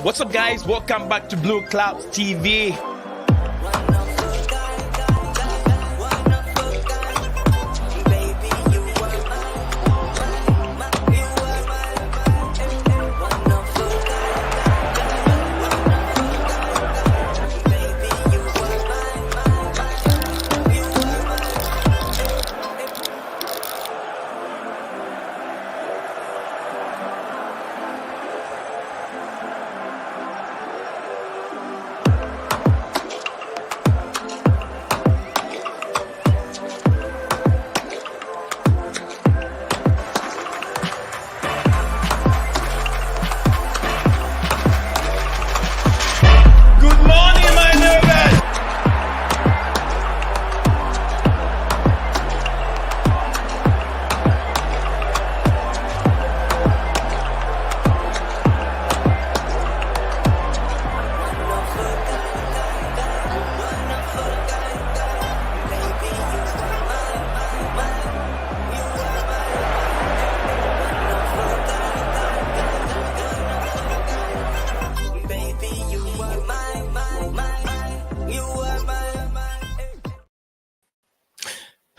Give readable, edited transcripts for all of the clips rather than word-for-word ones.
What's up, guys? Welcome back to Blueclouds TV.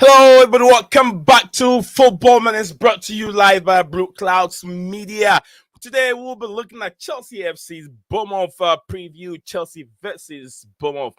Hello, everybody. Welcome back to Football Man. It's brought to you live by Blueclouds Media. Today, we'll be looking at Chelsea FC's Bournemouth preview. Chelsea versus Bournemouth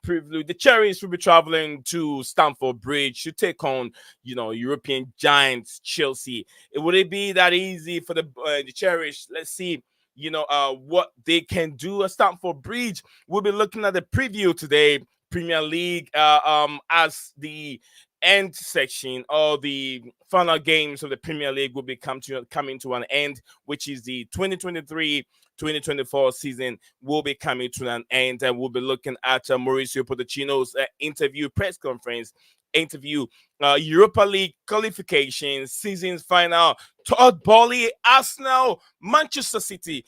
preview. The Cherries will be traveling to Stamford Bridge to take on, European giants Chelsea. Would it be that easy for the Cherries? Let's see. What they can do at Stamford Bridge. We'll be looking at the preview today. Premier League as the end section, or the final games of the Premier League will be coming to an end, which is the 2023-2024 season will be coming to an end, and we'll be looking at Mauricio Pochettino's press conference interview, Europa League qualifications, season's final, Todd Bowley, Arsenal, Manchester City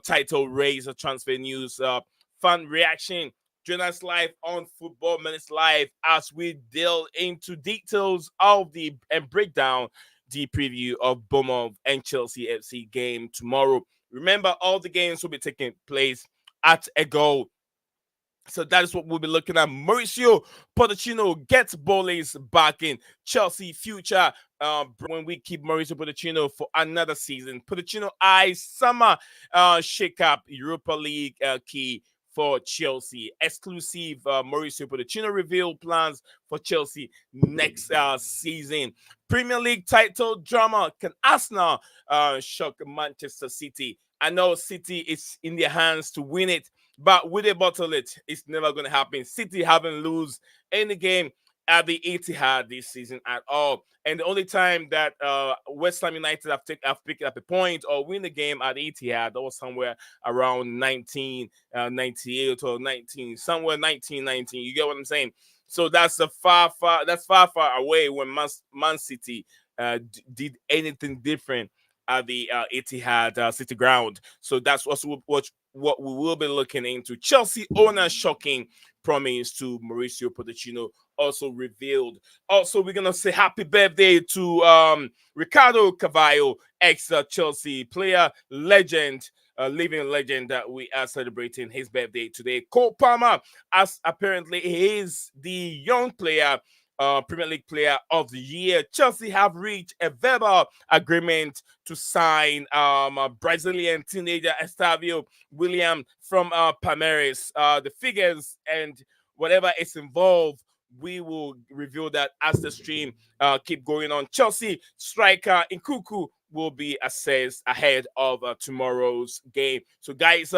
title race, transfer news, fan reaction. Join us live on Football Minutes Live as we delve into details of and break down the preview of Bournemouth and Chelsea FC game tomorrow. Remember, all the games will be taking place at a goal. So that is what we'll be looking at. Mauricio Pochettino gets Bowley's back in Chelsea future when we keep Mauricio Pochettino for another season. Pochettino eyes summer shake-up Europa League key for Chelsea. Exclusive Mauricio Pochettino revealed plans for Chelsea next season. Premier League title drama. Can Arsenal shock Manchester City? I know City is in their hands to win it, but will they bottle it? It's never going to happen. City haven't lose any game at the Etihad this season at all. And the only time that West Ham United have picked up a point or win the game at Etihad, that was somewhere around 1998 or 1919. You get what I'm saying? So that's far away when Man City did anything different at the Etihad City ground. So that's also what we will be looking into. Chelsea owner shocking promise to Mauricio Pochettino also revealed. Also, we're gonna say happy birthday to Ricardo Carvalho, ex-Chelsea player, legend, living legend, that we are celebrating his birthday today. Cole Palmer, as apparently he is the young player, Premier League Player of the Year. Chelsea have reached a verbal agreement to sign a Brazilian teenager Estavio William from Palmeiras. The figures and whatever is involved, we will reveal that as the stream keep going on. Chelsea striker Nkunku will be assessed ahead of tomorrow's game. So, guys,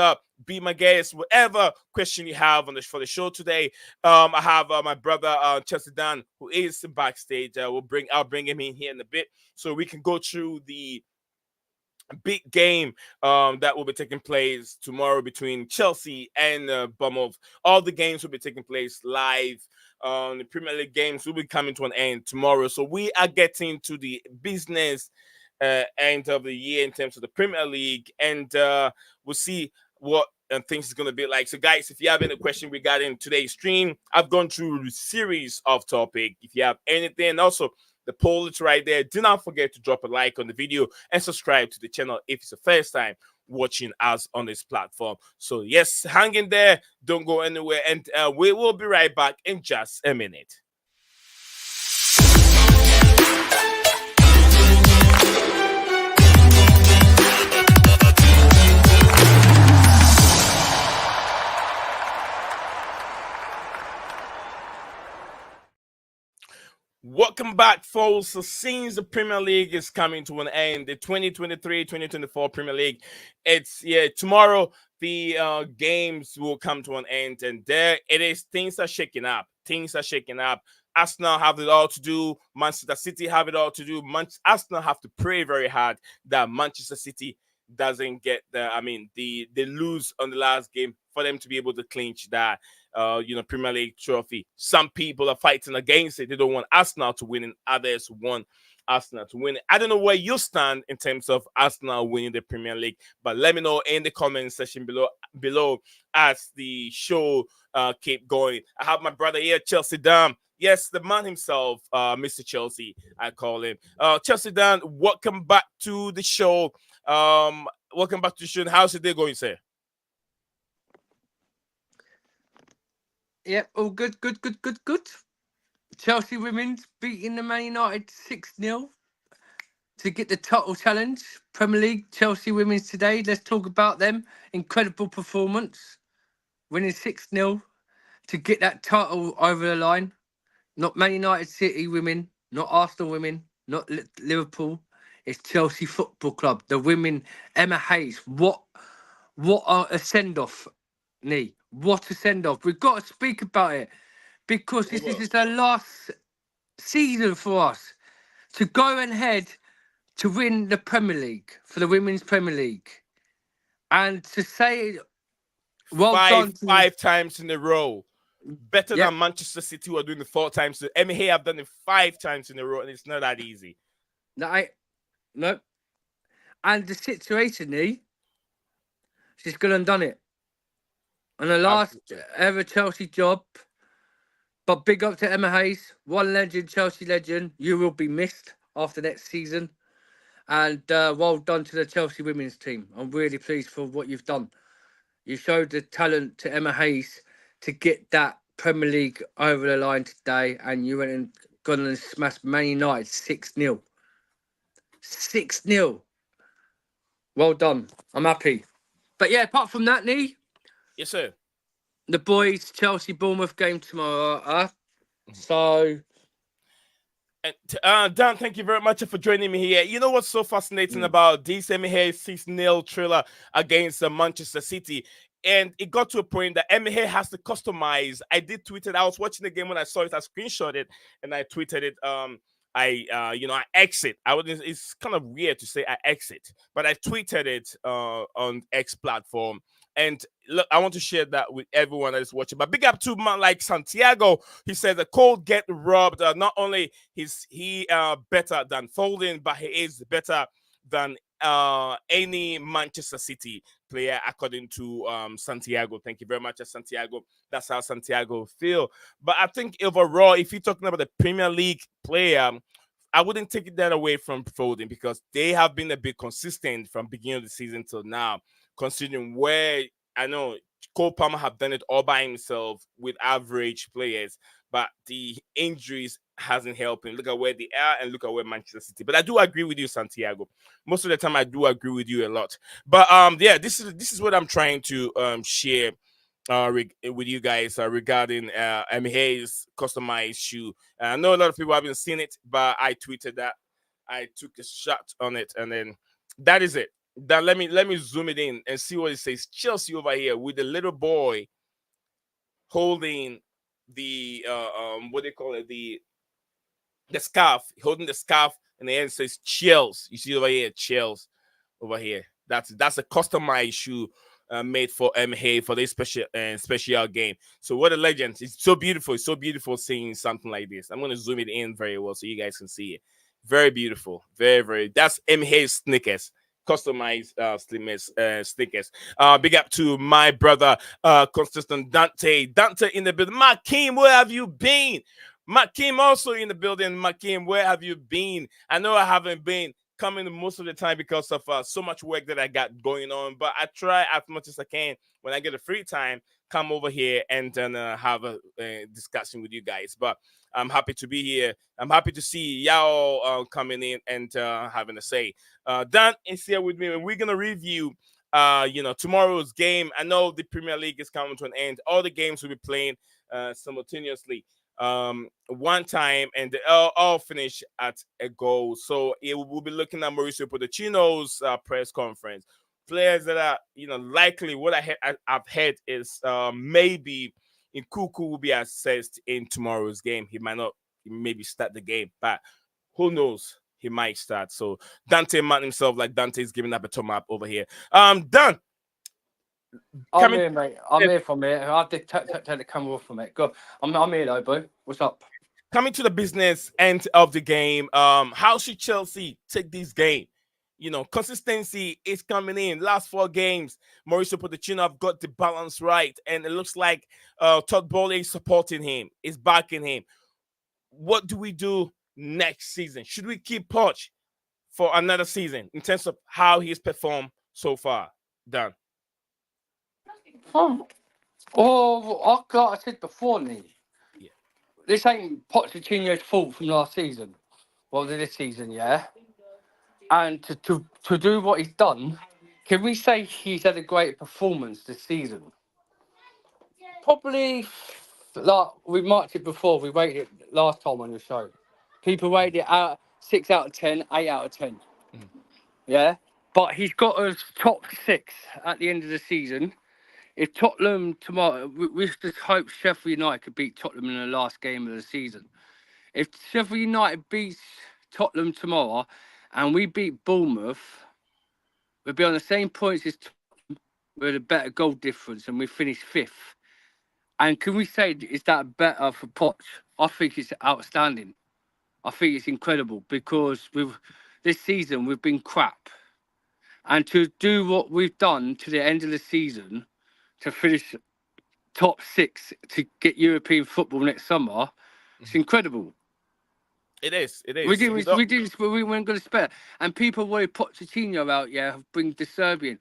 be my guest. Whatever question you have for the show today, I have my brother Chelsea Dan, who is backstage. I'll bring him in here in a bit so we can go through the big game that will be taking place tomorrow between Chelsea and Bournemouth. All the games will be taking place live. The Premier League games will be coming to an end tomorrow. So we are getting to the business end of the year in terms of the Premier League, and we'll see what things is going to be like. So, guys, if you have any question regarding today's stream, I've gone through a series of topics. If you have anything, also The poll is right there. Do not forget to drop a like on the video and subscribe to the channel if it's the first time watching us on this platform. So yes, hang in there. Don't go anywhere. And we will be right back in just a minute. Welcome back, folks. So since the Premier League is coming to an end, the 2023-2024 Premier League, it's tomorrow the games will come to an end, and there it is. Things are shaking up. Arsenal have it all to do. Manchester City have it all to do. Arsenal have to pray very hard that Manchester City doesn't get they lose on the last game for them to be able to clinch that Premier League trophy. Some people are fighting against it. They don't want Arsenal to win, and others want Arsenal to win. I don't know where you stand in terms of Arsenal winning the Premier League, but let me know in the comment section below as the show keep going. I have my brother here, Chelsea Dan. Yes, the man himself, Mr. Chelsea, I call him. Chelsea Dan, welcome back to the show. Welcome back to the show. How's the day going, sir? Yep, all good. Chelsea women's beating the Man United 6-0 to get the title challenge. Premier League, Chelsea women's today. Let's talk about them. Incredible performance. Winning 6-0 to get that title over the line. Not Man United City women, not Arsenal women, not Liverpool. It's Chelsea Football Club. The women, Emma Hayes. What a send-off, Nee. What a send-off. We've got to speak about it because this is the last season for us to go ahead to win the Premier League, for the Women's Premier League. And to say, well done. Five times in a row. Better than Manchester City who are doing it 4 times. So Emma Hay have done it 5 times in a row, and it's not that easy. No. And the situation, Nee, she's gone and done it. And the last ever Chelsea job. But big up to Emma Hayes, one legend, Chelsea legend. You will be missed after next season. And well done to the Chelsea women's team. I'm really pleased for what you've done. You showed the talent to Emma Hayes to get that Premier League over the line today. And you went and gone and smashed Man United 6-0. 6-0. Well done. I'm happy. But yeah, apart from that, Nee. Yes, sir. The boys, Chelsea Bournemouth game tomorrow. So, and Dan, thank you very much for joining me here. You know what's so fascinating about this Emma Hay 6-0 thriller against Manchester City? And it got to a point that Emma Hay has to customize. I did tweet it. I was watching the game when I saw it. I screenshot it and I tweeted it. I exit. It's kind of weird to say I exit, but I tweeted it on X platform. And look, I want to share that with everyone that is watching. But big up to man like Santiago. He says the cold get robbed. Not only is he better than Foden, but he is better than any Manchester City player, according to Santiago. Thank you very much, Santiago. That's how Santiago feel. But I think overall, if you're talking about the Premier League player, I wouldn't take that away from Foden because they have been a bit consistent from beginning of the season till now. Considering where I know Cole Palmer have done it all by himself with average players, but the injuries hasn't helped him. Look at where they are and look at where Manchester City. But I do agree with you, Santiago. Most of the time, I do agree with you a lot. But this is what I'm trying to share with you guys regarding Emma Hayes' customized shoe. I know a lot of people haven't seen it, but I tweeted that. I took a shot on it, and then that is it. That let me zoom it in and see what it says. Chelsea over here with the little boy holding the what they call it, the scarf, holding the scarf, and the end says Chelsea. You see over here, Chelsea over here. That's a customized shoe made for MH for this special game. So what a legend! It's so beautiful. It's so beautiful seeing something like this. I'm gonna zoom it in very well so you guys can see it. Very beautiful. Very, very. That's MH sneakers. Customized stickers. Big up to my brother, consistent Dante in the building. Makeem, where have you been? Makim also in the building. Makim, where have you been? I know I haven't been coming most of the time because of so much work that I got going on, but I try as much as I can when I get a free time, come over here and then have a discussion with you guys. But I'm happy to be here. I'm happy to see y'all coming in and having a say. Dan is here with me, and we're gonna review tomorrow's game. I know the Premier League is coming to an end. All the games will be playing simultaneously one time, and they all finish at a goal. So it will be looking at Mauricio Pochettino's press conference. Players that are likely what I've heard is maybe Nkuku will be assessed in tomorrow's game. He might not maybe start the game, but who knows? He might start. So Dante man himself, like Dante is giving up a thumb up over here. Dan, I'm coming here, mate. I'm here from here. I have to take the camera off from it. Go. I'm here, though, bro. What's up? coming to the business end of the game. How should Chelsea take this game? Consistency is coming in. Last 4 games, Mauricio Pochettino have got the balance right, and it looks like Todd Bowley is supporting him, is backing him. What do we do next season? Should we keep Poch for another season in terms of how he's performed so far? Dan. Oh, like I said before, Lee, Yeah. this ain't Pochettino's fault from last season. Well, this season, yeah. And to do what he's done, can we say he's had a great performance this season? Probably, like we marked it before, we rated it last time on the show. People rated it out 6 out of 10, 8 out of 10. Mhm. Yeah? But he's got us top 6 at the end of the season. If Tottenham tomorrow, we just hope Sheffield United could beat Tottenham in the last game of the season. If Sheffield United beats Tottenham tomorrow and we beat Bournemouth, we'll be on the same points as Tottenham with a better goal difference and we finish 5th. And can we say, is that better for Poch? I think it's outstanding. I think it's incredible because this season we've been crap. And to do what we've done to the end of the season, to finish top 6 to get European football next summer, it's incredible. It is. It We is. didn't, we didn't, we weren't going to spare. And people wanted Pochettino out, bring De Serbi in.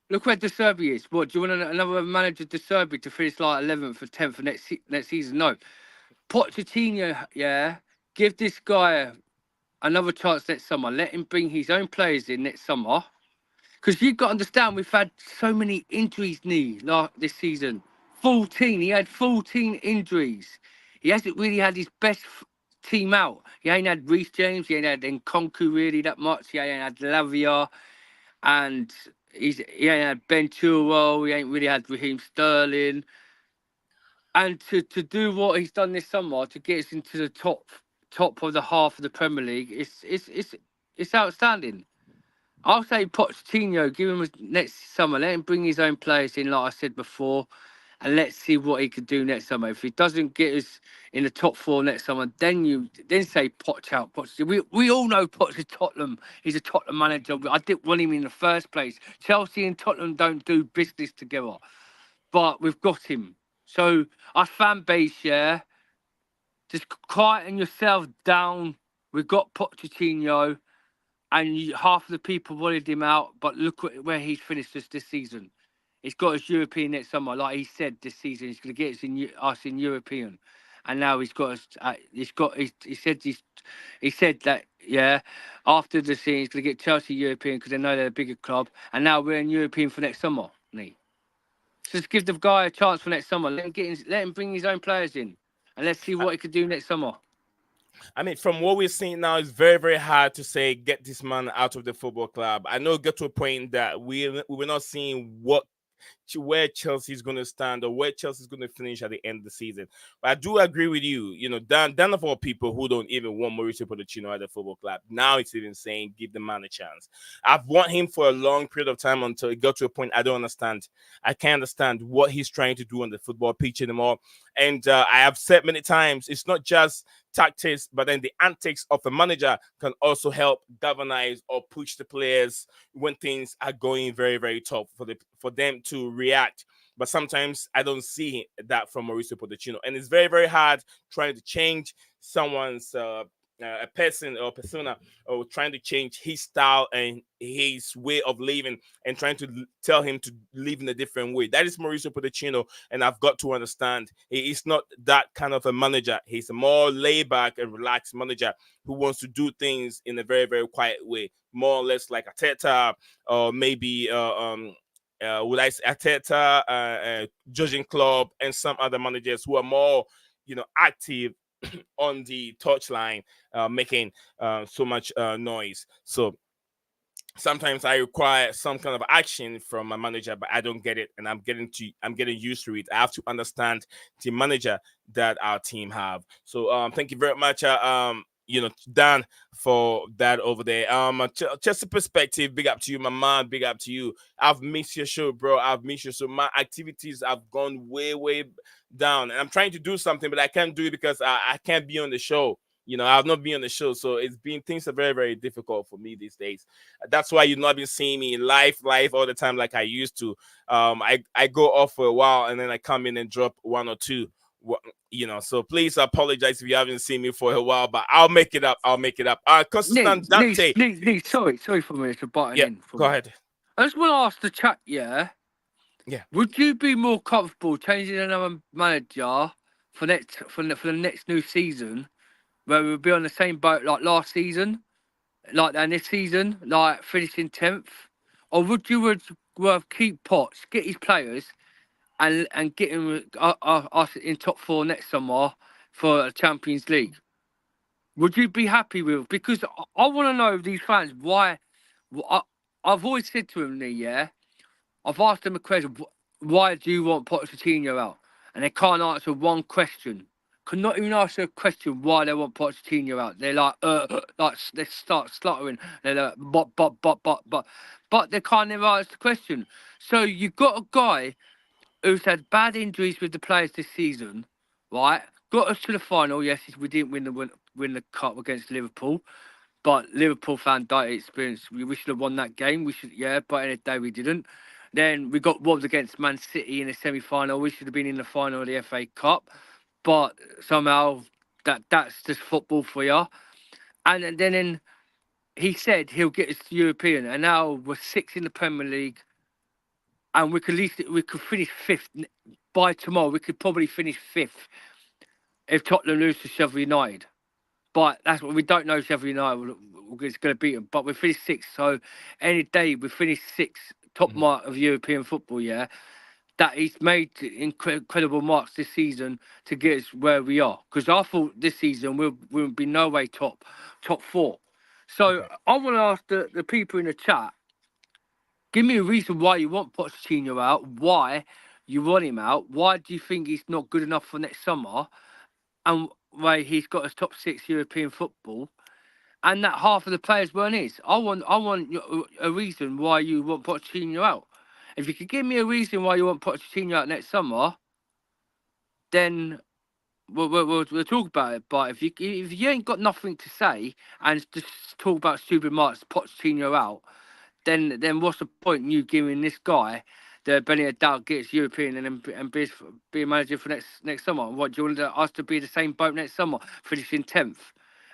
Look where De Serbi is. What, do you want another manager, De Serbi, to finish like 11th or 10th for next season? No. Pochettino, give this guy another chance next summer. Let him bring his own players in next summer. Because you've got to understand, we've had so many injuries, this season. 14. He had 14 injuries. He hasn't really had his best team out. He ain't had Reece James. He ain't had Nkunku really that much. He ain't had Lavia. And he ain't had Ben Chilwell. He ain't really had Raheem Sterling. And to do what he's done this summer, to get us into the top of the half of the Premier League, it's outstanding. I'll say Pochettino, give him next summer. Let him bring his own players in, like I said before, and let's see what he could do next summer. If he doesn't get us in the top 4 next summer, then say Poch out. We all know Poch is Tottenham. He's a Tottenham manager. I didn't want him in the first place. Chelsea and Tottenham don't do business together, but we've got him. So our fan base, just quieten yourself down. We've got Pochettino. And half of the people wanted him out, but look where he's finished this season. He's got us European next summer, like he said this season. He's going to get us in European, and now he's got us. He said that after the season he's going to get Chelsea European because they know they're a bigger club, and now we're in European for next summer. Just give the guy a chance for next summer. Let him bring his own players in, and let's see what he could do next summer. I mean, from what we're seeing now, it's very, very hard to say get this man out of the football club. I know it got to a point that we were not seeing where Chelsea is going to stand or where Chelsea is going to finish at the end of the season. But I do agree with you. Dan of all people who don't even want Mauricio Pochettino at the football club, now it's even saying give the man a chance. I've wanted him for a long period of time until it got to a point I don't understand. I can't understand what he's trying to do on the football pitch anymore. And I have said many times, it's not just tactics, but then the antics of a manager can also help galvanize or push the players when things are going very, very tough for them to react but sometimes I don't see that from Mauricio Pochettino, and it's very, very hard trying to change someone's a person or persona, or trying to change his style and his way of living, and trying to tell him to live in a different way. That is Mauricio Pochettino, and I've got to understand he is not that kind of a manager. He's a more laid back and relaxed manager who wants to do things in a very, very quiet way, more or less like Arteta, or maybe would I say Arteta, Judging Club, and some other managers who are more, active on the touchline, making so much noise. So sometimes I require some kind of action from my manager, but I don't get it, and I'm getting used to it. I have to understand the manager that our team have. So thank you very much, Dan, for that over there. Just a perspective. Big up to you, my man. Big up to you. I've missed your show, bro. I've missed your show. My activities have gone way, way down, and I'm trying to do something, but I can't do it because I can't be on the show. I've not been on the show, so things are very, very difficult for me these days. That's why you've not been seeing me live all the time like I used to. I go off for a while and then I come in and drop one or two. So please apologize if you haven't seen me for a while, but I'll make it up. I'll make it up. Constant Dante. Sorry for me to button Yeah, in. go ahead. I just want to ask the chat, yeah? Yeah. Would you be more comfortable changing another manager for the next new season, where we'll be on the same boat like last season, and this season, like finishing 10th? Or would you rather keep Potts, get his players, and get him us in top 4 next summer for a Champions League? Would you be happy with? Because I want to know, these fans, why. I've always said to them, yeah, I've asked them a question: why do you want Pochettino out? And they can't answer one question. Could not even answer a question why they want Pochettino out. They're like, they start sluttering. They're like, but they can't even answer the question. So you've got a guy who's had bad injuries with the players this season, right? Got us to the final. Yes, we didn't win the cup against Liverpool, but Liverpool fan diet experience. We should have won that game. We should, yeah, but in the day we didn't. Then we got robbed against Man City in the semi-final. We should have been in the final of the FA Cup, but somehow that's just football for you. And then he said he'll get us to European, and now we're 6th in the Premier League, and we could finish 5th by tomorrow. We could probably finish 5th if Tottenham lose to Sheffield United. But that's what we don't know. Sheffield United is going to beat them. But we finished 6th, so any day we finish 6th, top mark of European football. Yeah, that he's made incredible marks this season to get us where we are. Because I thought this season we'll be no way top 4. So Okay. I want to ask the people in the chat. Give me a reason why you want Pochettino out. Why you want him out? Why do you think he's not good enough for next summer? And why he's got us top 6 European football? And that half of the players weren't his. I want a reason why you want Pochettino out. If you could give me a reason why you want Pochettino out next summer, then we'll talk about it. But if you ain't got nothing to say and just talk about stupid marks, Pochettino out, then what's the point in you giving this guy the benefit of doubt, gets European, and be a manager for next summer? What do you want us to be the same boat next summer, finishing 10th?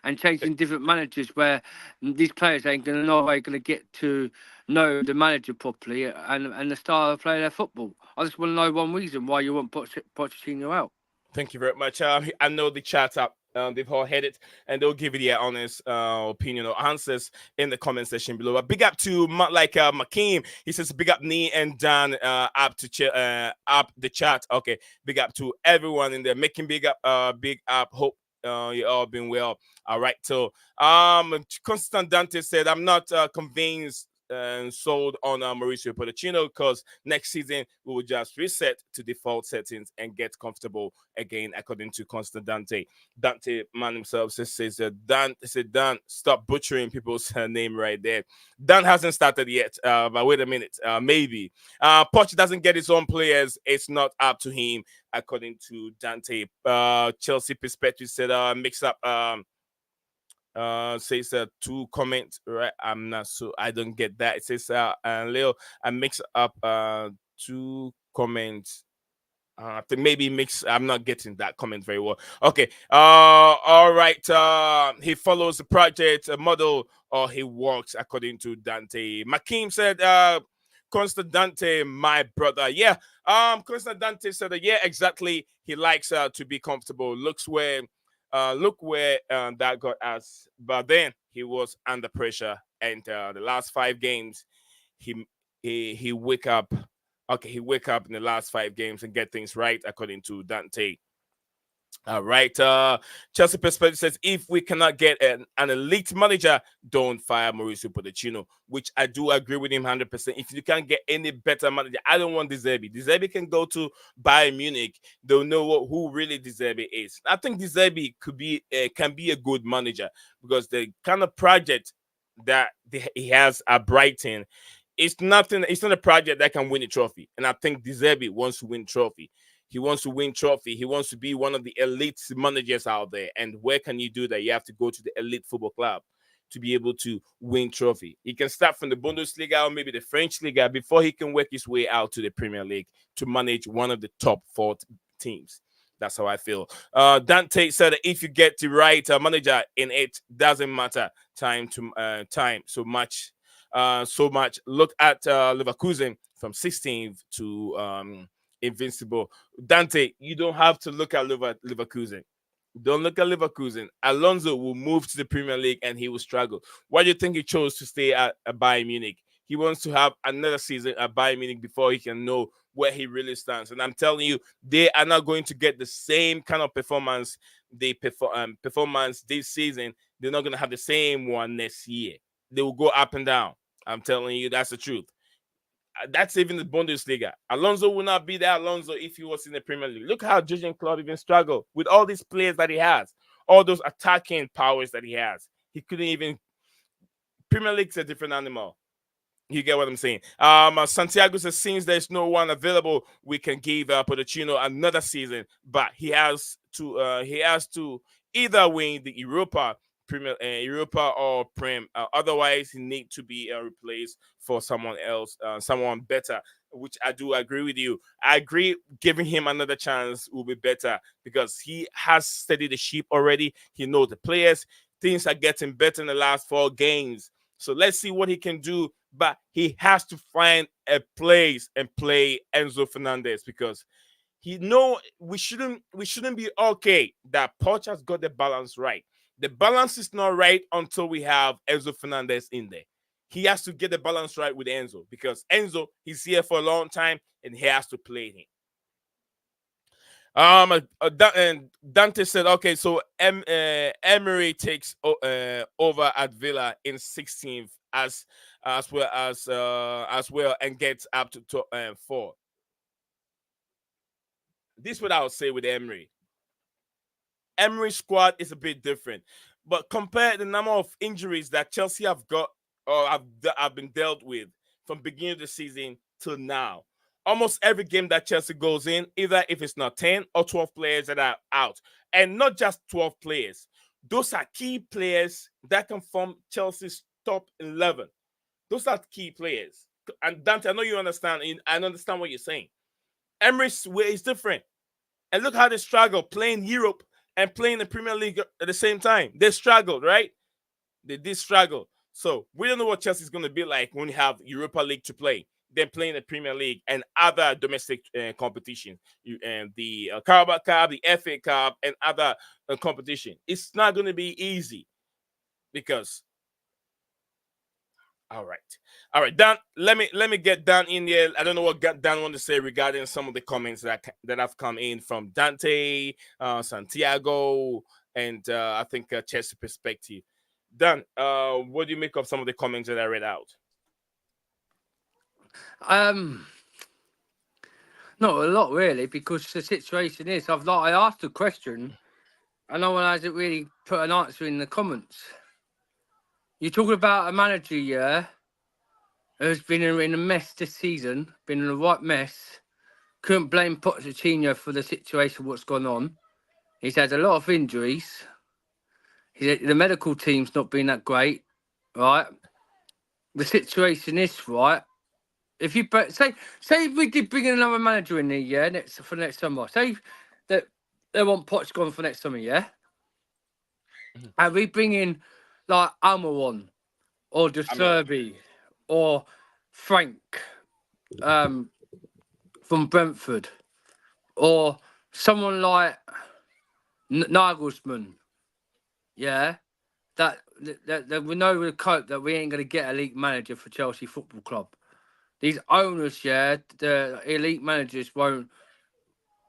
And changing different managers where these players ain't going to know how they're going to get to know the manager properly and the style of play their football. I just want to know one reason why you want Pochettino out. Thank you very much. I know the chat up. They've all had it, and they'll give you their honest opinion or answers in the comment section below. Big up to Makeem. He says big up me and Dan up the chat. Okay, big up to everyone in there. Making big up. Hope you all been well. All right. So Constant Dante said I'm not convinced and sold on Mauricio Pochettino, because next season we will just reset to default settings and get comfortable again, according to Constant Dante. Dante man himself says Dan, stop butchering people's name right there. Dan hasn't started yet, but wait a minute, maybe. Poch doesn't get his own players. It's not up to him, according to Dante. Chelsea perspective said mix up says 2 comments, right? I'm not, so I don't get that. It says Leo, I mix up 2 comment. I think maybe mix. I'm not getting that comment very well. Okay. All right. He follows the project model, or he works according to Dante. Makim said, Constant Dante, my brother. Yeah. Constant Dante said that. Yeah, exactly. He likes to be comfortable. Look where that got us. But then he was under pressure, and the last 5 games, he he wake up. Okay, he wake up in the last 5 games and get things right according to Dante. All right. Chelsea Perspective says if we cannot get an elite manager, don't fire Mauricio Pochettino, which I do agree with him 100%. If you can't get any better manager, I don't want De Zerbi. De Zerbi can go to Bayern Munich. They'll know who really De Zerbi is. I think De Zerbi can be a good manager because the kind of project that he has at Brighton, it's nothing. It's not a project that can win a trophy, and I think De Zerbi wants to win trophy. He wants to win trophy. He wants to be one of the elite managers out there. And where can you do that? You have to go to the elite football club to be able to win trophy. He can start from the Bundesliga or maybe the French Liga before he can work his way out to the Premier League to manage one of the top 4 teams. That's how I feel. Dante said that if you get the right manager in it, doesn't matter time so much. Look at Leverkusen from 16th to invincible. Dante, you don't have to look at Leverkusen. Don't look at Leverkusen. Alonso will move to the Premier League and he will struggle. Why do you think he chose to stay at Bayern Munich? He wants to have another season at Bayern Munich before he can know where he really stands. And I'm telling you, they are not going to get the same kind of performance performance this season. They're not going to have the same one next year. They will go up and down. I'm telling you, that's the truth. That's even the Bundesliga. Alonso will not be that Alonso if he was in the Premier League. Look how Jurgen Klopp even struggled with all these players that he has, all those attacking powers that he has. He couldn't even. Premier League's a different animal. You get what I'm saying? Santiago says since there's no one available, we can give Pochettino another season, but he has to either win the Europa or Prem. Otherwise, he need to be replaced for someone else, someone better. Which I do agree with you. I agree giving him another chance will be better because he has studied the ship already. He knows the players. Things are getting better in the last 4 games. So let's see what he can do. But he has to find a place and play Enzo Fernandez because we shouldn't be okay that Poch has got the balance right. The balance is not right until we have Enzo Fernandez in there. He has to get the balance right with Enzo because Enzo, he's here for a long time and he has to play him. And Dante said, okay, so Emery takes over at Villa in 16th as well and gets up to 4. This is what I would say with Emery. Emery's squad is a bit different, but compare the number of injuries that Chelsea have got or have been dealt with from beginning of the season till now. Almost every game that Chelsea goes in, either if it's not 10 or 12 players that are out, and not just 12 players. Those are key players that can form Chelsea's top 11. Those are key players. And Dante, I know you understand. I understand what you're saying. Emery's way is different. And look how they struggle playing Europe and playing the Premier League at the same time. They struggled, right? They did struggle. So we don't know what Chelsea's going to be like when you have Europa League to play. Then playing the Premier League and other domestic competition, and the Carabao Cup, the FA Cup, and other competition. It's not going to be easy because. All right, Dan. Let me get Dan in here. I don't know what Dan want to say regarding some of the comments that have come in from Dante, Santiago, and I think Chelsea Perspective. Dan, what do you make of some of the comments that I read out? Not a lot really, because the situation is I asked a question, and no one hasn't really put an answer in the comments. You're talking about a manager, yeah, who's been in a mess this season, been in a right mess. Couldn't blame Pochettino for the situation, what's gone on. He's had a lot of injuries. The medical team's not been that great, right? The situation is, right, If you say we did bring in another manager in there, for next summer. Say that they want Poch gone for next summer, yeah, Mhm. and we bring in like Almiron or De I mean, Serbi or Frank from Brentford or someone like Nagelsmann, yeah. That we know with cope that we ain't going to get a elite manager for Chelsea Football Club. These owners, yeah, the elite managers won't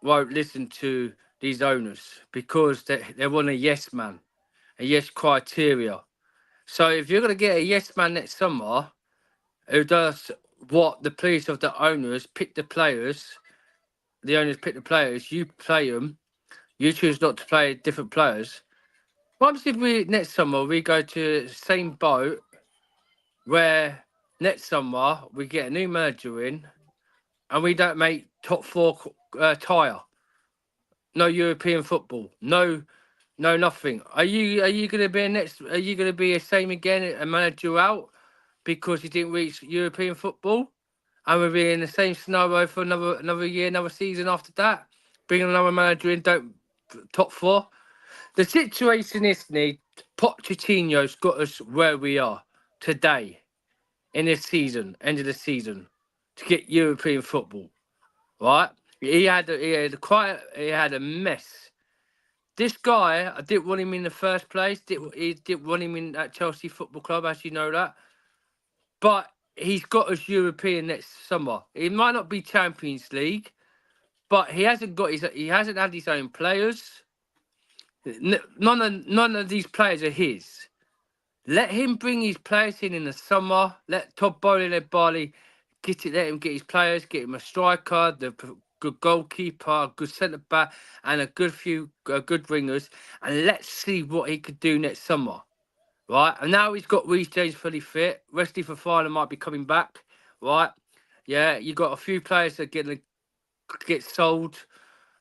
listen to these owners because they want a yes man, a yes criteria. So if you're going to get a yes man next summer who does what the police of the owners pick the owners pick the players, you play them, you choose not to play different players. What happens if we next summer we go to the same boat where next summer we get a new manager in and we don't make top four tire? No European football. No nothing. Are you gonna be next? Are you gonna be the same again and manage you out because you didn't reach European football? And we'll be in the same scenario for another year, another season after that. Bringing another manager in, don't top four. The situation is, need Pochettino's got us where we are today in this season, end of the season, to get European football. Right? He had a mess. This guy, I didn't want him in the first place. He didn't want him in at Chelsea Football Club, as you know that. But he's got us European next summer. It might not be Champions League, but he hasn't had his own players. None of these players are his. Let him bring his players in the summer. Let Todd Bowley and Barley let him get his players, get him a striker, good goalkeeper, a good centre back, and a good few good ringers, and let's see what he could do next summer. Right, and now he's got Reece James fully fit. Wesley Fofana might be coming back. Right, yeah, you got a few players that get sold.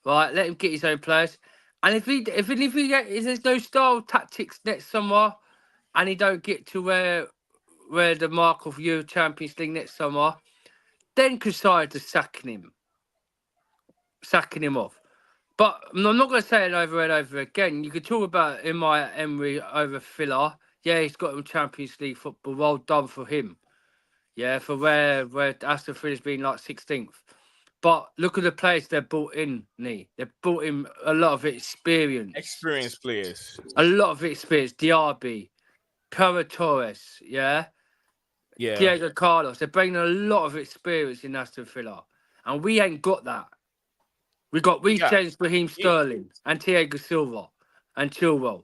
Right, let him get his own players. And if there's no style tactics next summer, and he don't get to where the mark of Euro Champions League next summer, then consider sacking him off. But I'm not going to say it over and over again. You could talk about Emery over Villa. Yeah, he's got him Champions League football. Well done for him. Yeah, for where Aston Villa's been like 16th. But look at the players they've brought in, Nee. They've brought in a lot of experience. experienced players. A lot of experience. Diaby, Pera Torres, yeah? Yeah. Diego Carlos. They're bringing a lot of experience in Aston Villa. And we ain't got that. We got Reece James, Raheem Sterling, and Thiago Silva, and Chilwell.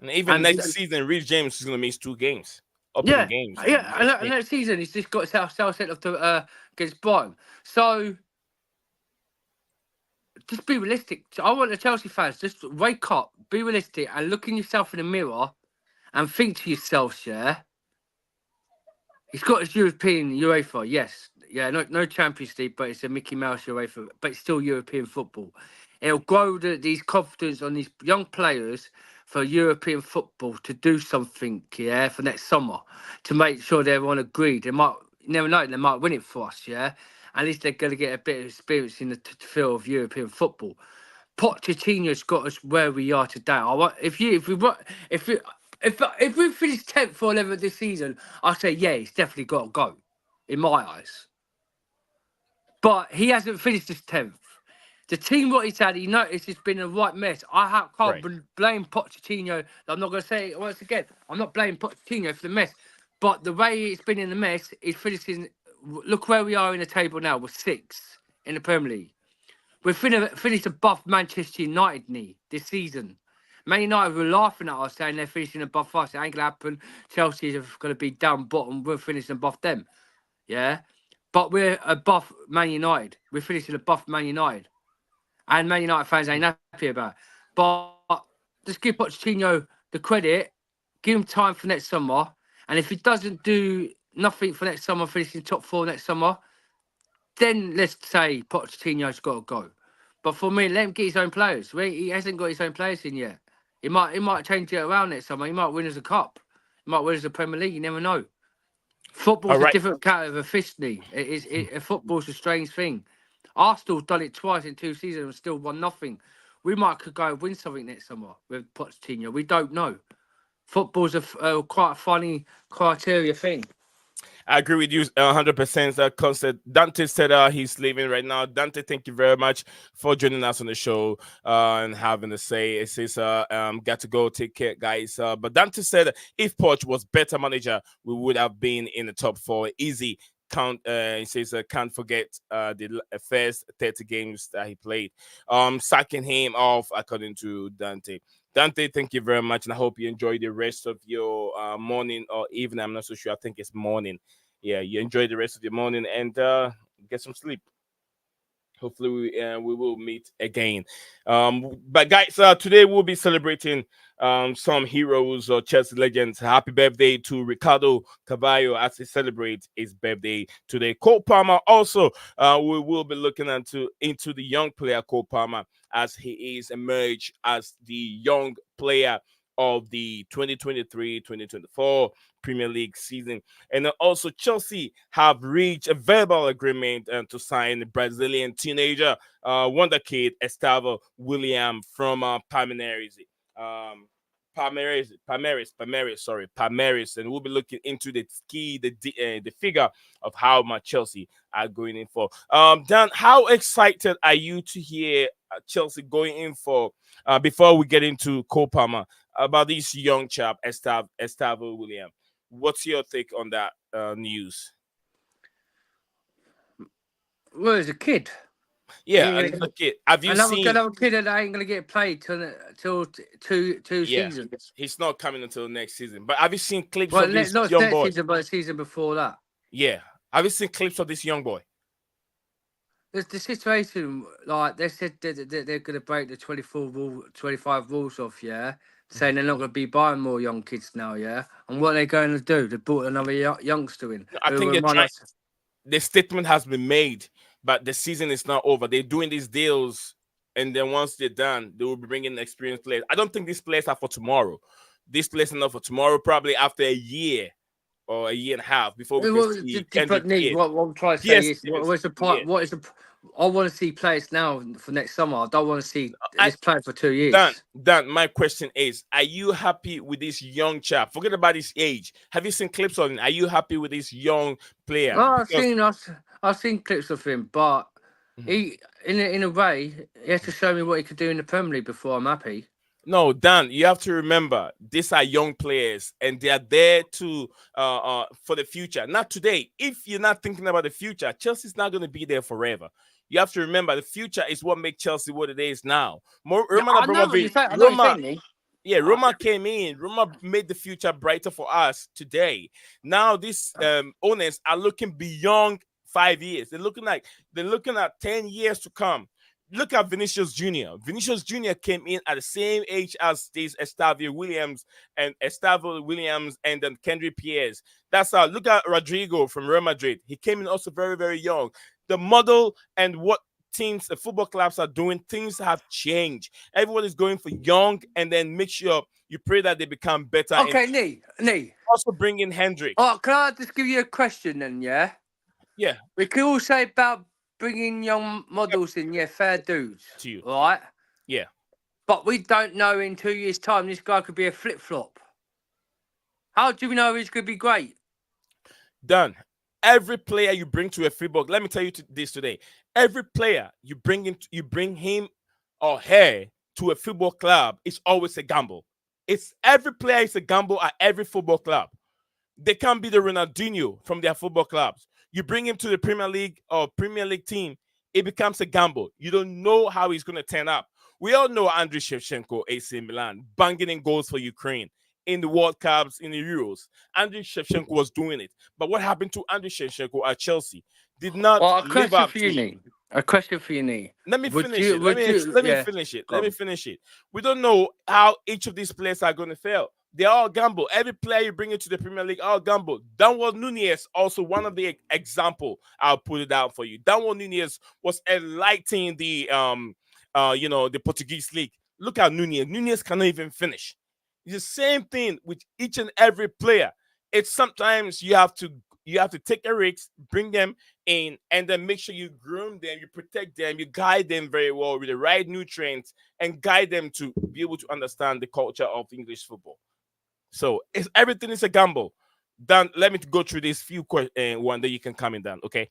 And even next season, Reece James is going to miss 2 games. Opening games. Yeah, and next season, he's just got South sent off to against Brighton. So, just be realistic. I want the Chelsea fans, just wake up, be realistic, and look in yourself in the mirror and think to yourself, yeah, he's got his European UEFA, yes. Yeah, no Champions League, but it's a Mickey Mouse UEFA, but it's still European football. It'll grow these confidence on these young players for European football to do something, yeah, for next summer, to make sure they're on agreed. You never know, they might win it for us, yeah. At least they're going to get a bit of experience in the field of European football. Pochettino's got us where we are today. If we finish 10th or 11th this season, I say yeah, he's definitely got to go, in my eyes. But he hasn't finished his 10th. The team, what he's had, he noticed it's been a right mess. I can't blame Pochettino. I'm not going to say it once again. I'm not blaming Pochettino for the mess. But the way it's been in the mess, he's finishing. Look where we are in the table now. We're 6th in the Premier League. We're finished above Manchester United this season. Man United were laughing at us saying they're finishing above us. It ain't going to happen. Chelsea are going to be down bottom. We're finishing above them. Yeah? But we're above Man United. We're finishing above Man United. And Man United fans ain't happy about it. But just give Pochettino the credit. Give him time for next summer. And if he doesn't do nothing for next summer, finishing top 4 next summer, then let's say Pochettino's got to go. But for me, let him get his own players. He hasn't got his own players in yet. He might change it around next summer. He might win us a cup. He might win us a Premier League. You never know. All Football's a right. different kind of a fish, Lee. Football's a strange thing. Arsenal's done it twice in 2 seasons and still won nothing. We might could go and win something next summer with Pochettino. We don't know. Football's quite a funny criteria thing. I agree with you 100%. Constant. Dante said he's leaving right now. Dante, thank you very much for joining us on the show and having a say. It says, got to go. Take care, guys. But Dante said if Poch was better manager, we would have been in the top four. Easy. He says can't forget the first 30 games that he played. Sacking him off according to Dante. Dante, thank you very much, and I hope you enjoy the rest of your morning or evening. I'm not so sure. I think it's morning. Yeah, you enjoy the rest of your morning and get some sleep. Hopefully, we will meet again. But guys, today we'll be celebrating some heroes or Chelsea legends. Happy birthday to Ricardo Cavallo as he celebrates his birthday today. Cole Palmer also. We will be looking into the young player Cole Palmer as he is emerged as the young player of the 2023-2024 Premier League season. And also Chelsea have reached a verbal agreement to sign the Brazilian teenager wonder kid Estavo William from Palmeiras. Um, Palmeiras, and we'll be looking into the figure of how much Chelsea are going in for. Dan, how excited are you to hear Chelsea going in for before we get into Cole Palmer about this young chap Estavo William? What's your take on that news? Well, as a kid. Yeah, another kid. Have you seen? Another kid that ain't going to get played till two Yeah, seasons. he's not coming until next season. But have you seen clips Well, of this not young next boy? season, but the season before that. Yeah, have you seen clips of this young boy? There's the situation, like they said they're going to break the 25 rules off, yeah, saying they're not going to be buying more young kids now, yeah. And what are they going to do? They brought another youngster in. I who think they're remind trying. us- The statement has been made, but the season is not over. They're doing these deals, and then once they're done, they will be bringing experienced players. I don't think these players are for tomorrow. These players are not for tomorrow. Probably after a year or a year and a half before we can Well, it's a see different Kendrick need. Pierce. What I'm trying to say Pierce, is, Pierce, what's the yeah. point? What is the? I want to see players now for next summer. I don't want to see I, this player for 2 Dan, years. Dan, my question is: are you happy with this young chap? Forget about his age. Have you seen clips of him? Are you happy with this young player? Well, Because I've seen clips of him, but Mhm. he in a way he has to show me what he could do in the Premier League before I'm happy. No, Dan, you have to remember these are young players and they are there to for the future, not today. If you're not thinking about the future, Chelsea's not going to be there forever. You have to remember the future is what makes Chelsea what it is now. Yeah, Roman I know what you're Abramovich, saying. I know what you're Roma, saying, Lee. yeah, Uh, Roma came in. Roma made the future brighter for us today. Now these owners are looking beyond 5 years. They're looking at 10 years to come. Look at Vinicius Jr. Vinicius Jr. came in at the same age as this Estavo Williams and then Kendrick Pierce. That's how. Look at Rodrigo from Real Madrid. He came in also very very young. The model and what teams, the football clubs are doing, things have changed. Everyone is going for young, and then make sure you pray that they become better. And okay, Lee. also bring in Hendrick. Oh, can I just give you a question then? Yeah, Yeah, we could all say about bringing young models in. Yeah, fair dudes, to you. right? Yeah, But we don't know in 2 years' time this guy could be a flip flop. How do we know he's going to be great? done. Every player you bring to a football, let me tell you this today. Every player you bring him or her to a football club, it's always a gamble. It's every player is a gamble at every football club. They can't be the Ronaldinho from their football clubs. You bring him to the Premier League or Premier League team, it becomes a gamble. You don't know how he's going to turn up. We all know Andriy Shevchenko, AC Milan, banging in goals for Ukraine in the World Cups, in the Euros. Andriy Shevchenko was doing it. But what happened to Andriy Shevchenko at Chelsea? Did not Well, a live question up for you, to. Lee. A question for you, Lee. Let me Would finish you? it. Let Would me you? let me Yeah. finish it. Go Let me on. finish it. We don't know how each of these players are going to fail. They're all gamble. Every player you bring into the Premier League, all gamble. Danwell Nunez, also one of the example. I'll put it out for you. Danwell Nunez was enlightening the Portuguese league. Look at Nunez. Nunez cannot even finish. It's the same thing with each and every player. It's sometimes you have to You have to take a risk, bring them in, and then make sure you groom them, you protect them, you guide them very well with the right nutrients, and guide them to be able to understand the culture of English football. So everything is a gamble. Dan, let me go through these few questions, one that you can comment down. Okay.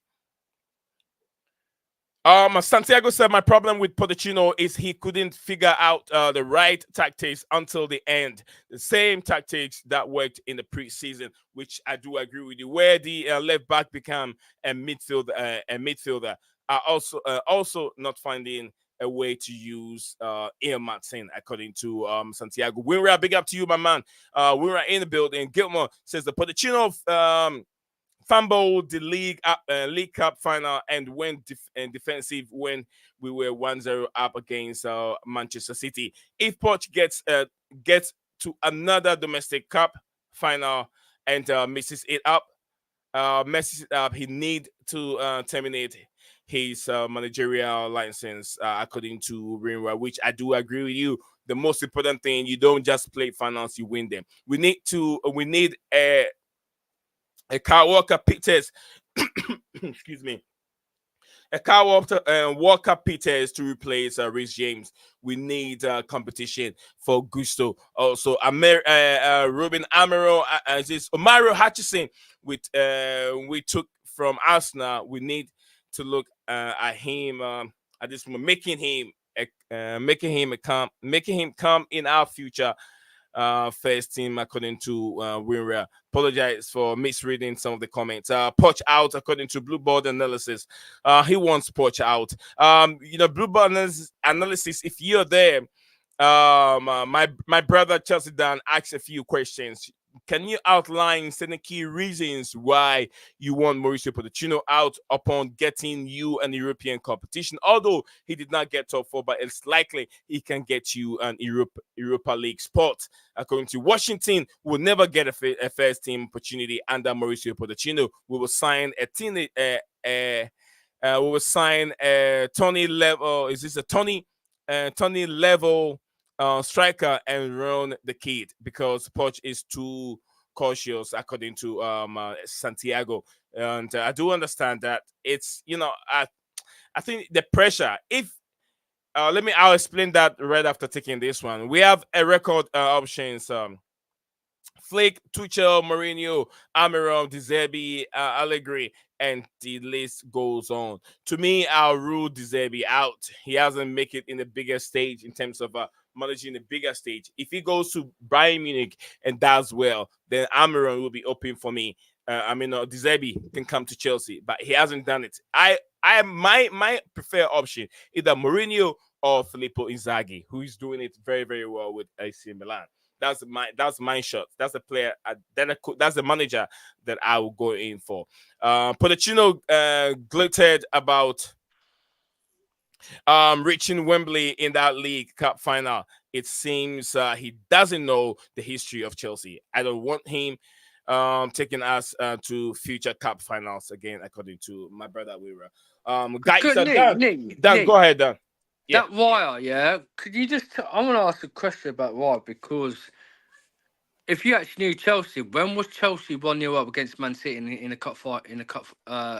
Santiago said my problem with Pochettino is he couldn't figure out the right tactics until the end. The same tactics that worked in the preseason, which I do agree with you. Where the left back became a midfielder, are also not finding a way to use Ian Martin, according to Santiago. Winra, big up to you, my man. Winra in the building. Gilmore says the Pochettino fumbled the League Cup final and went defensive when we were 1-0 up against Manchester City. If Poch gets to another domestic cup final and messes it up, he need to terminate his managerial license, according to Rinra, which I do agree with you. The most important thing, you don't just play finals, you win them. We need a Kyle Walker Peters, excuse me, a Kyle Walker Peters to replace Rhys James. We need competition for Gusto. Also, Ruben Amaro, this Omaro Hutchison, we took from Arsenal. We need to look at him at this moment, making him come in our future first team, according to Winra. Apologize for misreading some of the comments. Poch out, according to Blue Board analysis. He wants Poch out. Blue Board analysis. If you're there, my brother Chelsea Dan asked a few questions. Can you outline certain key reasons why you want Mauricio Pochettino out upon getting you an European competition? Although he did not get top four, but it's likely he can get you an Europa League spot. According to Washington, will never get a first team opportunity under Mauricio Pochettino. We will sign a team. We will sign a Tony level. Is this a Tony level striker and run the kid, because Poch is too cautious, according to Santiago. And I do understand that it's I think the pressure. If I'll explain that right after taking this one. We have a record options. Flick, Tuchel, Mourinho, Amiron, De Zerbi, Allegri, and the list goes on. To me, I'll rule De Zerbi out. He hasn't make it in the bigger stage in terms of managing the bigger stage. If he goes to Bayern Munich and does well, then Amiron will be open for me. De Zerbi can come to Chelsea, but he hasn't done it. My preferred option either Mourinho or Filippo Inzaghi, who is doing it very, very well with AC Milan. That's my shot. That's the player. That's the manager that I will go in for. Pochettino glittered about reaching Wembley in that League Cup final. It seems he doesn't know the history of Chelsea. I don't want him taking us to future cup finals again, according to my brother Wira. Guys, Dan, go ahead, Dan. Yeah. That wire, yeah. Could you just? I want to ask a question about why, because if you actually knew Chelsea, when was Chelsea 1-0 up against Man City in a cup fight in a cup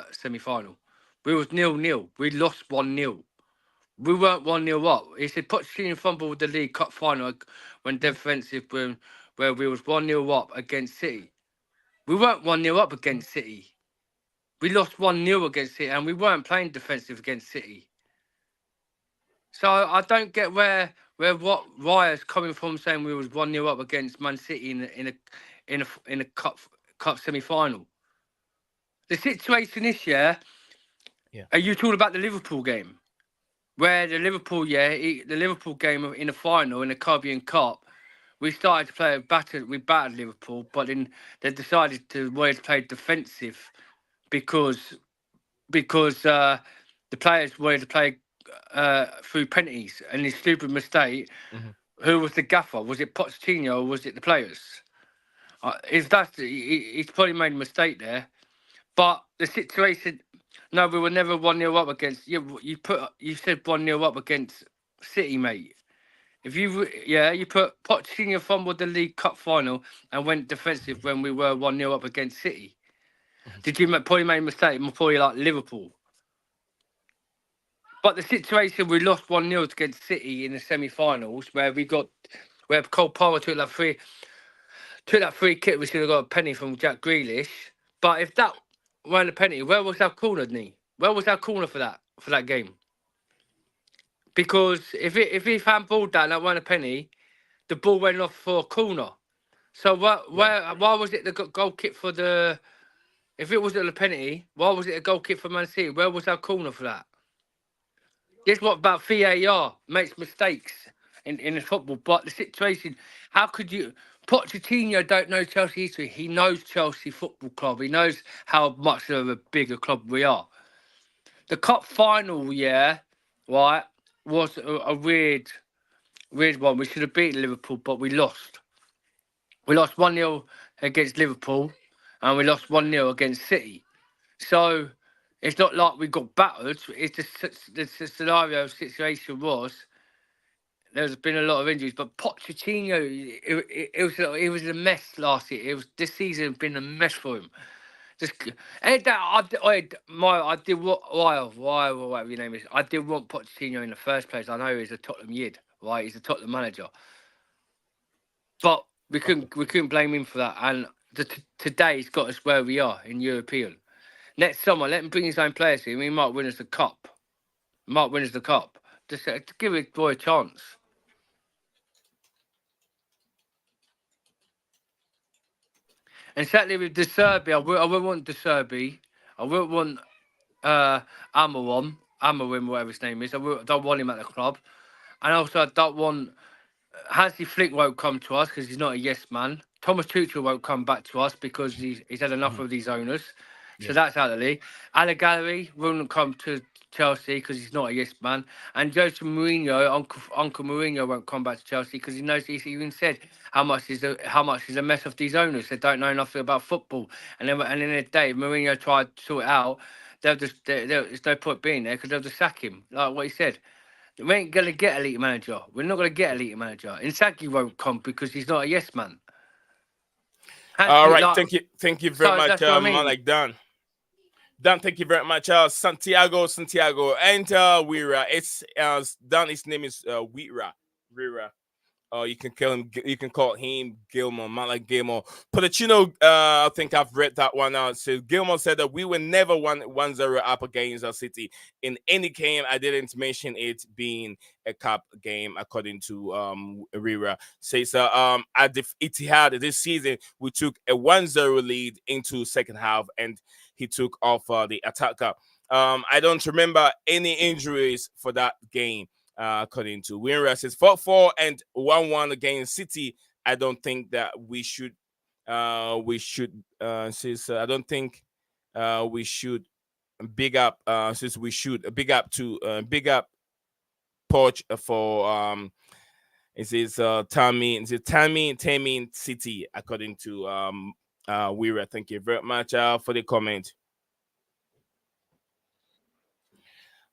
semi final? We was 0-0. We lost 1-0. We weren't 1-0 up. He said Pochettino fumbled the League Cup final when defensive where we was 1-0 up against City. We weren't 1-0 up against City. We lost 1-0 against City, and we weren't playing defensive against City. So I don't get where what Raya's coming from, saying we was 1-0 up against Man City in a cup semi final. The situation this year. Yeah. Are you talking about the Liverpool game? Where the Liverpool game in the final in the Caribbean Cup, we started to play we battered Liverpool, but then they decided to play defensive because the players wanted to play through penalties, and this stupid mistake. Mm-hmm. Who was the gaffer? Was it Pochettino or was it the players? He's probably made a mistake there, but the situation. No, we were never 1-0 up against. You said 1-0 up against City, mate. If you put Pochettino fumbled the League Cup final and went defensive when we were 1-0 up against City. Did you probably made a mistake before you like Liverpool? But the situation we lost 1-0 against City in the semi-finals, where Cole Palmer took that free kick, we should have got a penny from Jack Grealish. But if that weren't a penny, where was our corner, knee? Where was our corner for that game? Because if he handballed that weren't a penny, the ball went off for a corner. So why was it the goal kick for the? If it wasn't a penalty, why was it a goal kick for Man City? Where was our corner for that? Guess what about VAR makes mistakes in football, but the situation, how could you? Pochettino don't know Chelsea history. He knows Chelsea Football Club. He knows how much of a bigger club we are. The cup final, right, was a weird one. We should have beaten Liverpool, but we lost. We lost 1-0 against Liverpool, and we lost 1-0 against City. So it's not like we got battered. It's just the scenario situation was there's been a lot of injuries, but Pochettino, it was a mess last year. This season has been a mess for him. Just and that I did whatever your name is. I did want Pochettino in the first place. I know he's a Tottenham yid, right? He's a Tottenham manager, but we couldn't blame him for that. And today he's got us where we are in European. Next summer, let him bring his own players in. He might win us the cup. Just to give a boy a chance. And certainly with De Serbi, I wouldn't want De Serbi. I wouldn't want Amarim, whatever his name is. Don't want him at the club. And also, I don't want... Hansi Flick won't come to us because he's not a yes man. Thomas Tuchel won't come back to us because he's had enough of these owners. So that's out of the league. Alan Gallery won't come to Chelsea because he's not a yes man. And Jose Mourinho, Uncle Mourinho, won't come back to Chelsea because he knows he's even said how much is a mess of these owners. They don't know nothing about football. And in the day, Mourinho tried to sort it out. There's no point being there because they'll just sack him, like what he said. We ain't going to get elite manager. We're not going to get elite manager. Inzaghi won't come because he's not a yes man. All right, thank you very much, Malik Dan. Dan, thank you very much, Santiago, and Wira. It's Dan. His name is Wira. You can call him Gilmore, man, like Gilmore. Pochettino, I think I've read that one out. So Gilmore said that we were never 1-0 up against our City in any game. I didn't mention it being a cup game, according to Rira. Says at the Etihad this season, we took a 1-0 lead into second half, and he took off the attacker. I don't remember any injuries for that game. According to Winra, says 4-4 and 1-1 against City. I don't think that we should. Says I don't think we should big up. Says we should big up Poch for it says Tammy City. According to Winra, thank you very much for the comment.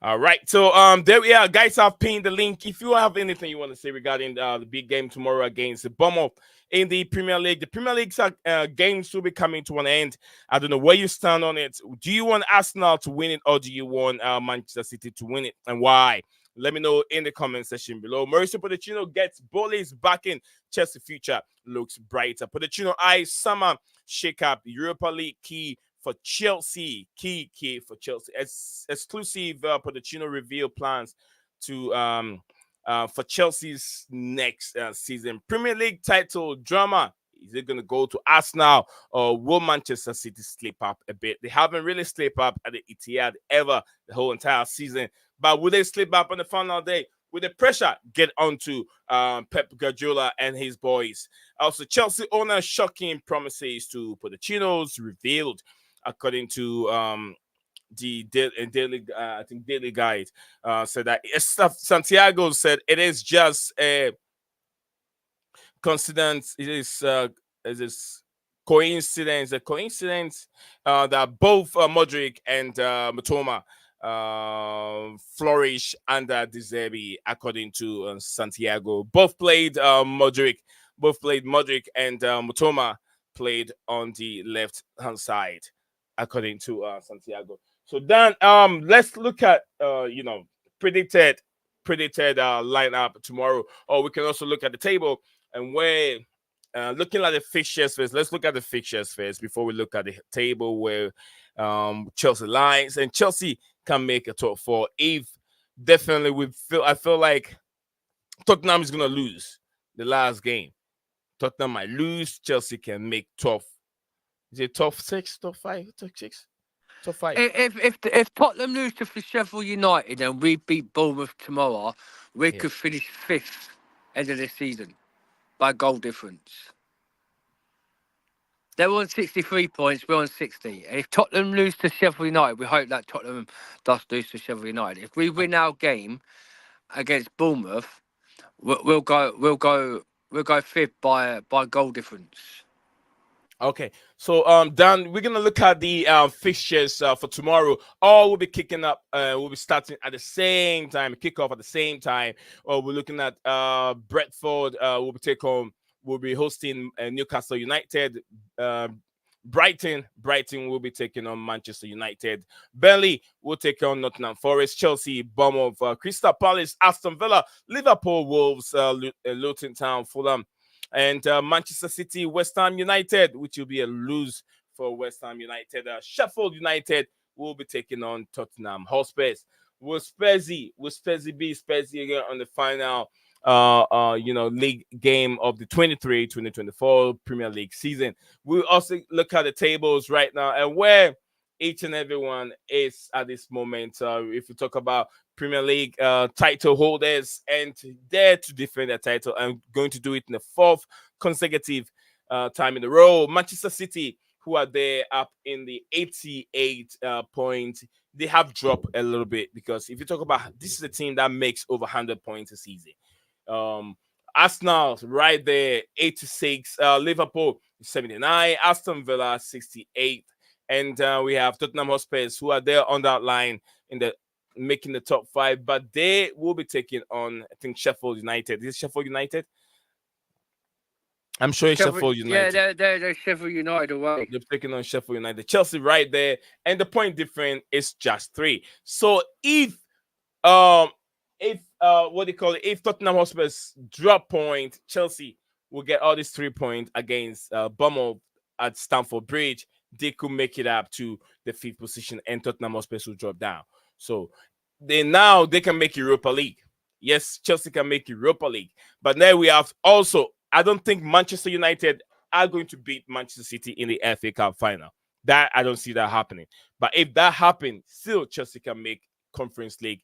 All right, so there we are, guys. I've pinned the link. If you have anything you want to say regarding the big game tomorrow against Bournemouth in the Premier League, the Premier League's games will be coming to an end. I don't know where you stand on it. Do you want Arsenal to win it, or do you want Manchester City to win it, and why? Let me know in the comment section below. Mauricio Pochettino gets Bowley's back in. Chelsea future looks brighter. Pochettino eyes summer shake-up. Europa League key for Chelsea, key for Chelsea. Exclusive Pochettino reveal plans to for Chelsea's next season. Premier League title drama. Is it going to go to Arsenal, or will Manchester City slip up a bit? They haven't really slipped up at the Etihad ever the whole entire season. But will they slip up on the final day? With the pressure get onto Pep Guardiola and his boys. Also, Chelsea owner shocking promises to Pochettino's revealed. According to the Daily Guide, said that Santiago said it is just a coincidence. It is coincidence. That both Modric and Matoma flourish under De Zerbi, according to Santiago. Both played Modric, and Matoma played on the left hand side. according to Santiago. So Dan, let's look at predicted lineup tomorrow, or we can also look at the table and where. Looking at the fixtures first, let's look at the fixtures first before we look at the table where Chelsea lines and Chelsea can make a top four. If definitely I feel like Tottenham is gonna lose the last game. Tottenham might lose. Chelsea can make top. Is it top six, top five, top six, top five? If Tottenham lose to Sheffield United and we beat Bournemouth tomorrow, we Yeah. could finish fifth end of the season by goal difference. They're on 63 points, we're on 60. And if Tottenham lose to Sheffield United, we hope that Tottenham does lose to Sheffield United. If we win our game against Bournemouth, we'll go fifth by goal difference. Okay, so Dan, we're gonna look at the fixtures for tomorrow. All will be kicking up. We'll be starting at the same time, kick off at the same time. Or we're looking at Brentford. We'll be hosting Newcastle United. Brighton will be taking on Manchester United. Burnley will take on Nottingham Forest. Chelsea, Bournemouth, Crystal Palace, Aston Villa, Liverpool, Wolves, Luton Town, Fulham. And Manchester City, West Ham United, which will be a lose for West Ham United. Sheffield United will be taking on Tottenham Hotspur. Will Spursy be Spursy again on the final league game of the 2023-2024 Premier League season? We'll also look at the tables right now and where each and everyone is at this moment. If you talk about Premier League title holders and dare to defend their title and going to do it in the fourth consecutive time in a row. Manchester City, who are there up in the 88 points, they have dropped a little bit because if you talk about this is a team that makes over 100 points a season. Arsenal right there, 86. Liverpool 79. Aston Villa 68. And we have Tottenham Hotspurs who are there on that line in the making the top five, but they will be taking on, I think, Sheffield United. Is it Sheffield United? I'm sure it's Sheffield United. Yeah, they're Sheffield United away. They're taking on Sheffield United. Chelsea right there, and the point difference is just 3. So if if Tottenham Hotspurs drop point, Chelsea will get all these 3 points against Bournemouth at Stamford Bridge. They could make it up to the 5th position, and Tottenham Hotspurs will drop down. So they can make Europa League. Yes, Chelsea can make Europa League, but now we have also. I don't think Manchester United are going to beat Manchester City in the FA Cup final. That I don't see that happening. But if that happens, still Chelsea can make Conference League.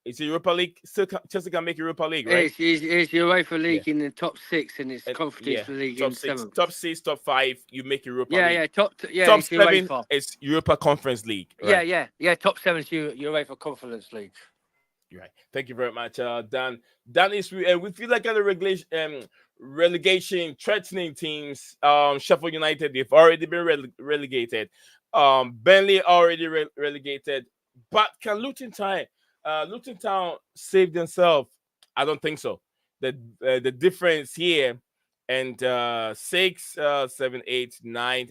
Is it Europa League? Still, Chelsea can make Europa League, right? It's UEFA League in the top 6, and it's Conference League top in 6, 7th. top 6, top 5. You make Europa League. Top it's 7 is Europa Conference League. Right? Yeah. Top 7 is UEFA Conference League. Right. Thank you very much, Dan. Dan is and we feel like at the relegation threatening teams. Sheffield United, they've already been relegated. Burnley already relegated. But can Luton Town save themselves? I don't think so. The difference here and 6, 7, 8, 9.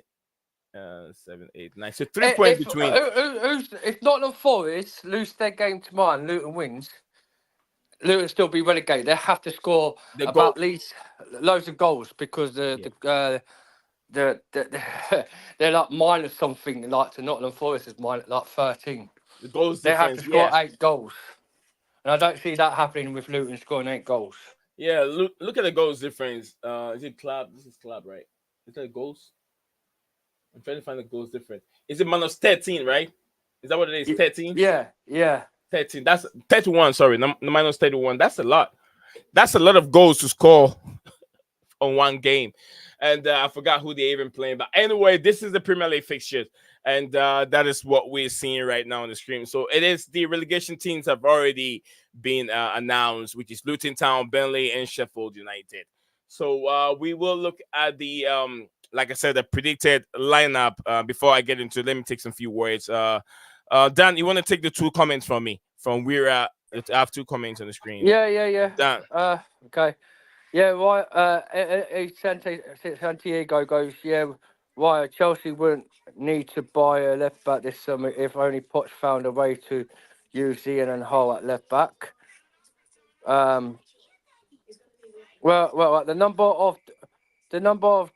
7, 8, 9. So 3 points between. If Nottingham Forest lose their game tomorrow and Luton wins, Luton still be relegated. They have to score at least loads of goals because they're like minus something like to Nottingham Forest is minus like 13. The goals they difference, have to score 8 goals, and I don't see that happening with Luton scoring 8 goals. Yeah, look at the goals difference. Is it club? This is club, right? Is that goals? I'm trying to find the goals difference. Is it minus 13, right? Is that what it is? 13? Yeah. 13. That's 31. Sorry, minus 31. That's a lot. That's a lot of goals to score on one game. And I forgot who they even playing. But anyway, this is the Premier League fixtures. And that is what we're seeing right now on the screen. So it is the relegation teams have already been announced, which is Luton Town, Burnley, and Sheffield United. So we will look at the like I said, the predicted lineup. Before I get into it, let me take some few words. Dan, you want to take the 2 comments from me? From Weira, I have 2 comments on the screen. Yeah. Dan. Okay. Yeah, right. Santiago goes, yeah, why Chelsea wouldn't need to buy a left back this summer if only Poch found a way to use Ian and Hull at left back. Um, well, the number of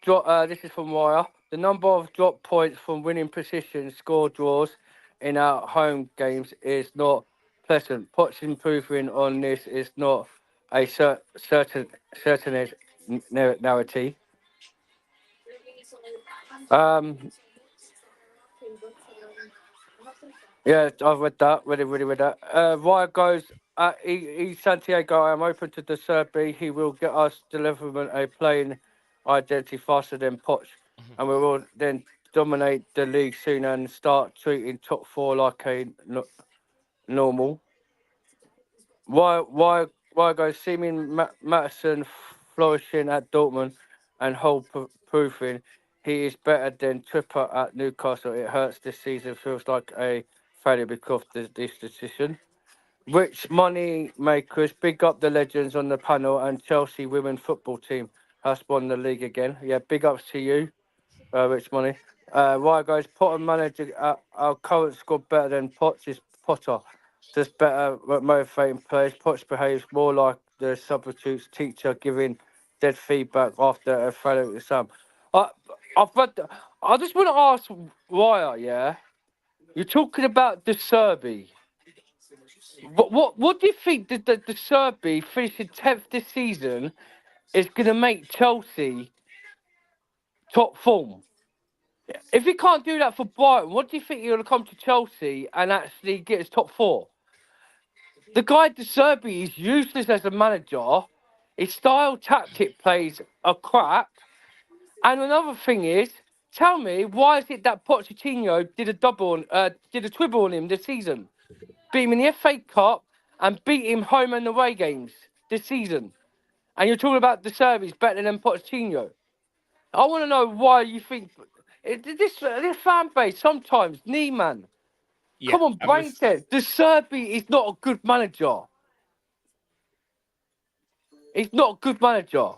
drop. This is from Wire. The number of drop points from winning positions, score draws in our home games is not pleasant. Poch improving on this is not a certain narrative. Um, yeah, I've read that. Really read that. Wire goes. Santiago, I am open to the Serbi. He will get us delivering a playing identity faster than Poch, Mhm. and we will then dominate the league soon and start treating top four like a normal. Why goes seeming Matson flourishing at Dortmund and whole proving he is better than Tripper at Newcastle. It hurts this season. Feels like a failure because of this decision. Rich money makers, big up the legends on the panel, and Chelsea women football team has won the league again. Yeah, big ups to you, Rich money. Right, guys, Potter manager our current squad better than Potts is Potter. Just better at motivating players. Potts behaves more like the substitutes teacher giving dead feedback after a failure exam. I, I've read. I just want to ask Raya, yeah. You're talking about the Serbi. What do you think the Serbi finishing 10th this season is going to make Chelsea top form? If he can't do that for Brighton, what do you think he's going to come to Chelsea and actually get his top four? The guy De Serbi is useless as a manager. His style tactic plays are crap. And another thing is, tell me why is it that Pochettino did a twibble on him this season? Beat him in the FA Cup and beat him home and away games this season. And you're talking about the Serbi's better than Pochettino. I want to know why you think this fan base sometimes, man. Yeah, Come on, I'm brain said the Serbi is not a good manager. He's not a good manager.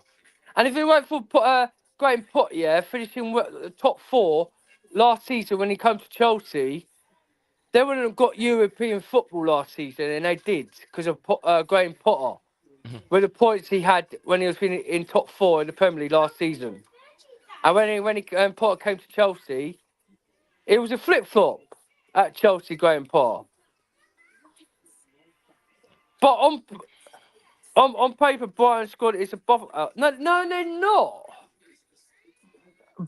And if it weren't for Graham Potter, yeah, finishing top four last season when he came to Chelsea, they wouldn't have got European football last season, and they did because of Graham Potter. Mhm. With the points he had when he was in top four in the Premier League last season. And when Potter came to Chelsea, it was a flip flop at Chelsea, Graham Potter. But on paper, Brighton squad is above. No, they're not.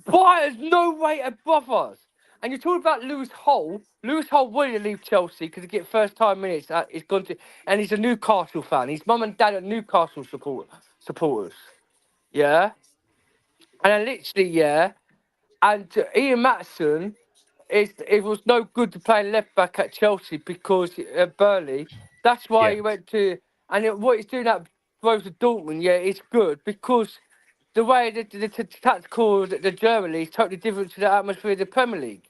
Brighton's no way above us. And you're talking about Lewis Hull. Lewis Hull wanted to leave Chelsea because he get first time minutes. He's gone to, and he's a Newcastle fan. His mum and dad are Newcastle supporters. Yeah, and then literally, yeah. And Ian Matson, it was no good to play left back at Chelsea because Burnley. That's why Yeah. he went to. And what he's doing at Borussia Dortmund, yeah, it's good because the way the tactical the German league is totally different to the atmosphere of the Premier League.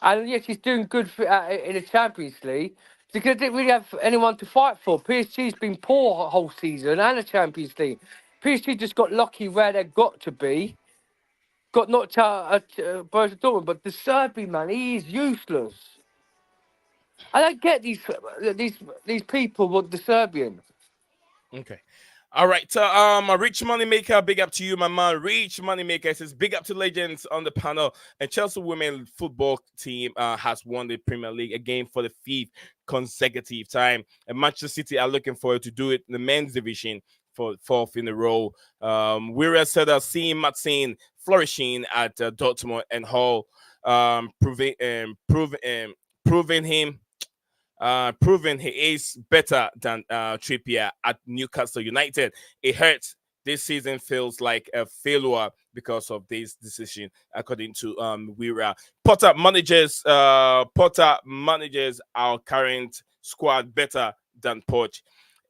And yes, he's doing good in the Champions League because they didn't really have anyone to fight for. PSG's been poor whole season and the Champions League. PSG just got lucky where they got to be. Got knocked out at Borussia Dortmund, but the Serbi man, he is useless. I don't get these people with the Serbian. Okay. All right. So, a Rich Moneymaker, big up to you, my man. Rich Moneymaker says, big up to legends on the panel. And Chelsea women football team has won the Premier League again for the fifth consecutive time. And Manchester City are looking forward to do it in the men's division for fourth in a row. We're said seeing Matsin flourishing at Dortmund and Hull, proving him proving he is better than Trippier at Newcastle United. It hurts. This season feels like a failure because of this decision, according to Wira. Potter manages our current squad better than Poch.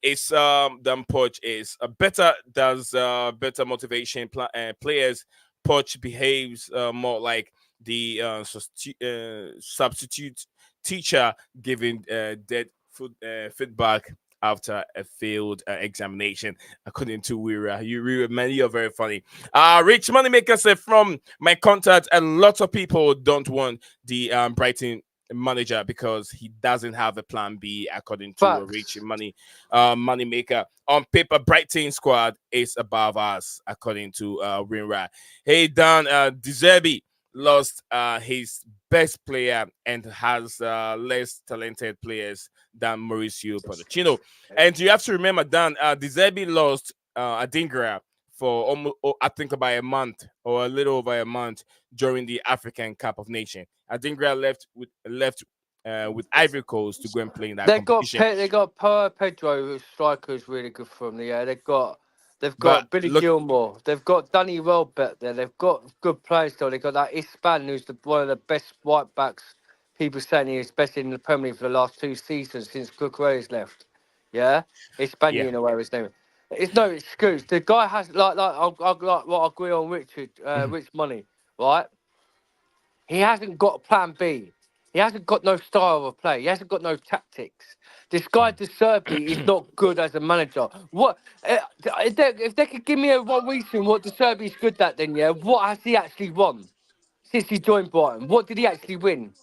It's than Poch is better does better motivation players. Poch behaves more like the substitute teacher giving dead food feedback after a failed examination, according to Wira. You, man, you're very funny. Rich Moneymaker said, from my contact, a lot of people don't want the Brighton manager because he doesn't have a plan B, according to a Rich Facts. Moneymaker. On paper, Brighton squad is above us, according to Winra. Hey, Dan, Deserbi lost his best player and has less talented players than Mauricio Pochettino. And you have to remember, Dan, De Zerbi lost Adingra for almost, I think, about a month or a little over a month during the African Cup of Nations. Adingra left with Ivory Coast to go and play in that competition. They got Pedro, who's striker, is really good for them. Yeah, they've But got Billy look, Gilmore. They've got Danny Welbeck there. They've got good players though. They've got that Ispan, who's one of the best right backs. People saying he is especially in the Premier League for the last 2 seasons since Cucurella's left. Yeah, yeah. Hispanian or whatever his name is. It's no excuse. The guy has like what I agree on Richard, Mhm. Rich Money, right? He hasn't got a plan B. He hasn't got no style of play. He hasn't got no tactics. This guy De Serbi is not good as a manager. What if they could give me a one reason what De Serbi is good at? Then yeah, what has he actually won since he joined Brighton? What did he actually win?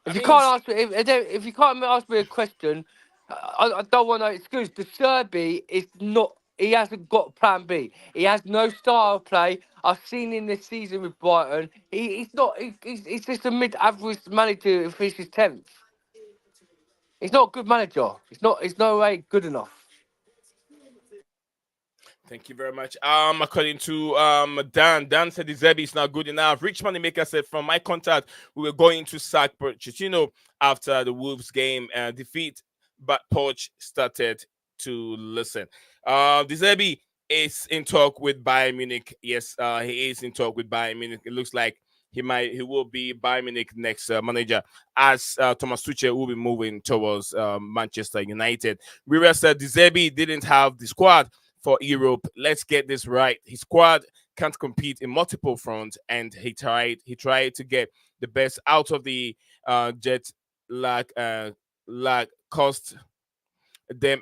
I If you mean, can't ask me, if you can't ask me a question, I don't want no excuse. The Serbi is not. He hasn't got plan B. He has no style of play. I've seen him this season with Brighton. He's not. He's just a mid-average manager who finishes 10th. He's not a good manager. He's not. He's no way good enough. thank you very much. According to Dan said Zebi is not good enough. Rich Moneymaker said, from my contact, we were going to sack Pochettino after the Wolves game defeat, but Poch started to listen. The Zebi is in talk with Bayern Munich. Yes, he is in talk with Bayern Munich. It looks like he will be Bayern Munich next manager, as Thomas Tuchel will be moving towards Manchester United. We rest that De Zerbi didn't have the squad for Europe. Let's get this right. His squad can't compete in multiple fronts, and he tried to get the best out of the jet lag cost them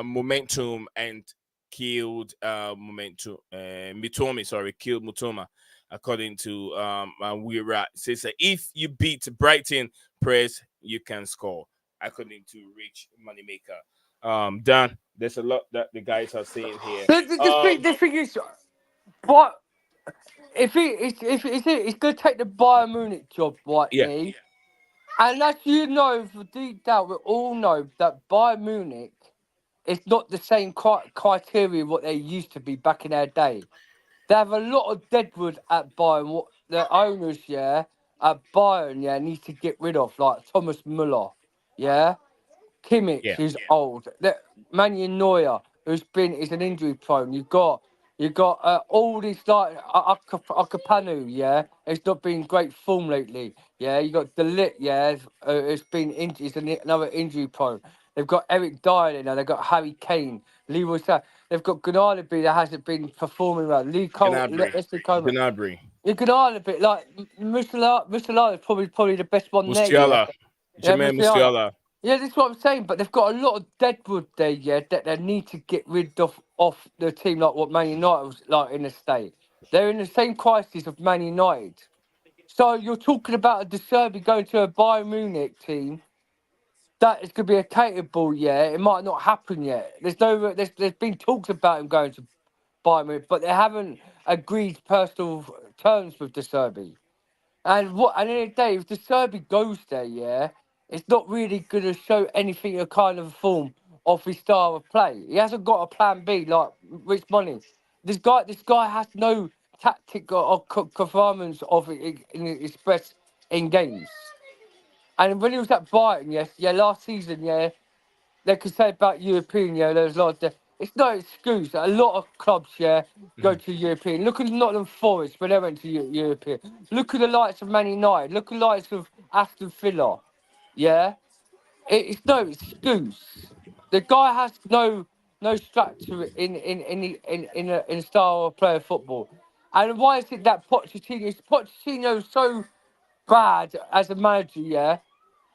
momentum and killed momentum Mitomi, sorry, killed Mutoma, according to Wira. It says if you beat Brighton, press you can score, according to Rich Moneymaker. Dan, there's a lot that the guys are saying here. The thing is, what if he's going to take the Bayern Munich job, right? Yeah, Yeah. And as you know, for deep down, we all know that Bayern Munich is not the same criteria what they used to be back in their day. They have a lot of deadwood at Bayern. What the owners, yeah, at Bayern, yeah, need to get rid of, like Thomas Muller, yeah. Kimmich, yeah. who's old. Manuel Neuer, is an injury prone. You got all these like Akapanu, yeah. It's not been great form lately. Yeah, you got Delit, yeah. It's been injured. It's another injury prone. They've got Eric Dyer now. They've got Harry Kane, Leroy Sané. They've got Gnabry that hasn't been performing well. Lee Cole, Gnabry, Leslie Coleman. Gnabry, You could a bit like Musiala is probably the best one there. Yeah, Musiala, yeah, Jermaine Musiala. Musiala. Yeah, that's what I'm saying. But they've got a lot of deadwood there, yeah, that they need to get rid of off the team, like what Man United was like in the state. They're in the same crisis of Man United. So you're talking about a De Serbi going to a Bayern Munich team. That is going to be a capable, yeah. It might not happen yet. There's been talks about him going to Bayern Munich, but they haven't agreed personal terms with De Serbi. And in the day, if the Serbi goes there, yeah, it's not really going to show anything a kind of form of his style of play. He hasn't got a plan B like Rich Money. This guy has no tactic or performance of it in express in games. And when he was at Brighton, yes, yeah, last season, yeah, they could say about European, yeah, there's a lot of. It's no excuse. A lot of clubs, yeah, go Mhm. to European. Look at Nottingham Forest when they went to European. Look at the likes of Man United. Look at the likes of Aston Villa. Yeah, it's no excuse. The guy has no structure in style of player football. And why is it that Pochettino is so bad as a manager, yeah,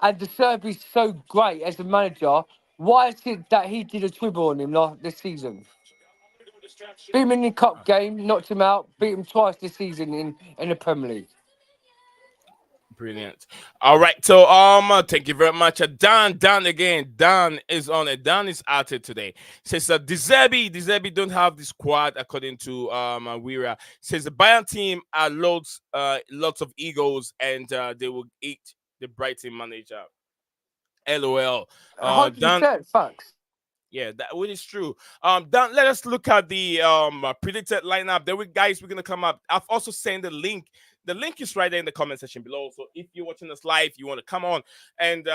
and De Serbi's so great as a manager? Why is it that he did a twibble on him this season? Beat him in the cup game, knocked him out, beat him twice this season in the Premier League. Brilliant. All right. So thank you very much. Dan again. Dan is on it. Dan is out it today. Says Deserbi don't have the squad according to Wira. Says the Bayern team are lots of egos and they will eat the Brighton manager. LOL. Dan, 100% facts. yeah, that which is true. Dan, let us look at the predicted lineup. Then we're gonna come up. I've also sent the link. The link is right there in the comment section below. So if you're watching us live, you want to come on and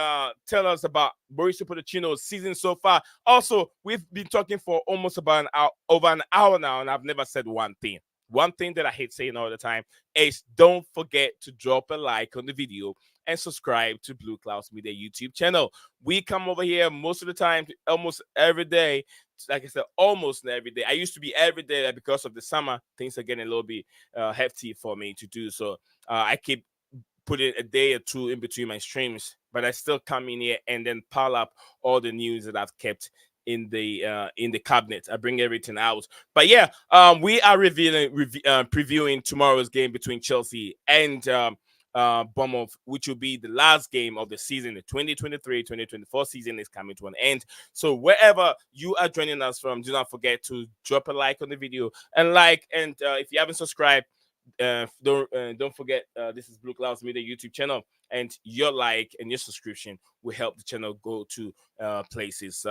tell us about Mauricio Pochettino's season so far. Also, we've been talking for almost about over an hour now, and I've never said one thing. One thing that I hate saying all the time is don't forget to drop a like on the video and subscribe to Blueclouds Media YouTube channel. We come over here most of the time, almost every day. Like I said, almost every day. I used to be every day because of the summer. Things are getting a little bit hefty for me to do. So I keep putting a day or two in between my streams, but I still come in here and then pile up all the news that I've kept in the cabinet. I bring everything out. But yeah, we are previewing tomorrow's game between Chelsea and Bournemouth, which will be the last game of the season. The 2023-2024 season is coming to an end. So wherever you are joining us from, do not forget to drop a like on the video and if you haven't subscribed, don't forget this is Blueclouds Media YouTube channel, and your like and your subscription will help the channel go to places.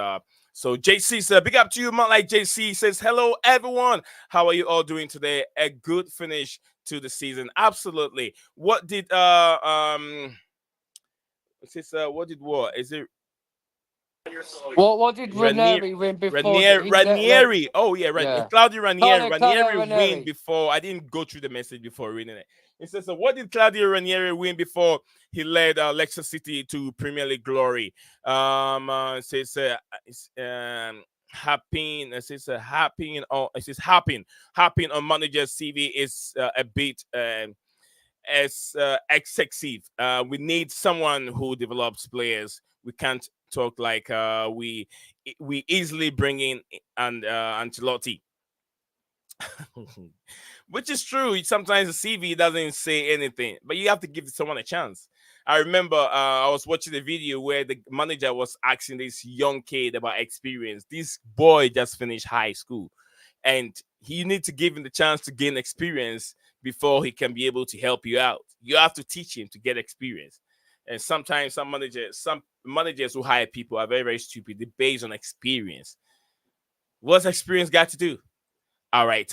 So JC says, big up to you, man. Like JC says, hello everyone. How are you all doing today? A good finish to the season. Absolutely. What did what is it? What did Ranieri win before he Ranieri. Oh yeah, yeah. Claudio Ranieri. Claudio Ranieri win before. I didn't go through the message before reading it. It says, what did Claudio Ranieri win before he led Leicester City to Premier League glory? It says hopping. It says hopping on manager's CV is a bit as excessive. We need someone who develops players. We can't talk like we easily bring in and Ancelotti. Which is true. Sometimes the CV doesn't say anything, but you have to give someone a chance. I remember I was watching a video where the manager was asking this young kid about experience. This boy just finished high school, and you need to give him the chance to gain experience before he can be able to help you out. You have to teach him to get experience. And sometimes some managers who hire people are very, very stupid. They're based on experience. What's experience got to do? All right.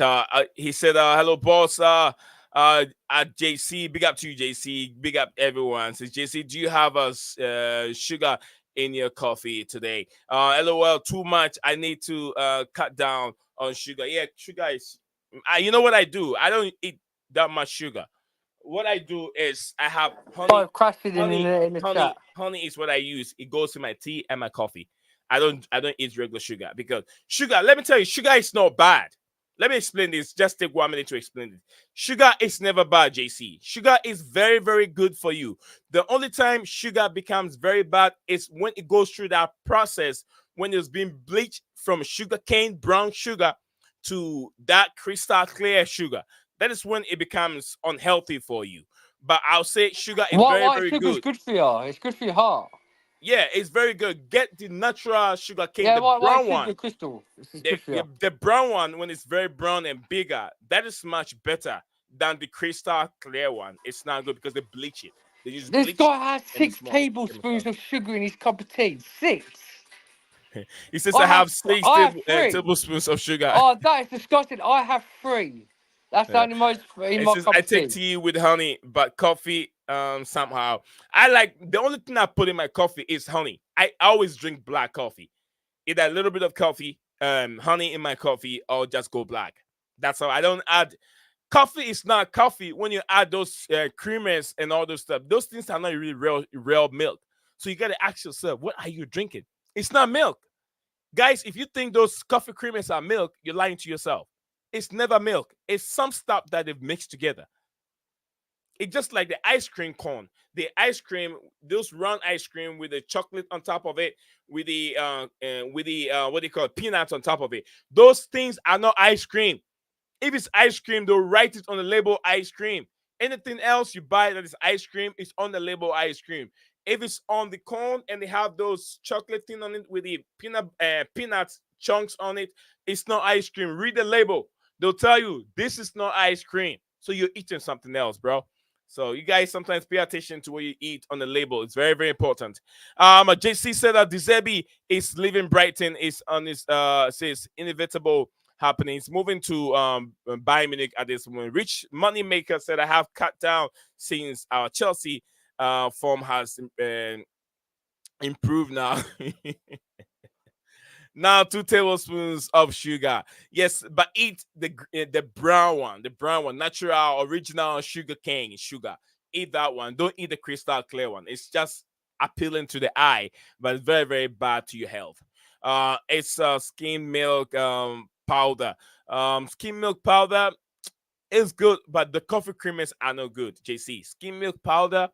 He said, hello, boss. At JC, big up to you, JC. Big up everyone. Says JC, do you have sugar in your coffee today? LOL, too much. I need to cut down on sugar. Yeah, sugar is. You know what I do? I don't eat that much sugar. What I do is I have honey. Crashing in the chat. Honey is what I use. It goes in my tea and my coffee. I don't eat regular sugar because sugar. Let me tell you, sugar is not bad. Let me explain this. Just take 1 minute to explain it. Sugar is never bad, JC. Sugar is very, very good for you. The only time sugar becomes very bad is when it goes through that process, when it's being bleached from sugar cane, brown sugar, to that crystal clear sugar. That is when it becomes unhealthy for you. But I'll say sugar is very, very good. Sugar's good for you. It's good for your heart. Yeah, it's very good. Get the natural sugar cane, yeah, the brown one. one. Crystal. The brown one, when it's very brown and bigger, that is much better than the crystal clear one. It's not good because they bleach it. They use this bleach guy has 6 tablespoons of sugar in his cup of tea. 6. He says I have 6 tablespoons of sugar. Oh, that is disgusting. I have 3. That's the only most in my cup I of tea. take tea with honey, but coffee somehow. I like the only thing I put in my coffee is honey. I always drink black coffee. Either a little bit of coffee, honey in my coffee, or just go black. That's how I don't add. Coffee is not coffee when you add those creamers and all those stuff. Those things are not really real milk. So you got to ask yourself, what are you drinking? It's not milk. Guys, if you think those coffee creamers are milk, you're lying to yourself. It's never milk. It's some stuff that they've mixed together. It's just like the ice cream cone. The ice cream, those round ice cream with the chocolate on top of it, with the what do you call it, peanuts on top of it. Those things are not ice cream. If it's ice cream, they'll write it on the label ice cream. Anything else you buy that is ice cream is on the label ice cream. If it's on the cone and they have those chocolate thing on it with the peanuts chunks on it, it's not ice cream. Read the label. They'll tell you this is not ice cream. So you're eating something else, bro. So you guys sometimes pay attention to what you eat on the label. It's very, very important. JC said that Dezebi is leaving Brighton, is on his says inevitable happening. He's moving to Bayern Munich at this moment. Rich Moneymaker said, I have cut down since our Chelsea form has improved now. Now 2 tablespoons of sugar. Yes, but eat the brown one, natural, original sugar cane sugar. Eat that one. Don't eat the crystal clear one. It's just appealing to the eye, but it's very, very bad to your health. It's skim milk powder. Skim milk powder is good, but the coffee creamers are no good. JC, skim milk powder.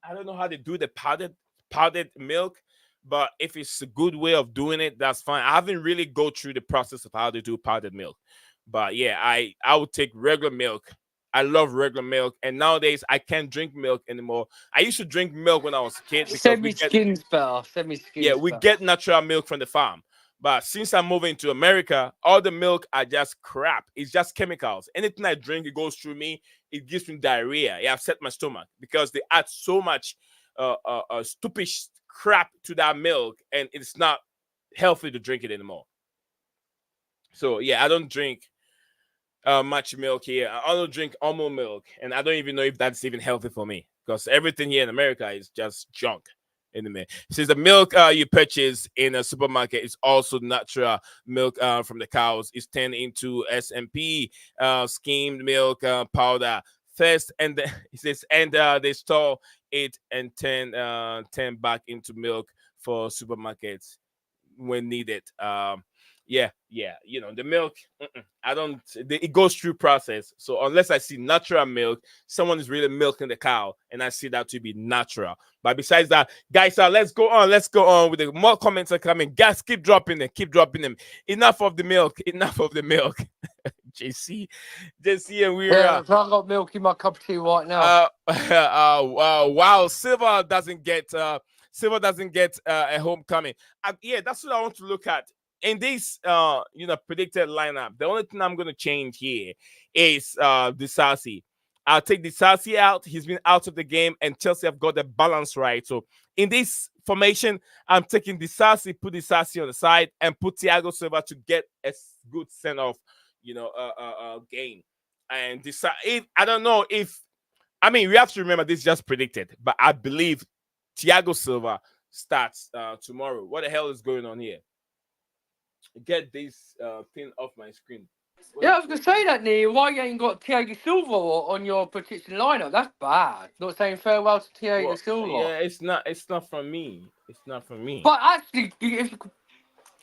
I don't know how they do the powdered milk, but if it's a good way of doing it, that's fine. I haven't really go through the process of how they do powdered milk, but yeah, I would take regular milk. I love regular milk, and nowadays I can't drink milk anymore. I used to drink milk when I was a kid because Semi skin's better. Semi yeah, skin's we better. get natural milk from the farm. But since I'm moving to America, all the milk are just crap. It's just chemicals. Anything I drink, it goes through me. It gives me diarrhea. It upset my stomach because they add so much stupid crap to that milk, and it's not healthy to drink it anymore. So yeah, I don't drink much milk here. I don't drink almond milk, and I don't even know if that's even healthy for me because everything here in America is just junk. In the milk, since the milk you purchase in a supermarket is also natural milk from the cows, is turned into SMP skimmed milk powder first, and it says, and they store it and turn back into milk for supermarkets when needed. Yeah, the milk. I don't. It goes through process. So unless I see natural milk, someone is really milking the cow, and I see that to be natural. But besides that, guys, let's go on. Let's go on with the more comments are coming. Guys, keep dropping them. Keep dropping them. Enough of the milk. Enough of the milk. JC, JC, and we're. Yeah, so I got milk in my cup of tea right now. Wow, Silver doesn't get a homecoming. Yeah, that's what I want to look at in this predicted lineup. The only thing I'm going to change here is Disasi. I'll take Disasi out. He's been out of the game, and Chelsea have got the balance right. So in this formation, I'm taking Disasi, put Disasi on the side, and put Thiago Silva to get a good send off, game. And Disasi, I don't know if. I mean, we have to remember this is just predicted, but I believe Thiago Silva starts tomorrow. What the hell is going on here? Get this thing off my screen. Yeah, I was gonna say that, Neil. Why you ain't got Thiago Silva on your prediction lineup? That's bad. Not saying farewell to Thiago Silva. Yeah, it's not. It's not from me. It's not from me. But actually,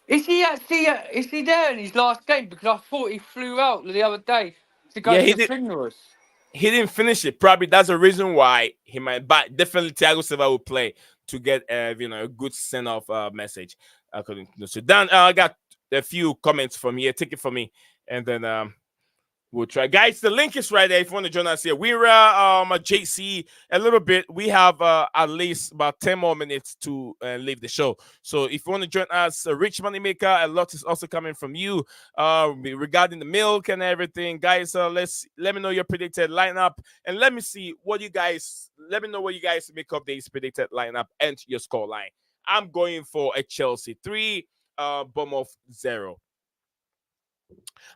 is he actually is he there in his last game? Because I thought he flew out the other day to go to the funerals. He didn't finish it. Probably that's the reason why he might. But definitely, Thiago Silva will play to get a good send off message. According to so Dan, I got a few comments from here. Take it from me, and then we'll try. Guys, the link is right there if you want to join us here. We're JC a little bit. We have at least about 10 more minutes to leave the show. So if you want to join us, Rich Moneymaker, a lot is also coming from you regarding the milk and everything. Guys, let me know your predicted lineup, and let me know what you guys make of this predicted lineup and your score line. I'm going for a Chelsea 3, Bournemouth 0.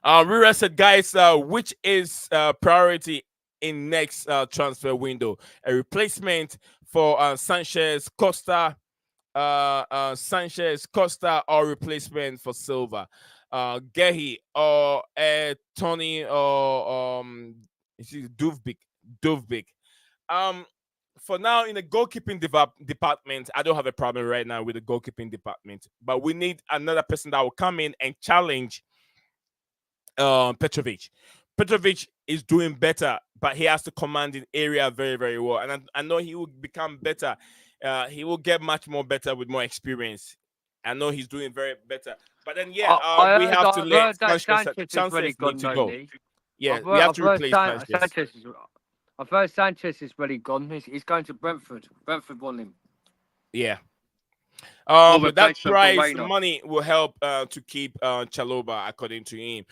Rira said, guys, which is priority in next transfer window? A replacement for Sanchez, Costa, or replacement for Silva? Gehi or Tony or Duvbik. For now, in the goalkeeping department, I don't have a problem right now with the goalkeeping department, but we need another person that will come in and challenge Petrovic. Petrovic is doing better, but he has to command the area very, very well. And I know he will become better. He will get much more better with more experience. I know he's doing very better. But then, yeah, we have to I've let heard that Sanchez is really Sanchez need gone, to though, go. Lee. Yeah, we have to replace Sanchez. Sanchez is. I've heard Sanchez is really gone. He's going to Brentford. Brentford want him. Yeah. Or But that replacement for prize Reina. money will help to keep Chaloba, according to him.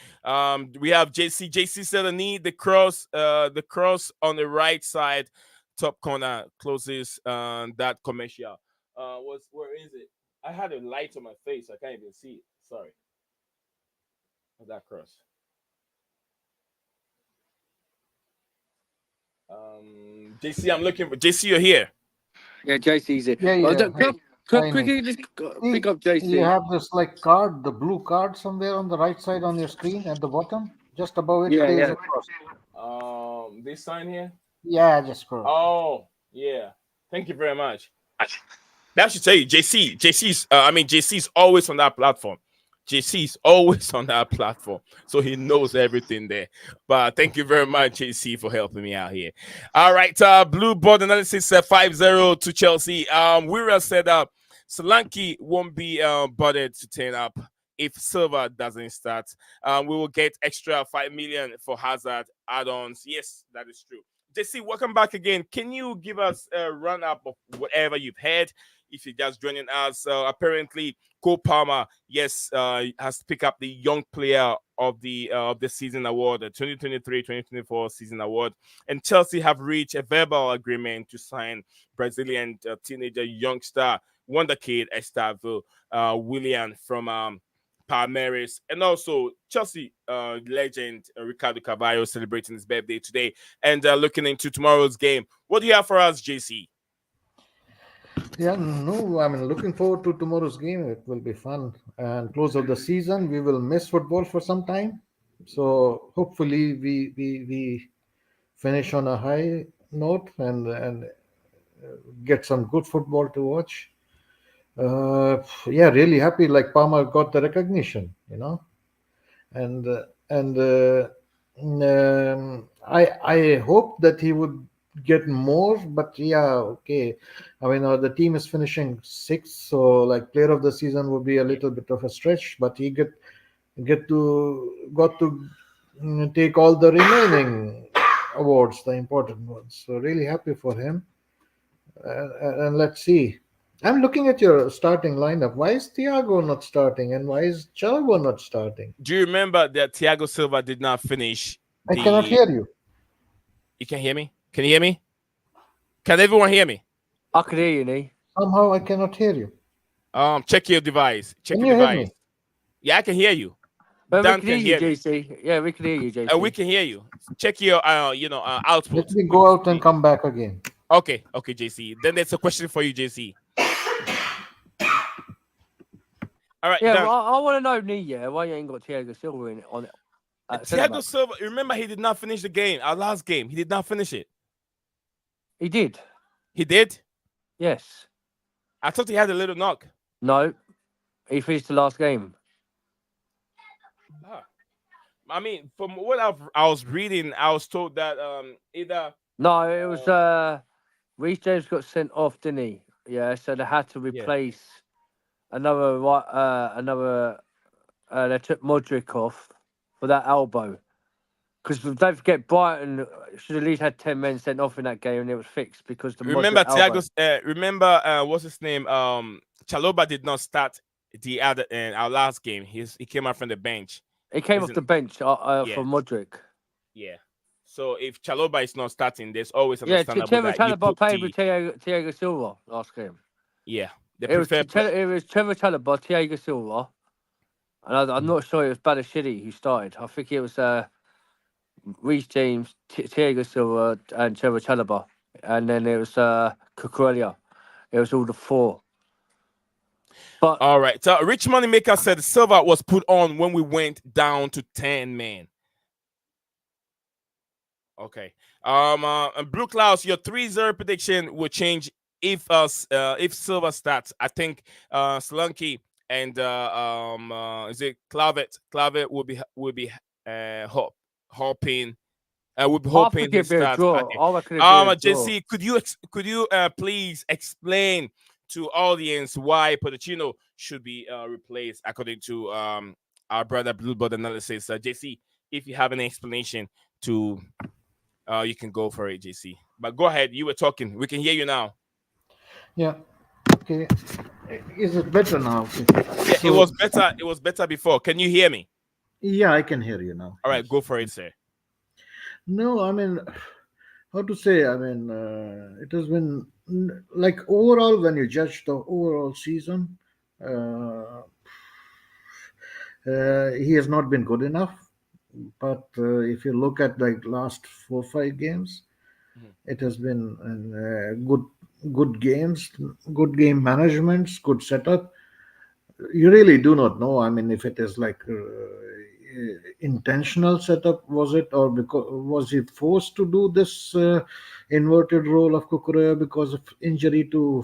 We have JC. JC said the cross on the right side, top corner, closes that commercial. Where is it? I had a light on my face. I can't even see it. Sorry. That cross. JC, I'm looking for JC. You're here. Yeah, JC's here. Yeah, Oh, yeah. quickly, just pick up JC. You have this like card, the blue card somewhere on the right side on your screen at the bottom, just above it. Yeah, There's yeah. a cross. This sign here. Yeah, just scroll. Oh, yeah. Thank you very much. That should tell you, JC's always on that platform. JC's always on that platform, so he knows everything there. But thank you very much, JC, for helping me out here. All right, Blue Board analysis 5-0 to Chelsea. Wira said Solanke won't be bothered to turn up if Silva doesn't start. We will get extra 5 million for Hazard add-ons. Yes, that is true. JC, welcome back again. Can you give us a run-up of whatever you've heard? If you're just joining us, apparently Cole Palmer, yes, has picked up the Young Player of the Season award, the 2023-2024 Season award, and Chelsea have reached a verbal agreement to sign Brazilian teenager youngster wonder kid Estavo Willian from Palmeiras, and also Chelsea legend Ricardo Carvalho celebrating his birthday today, and looking into tomorrow's game. What do you have for us, JC? Yeah, no, I mean, looking forward to tomorrow's game. It will be fun. And close of the season, we will miss football for some time. So hopefully we finish on a high note and get some good football to watch. Yeah, really happy. Like Palmer got the recognition, and I hope that he would get more, but yeah, okay. I mean, the team is finishing sixth, so like player of the season would be a little bit of a stretch, but he got to take all the remaining awards, the important ones. So really happy for him. And let's see. I'm looking at your starting lineup. Why is Thiago not starting, and why is Chalobah not starting? Do you remember that Thiago Silva did not finish I cannot hear you. You can hear me? Can you hear me? Can everyone hear me? I can hear you, Nee. Somehow I cannot hear you. Check your device. Can you hear me? Yeah, I can hear you. But we Dan can hear you, me. JC. Yeah, we can hear you, JC. We can hear you. Check your output. Let me go out and come back again. Okay, JC. Then there's a question for you, JC. All right. Yeah, Dan. well, I want to know, Nee, why you ain't got Thiago Silva in on it? Thiago Silva, remember he did not finish the game. Our last game, he did not finish it. He did. He did? Yes. I thought he had a little knock. No, he finished the last game. I mean, from what I was reading, I was told that either. No, it was Reece James got sent off, didn't he? Yeah, so they had to replace another. They took Modric off for that elbow. Because don't forget, Brighton should at least had 10 men sent off in that game, and it was fixed because the remember Modric Thiago's. Remember what's his name? Chalobah did not start the other our last game. He came out from the bench. He came off the bench for Modric. Yeah. So if Chalobah is not starting, there's always understandable Trevor that you Chalobah put played with Thiago Silva last game. Yeah. It was Trevor Chalobah, Thiago Silva, and I'm not sure it was Badashidi who started. I think it was Reece James, Thiago Silva, and Trevor Chalobah, and then it was Cucurella. It was all the four. But all right. So Rich Moneymaker said Silva was put on when we went down to 10 men. Okay. And Blueclouds, your 3-0 prediction will change if Silva starts. I think Solanke and is it Clavet will be hot. hoping. We'll be I hoping think he it'd be a starts draw. starting. I reckon it'd be a draw. JC, could you please explain to audience why Pochettino should be replaced according to our brother Bluebird analysis? JC, if you have any explanation to, you can go for it, JC. But go ahead. You were talking. We can hear you now. Yeah. Okay. Is it better now? Yeah, it So was better. It was better before. Can you hear me? yeah, I can hear you now. All right, Yes. go for it, sir. No, I mean, how to say? I mean, it has been like overall when you judge the overall season, uh, he has not been good enough. But if you look at like last 4 5 games, Mhm. it has been good games, good game managements, good setup. You really do not know. I mean, if it is like intentional setup, was it, or because was he forced to do this inverted role of Kukurea because of injury to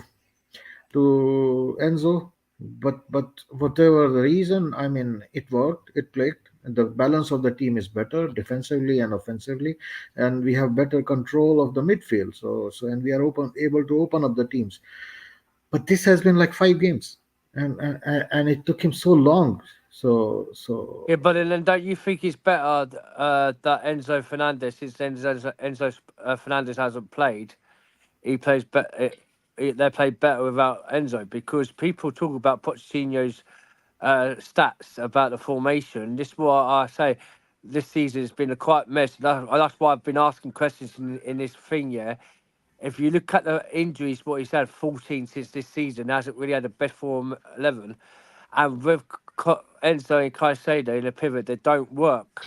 Enzo? But whatever the reason, I mean, it worked. It clicked. And the balance of the team is better defensively and offensively, and we have better control of the midfield. And we are able to open up the teams. But this has been like 5 games, and it took him so long. Yeah, but then don't you think it's better that Enzo Fernandez, since Enzo Fernandez hasn't played, he plays better. They play better without Enzo because people talk about Pochettino's stats about the formation. This is what I say. This season has been a quite mess. That's why I've been asking questions in this thing. Yeah, if you look at the injuries, what he's had 14 since this season, hasn't really had the best form 11. And with Enzo and Caicedo in the pivot, they don't work.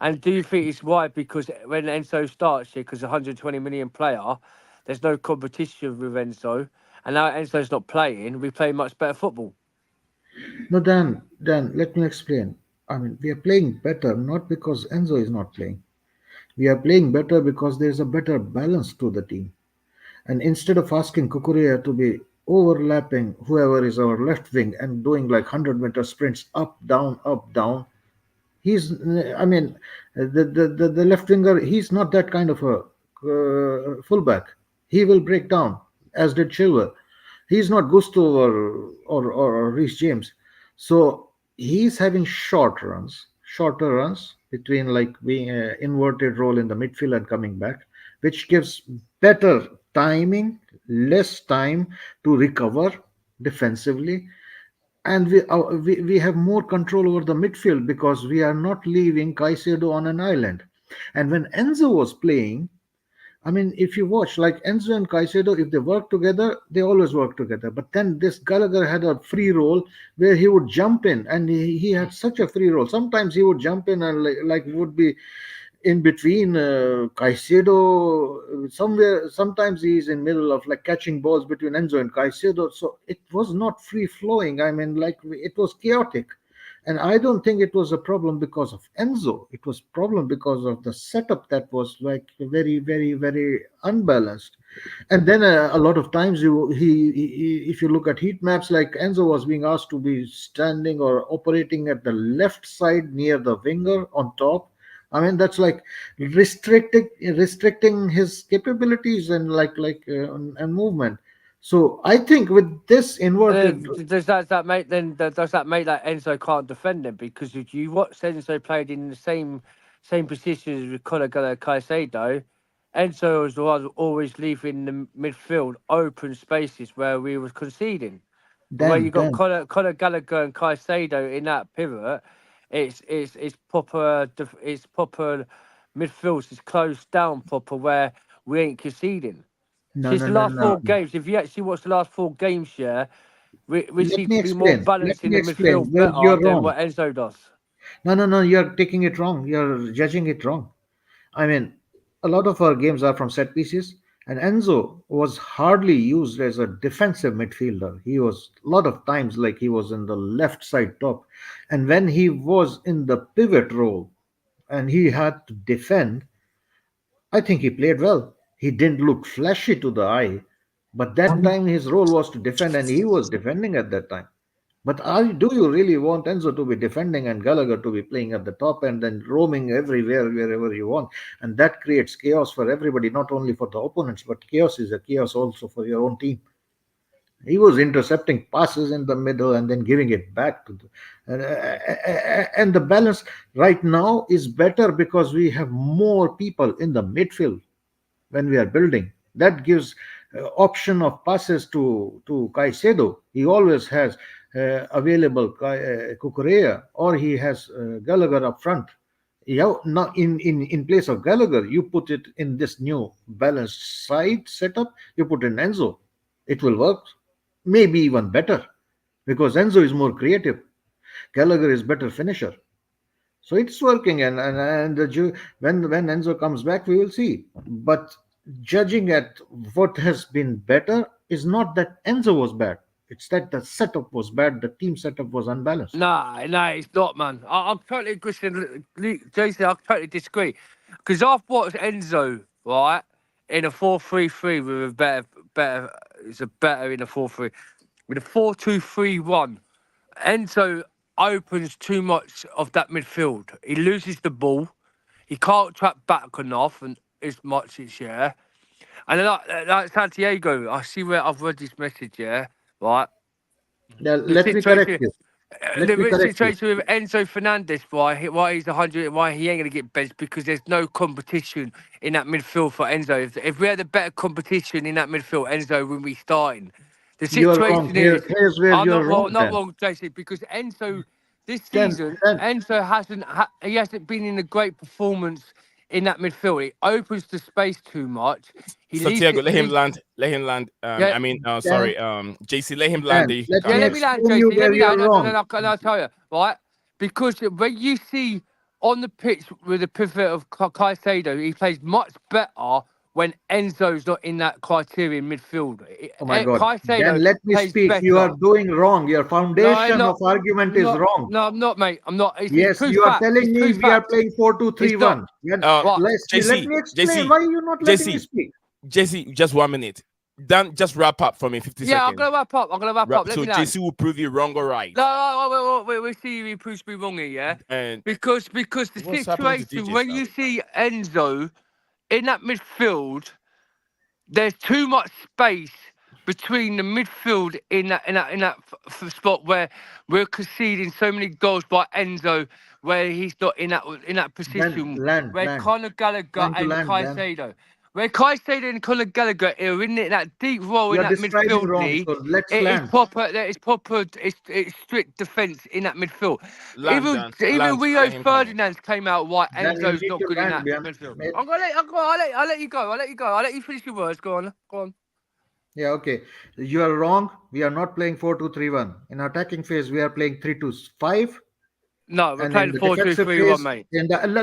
And do you think it's why? Because when Enzo starts here, because 120 million player, there's no competition with Enzo. And now Enzo's not playing, we play much better football. no, Dan, let me explain. I mean, we are playing better not because Enzo is not playing. We are playing better because there is a better balance to the team. And instead of asking Kukurea to be overlapping whoever is our left wing and doing like 100-meter sprints up, down, he's, I mean, the left winger, he's not that kind of a fullback. He will break down, as did Chilwell. He's not Gusto or Reece James. So he's having shorter runs between like being an inverted role in the midfield and coming back, which gives better timing, less time to recover defensively, and we have more control over the midfield because we are not leaving Caicedo on an island. And when Enzo was playing, I mean, if you watch, like Enzo and Caicedo, if they work together, they always work together. But then this Gallagher had a free role where he would jump in, and he had such a free role. Sometimes he would jump in and like would be in between Caicedo somewhere. Sometimes he's in middle of like catching balls between Enzo and Caicedo. So it was not free flowing. I mean, like it was chaotic, and I don't think it was a problem because of Enzo. It was problem because of the setup that was like very unbalanced. And then a lot of times if you look at heat maps, like Enzo was being asked to be standing or operating at the left side near the winger on top. I mean, that's like restricting his capabilities and and movement. So I think with this inverted, Does that make that Enzo can't defend him? Because if you watch Enzo played in the same position as with Conor Caicedo, Enzo was the one always leaving the midfield open spaces where we was conceding. But where you got then Conor Gallagher and Caicedo in that pivot, it's proper. It's proper midfield. It's closed down proper where we ain't conceding. no Since no the no last no. 4 games, if you actually watch the last 4 games, yeah, we Let seem me to be more explain. Let balanced in me the explain midfield where better you're than wrong. what Enzo does. No. You're taking it wrong. You're judging it wrong. I mean, a lot of our games are from set pieces, and Enzo was hardly used as a defensive midfielder. He was a lot of times like he was in the left side top, and when he was in the pivot role and he had to defend, I think he played well. He didn't look flashy to the eye, but that time his role was to defend, and he was defending at that time. But do you really want Enzo to be defending and Gallagher to be playing at the top and then roaming everywhere, wherever you want? And that creates chaos for everybody, not only for the opponents, but chaos is a chaos also for your own team. He was intercepting passes in the middle and then giving it back to the, and the balance right now is better because we have more people in the midfield when we are building. That gives option of passes to Caicedo. He always has available Cucurella, or he has Gallagher up front. Yeah, now in place of Gallagher, you put it in this new balanced side setup. You put in Enzo, it will work. Maybe even better because Enzo is more creative. Gallagher is better finisher. So it's working, and when Enzo comes back, we will see. But judging at what has been better is not that Enzo was bad. It's that the setup was bad. The team setup was unbalanced. Nah, no, it's not, man. I'm totally agree. Jason, I totally disagree. Because I've watched Enzo, right, in a 4-3-3 with a better, it's a better in a 4-3. With a 4-2-3-1, Enzo opens too much of that midfield. He loses the ball. He can't track back enough and as much as, yeah. And then like Santiago, I see where I've read this message, yeah, right? Now, The let me correct situation you. Let me the correct you. situation with Enzo Fernandez, why he's 100, why he ain't gonna get benched because there's no competition in that midfield for Enzo. If we had a better competition in that midfield, Enzo wouldn't be starting. The You are wrong. situation is, Here's where I'm you're not wrong. wrong, not Then, wrong, JC, because Enzo this then, season, then Enzo he hasn't been in a great performance in that midfield. He opens the space too much. He leaves Santiago, it. let him land. Let him land. Yeah, then, Sorry. JC, let him land. then Then you can let yeah, come me let in. me land, explain you JC. Let where me you're land, and wrong. then I'll tell you, right? Because when you see on the pitch with the pivot of Caicedo, he plays much better when Enzo's not in that criterion midfield. Oh my God. Then Caicedo let me plays speak. You are better. doing wrong. Your No, I'm foundation of not. argument is Not. wrong. No, I'm not, mate. I'm not. It's Yes, true you are fact. It's telling me true we are fact. playing 4-2-3-1. It's not. Then What? let JC, me explain. JC, Why are you not letting me JC, speak? JC. Just 1 minute. Then just wrap up for me. 50 Yeah, I'm seconds. gonna wrap up. I'm gonna wrap up. Let So me land. JC will prove you wrong or right. No, no, we see you proves me wrong here, yeah. And Because the what's happening to situation DJ when stuff? you see Enzo in that midfield, there's too much space between the midfield in that spot where we're conceding so many goals by Enzo, where he's not in that Then position, where land. Conor Gallagher Trying to and land, then. Caicedo and Conor Gallagher are in that deep role in You're that describing midfield wrong. knee. So let's It is land. proper. There is proper. It's strict defence in that midfield. Land, then Even land. Rio Let him come in. Ferdinand came out why Then you Enzo's need not to good in land, that man. midfield. Mate. I'll let you go. I'll let you go. I'll let you finish your words. Go on. Go on. Yeah, okay. You are wrong. We are not playing 4-2-3-1. In attacking phase, we are playing 3-2-5. No, we're And in playing the four two defensive three one, phase, mate.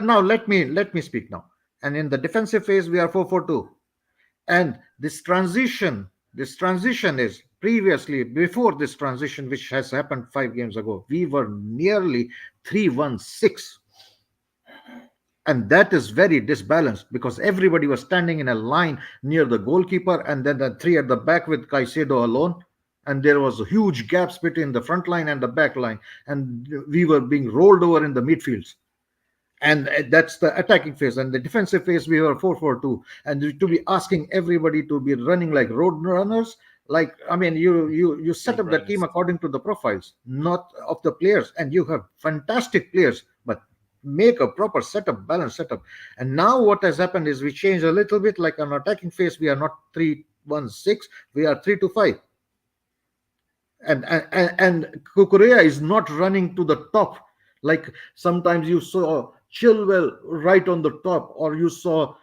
now let me speak now. And in the defensive phase, we are 4-4-2. And this transition is previously before this transition, which has happened 5 games ago, we were nearly 3-1-6, and that is very disbalanced because everybody was standing in a line near the goalkeeper and then the three at the back with Caicedo alone, and there was huge gaps between the front line and the back line, and we were being rolled over in the midfields. And that's the attacking phase. And the defensive phase, we were 4-4-2, and to be asking everybody to be running like road runners, like, I mean, you set Road up the team runners. according to the profiles, not of the players, and you have fantastic players, but make a proper setup, balanced setup. And now what has happened is we changed a little bit. Like on attacking phase, we are not 3-1-6, we are 3-5. And Kukurea is not running to the top like sometimes you saw Chilwell right on the top, or you saw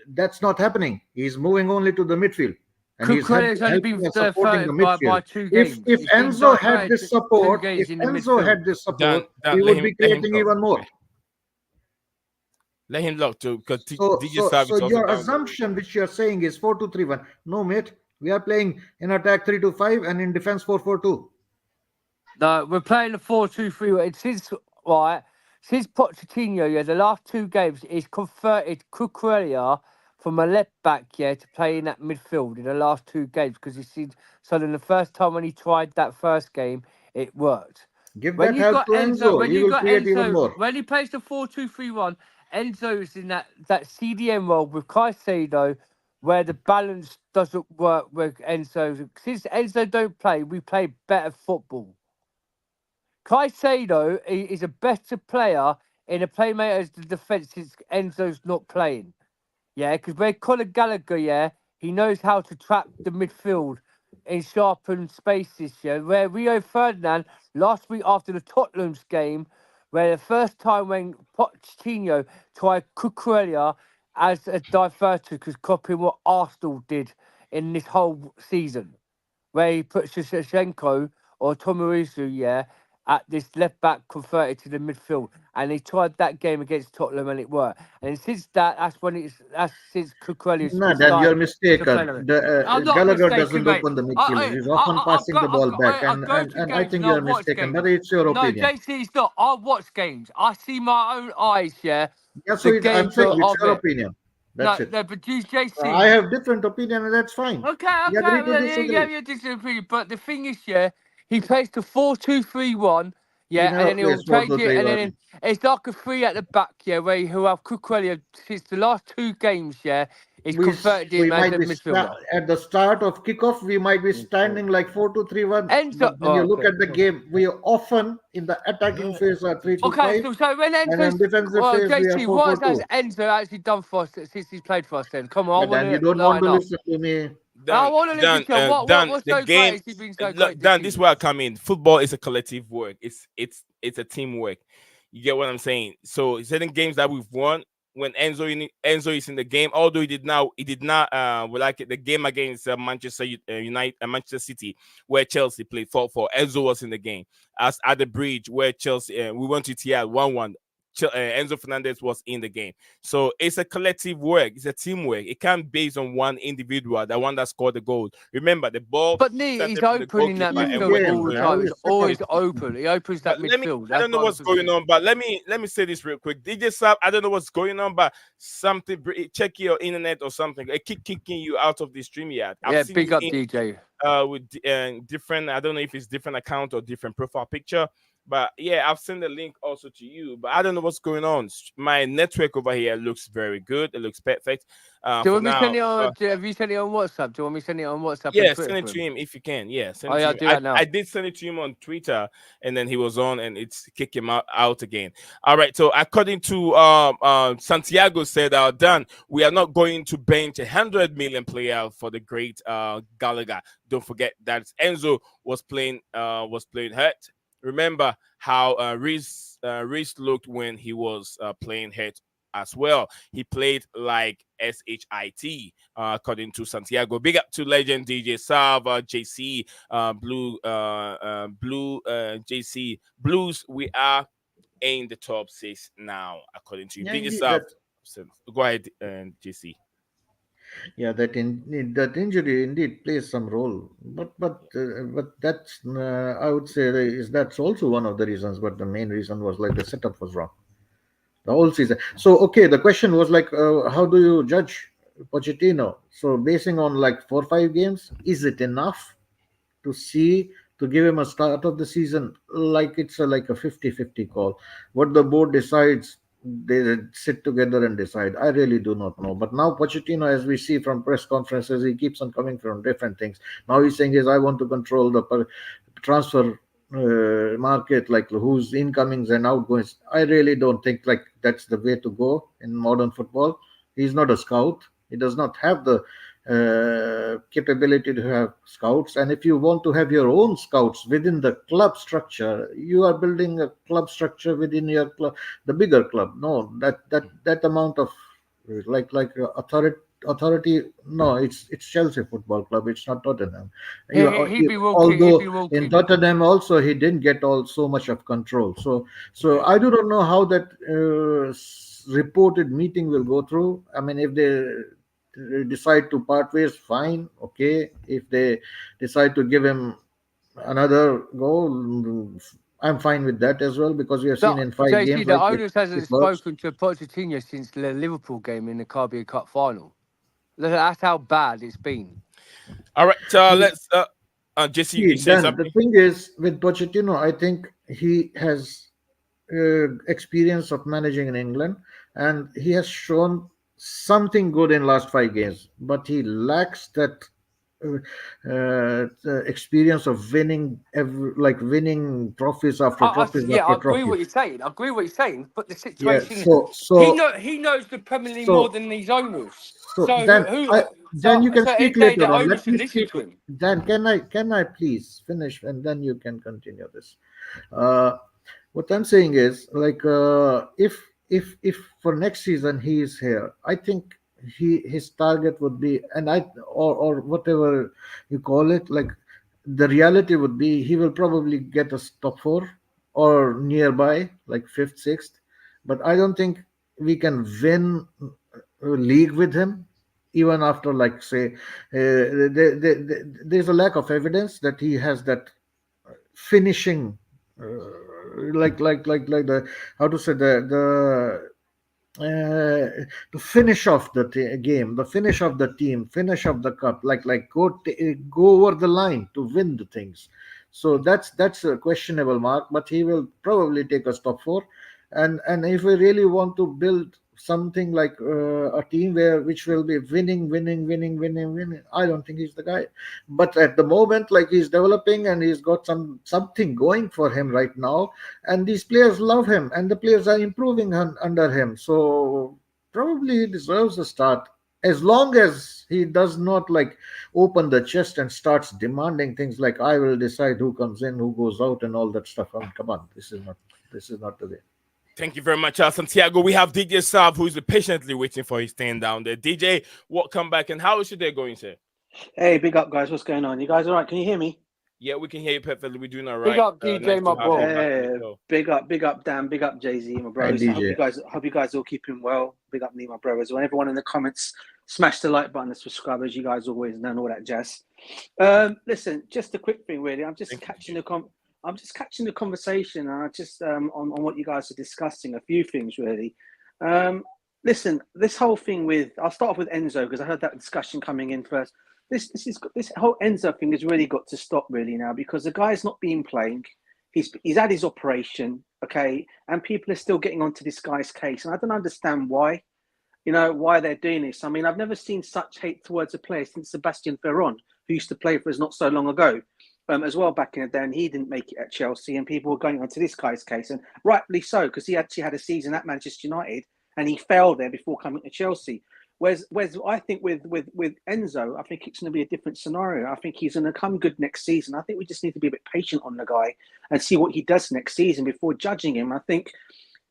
that's not happening. He's moving only to the midfield, and he's Cucurella's only been helping us supporting the midfield. by two If games. if He's been Enzo had diverted this two support, if games in the Enzo midfield. had this support, Then he would be let him creating talk. even more. Let him talk too, because So, DJ so, so Savage also your down there. assumption, which you're saying, is 4-2-3-1. No, mate. We are playing in attack 3-5 and in defense 4-4-2. No, we're playing the 4-2-3. Since Pochettino, yeah, the last two games, he's converted Cucurella from a left back, yeah, to play in that midfield in the last two games because he seen. So then the first time when he tried that first game, it worked. Give When that you help got to Enzo, Enzo. when He you will got create even Enzo, more. when he plays the 4-2-3-1, Enzo is in that CDM role with Caicedo, where the balance doesn't work with Enzo. Since Enzo don't play, we play better football. Caicedo is a better player in a playmaker as the defence since Enzo's not playing. Yeah, because where Conor Gallagher, yeah, he knows how to trap the midfield in sharpened spaces. Yeah, where Rio Ferdinand last week after the Tottenham's game, where the first time when Pochettino tried Cucurella as a diverter, because copying what Arsenal did in this whole season, where he put Shevchenko or Tomirusu, yeah, at this left back converted to the midfield, and he tried that game against Tottenham and it worked. And since that's since Cucurella No, then you're started to play mistaken. like it. I'm not Gallagher mistaken, doesn't mate. open the midfield. He's often I passing the ball back, I go to and I games think and I you're watch mistaken. But games. it's your No, opinion. JC, it's not. I watch games. I see my own eyes. Yeah, Yeah, the so I'm games saying it's of your it. opinion. No, That's it. no, but you, I JC. have different opinion, and that's fine. We agree to Well, yeah, disagree. yeah, disagree. But the thing is, yeah, he plays the 4-2-3-1, He yeah, and never then he'll plays four change two it, three and one. then it's like a three at the back, yeah, where he'll have Cucurella since the last two games, yeah, he's converted We him as might a be midfielder. at the start of kickoff. We might be standing like 4-2-3-1. Enzo, But when oh, you look okay. at the game, we are often in the attacking phase are three two Okay, five, so when and in Enzo's, defensive well, phase we are JC, four what four has two. Enzo actually done for us since he's played for us then? Come on, I Yeah, want Dan, you to don't want line to up. listen to me. I Dan, want to listen Dan, to him. Dan, What's the so great? game. Has he been so Look, great this Dan, this is season? where I come in. Football is a collective work. It's a teamwork. You get what I'm saying? So certain games that we've won when Enzo is in the game, although he did not like it, the game against Manchester United, Manchester City, where Chelsea played 4-4. Enzo was in the game. As at the bridge where Chelsea we went to TR 1-1. Enzo Fernandez was in the game. So it's a collective work. It's a teamwork. It can't be based on one individual, the one that scored the goal. Remember, the ball But Nee, he's started from the open in that goalkeeper and midfield went Team all the game. everywhere. Now time. He's is second. always open. He opens But that let me, midfield. I That's don't know what I'm what's going thinking. on, but let me say this real quick. DJ Sab, I don't know what's going on, but something, check your internet or something. It keep kicking you out of the stream yet. I've Yeah, seen big you up in DJ. with different, I don't know if it's different account or different profile picture, but yeah, I've sent the link also to you, but I don't know what's going on. My network over here looks very good. It looks perfect Do you for want me to now. send it on? Have you sent it on WhatsApp? Do you want me to send it on WhatsApp and Yeah, Twitter send it for to him? him if you can. Yeah, send Oh it yeah, to I'll him. do I, that now. I did send it to him on Twitter, and then he was on, and it's kick him out again. All right. So according to Santiago said, Dan, we are not going to bench 100 million player for the great Gallagher. Don't forget that Enzo was playing hurt. Remember how Reese looked when he was playing hurt as well. He played like shit, according to Santiago. Big up to legend DJ Salva, JC, JC Blues. We are in the top six now, according to you. Yeah, DJ indeed. Salva. Go ahead, JC. That injury indeed plays some role, but that's I would say that's also one of the reasons. But the main reason was like the setup was wrong the whole season. So okay, the question was like, how do you judge Pochettino? So basing on like 4 5 games, is it enough to see to give him a start of the season like it's like a 50-50 call? What the board decides, they sit together and decide. I really do not know. But now Pochettino, as we see from press conferences, he keeps on coming from different things. Now he's saying is I want to control the transfer market, like who's incomings and outgoings. I really don't think like that's the way to go in modern football. He's not a scout. He does not have the capability to have scouts. And if you want to have your own scouts within the club structure, you are building a club structure within your club, the bigger club. No, that amount of authority. No, it's Chelsea Football Club. It's not Tottenham. He'd be walking. He'd Although be in walking. Tottenham also he didn't get all so much of control. So I do not know how that reported meeting will go through. I mean, if they decide to part ways, fine, okay. If they decide to give him another goal, I'm fine with that as well, because we have seen The, in 5 games JC, the like owners it hasn't works. spoken to Pochettino since the Liverpool game in the Caribbean Cup final. That's how bad it's been. All right. Let's. Jesse, See, you say Dan, the something? thing is with Pochettino, I think he has experience of managing in England, and he has shown something good in last 5 games, but he lacks that uh, the experience of winning, winning trophies after trophies Yeah, after I agree what trophies. you're saying. I agree what you're saying. But the Yeah. situation is, So so he knows the Premier League more so than his owners. so So then I so then you can at the end speak of the day, later the on. owners Let me should listen speak. to him. Dan, can I please finish and then you can continue this. Uh, what I'm saying is, if for next season he is here, I think his target would be, and or whatever you call it, like the reality would be he will probably get a top four or nearby, like fifth, sixth. But I don't think we can win a league with him, even after, like, say, there's a lack of evidence that he has that finishing, like the, how to say, to finish off the game, the finish of the team, finish of the cup, go over the line to win the things. So that's a questionable mark, but he will probably take us top four. And if we really want to build something like a team where which will be winning, I don't think he's the guy. But at the moment, like, he's developing and he's got something going for him right now, and these players love him and the players are improving under him, so probably he deserves a start, as long as he does not, like, open the chest and starts demanding things like, I will decide who comes in, who goes out, and all that stuff. I mean, come on, this is not the way. Thank you very much, Santiago. We have DJ Sav, who's patiently waiting for his stand down there. DJ, welcome back, and how is your day going, sir? Hey, big up, guys. What's going on? You guys all right? Can you hear me? Yeah, we can hear you perfectly. We're doing all Big right. up, DJ, Nice my to have you bro. back on the show. Big up, Dan. Big up, Jay Z, my Hi, bros. I hope DJ. you guys all keeping well. Big up me, my bro, as well. Everyone in the comments, smash the like button, the subscribers. You guys always know all that jazz. Listen, just a quick thing, really. I'm just catching the conversation, and I just on what you guys are discussing. A few things, really. Listen, this whole thing with, I'll start off with Enzo because I heard that discussion coming in first. This whole Enzo thing has really got to stop, really, now, because the guy's not been playing. He's had his operation, okay, and people are still getting onto this guy's case, and I don't understand why. Why they're doing this. I mean, I've never seen such hate towards a player since Sebastian Ferron, who used to play for us not so long ago, as well, back in the day, and he didn't make it at Chelsea, and people were going onto this guy's case, and rightly so, because he actually had a season at Manchester United, and he failed there before coming to Chelsea. Whereas I think with Enzo, I think it's going to be a different scenario. I think he's going to come good next season. I think we just need to be a bit patient on the guy and see what he does next season before judging him. I think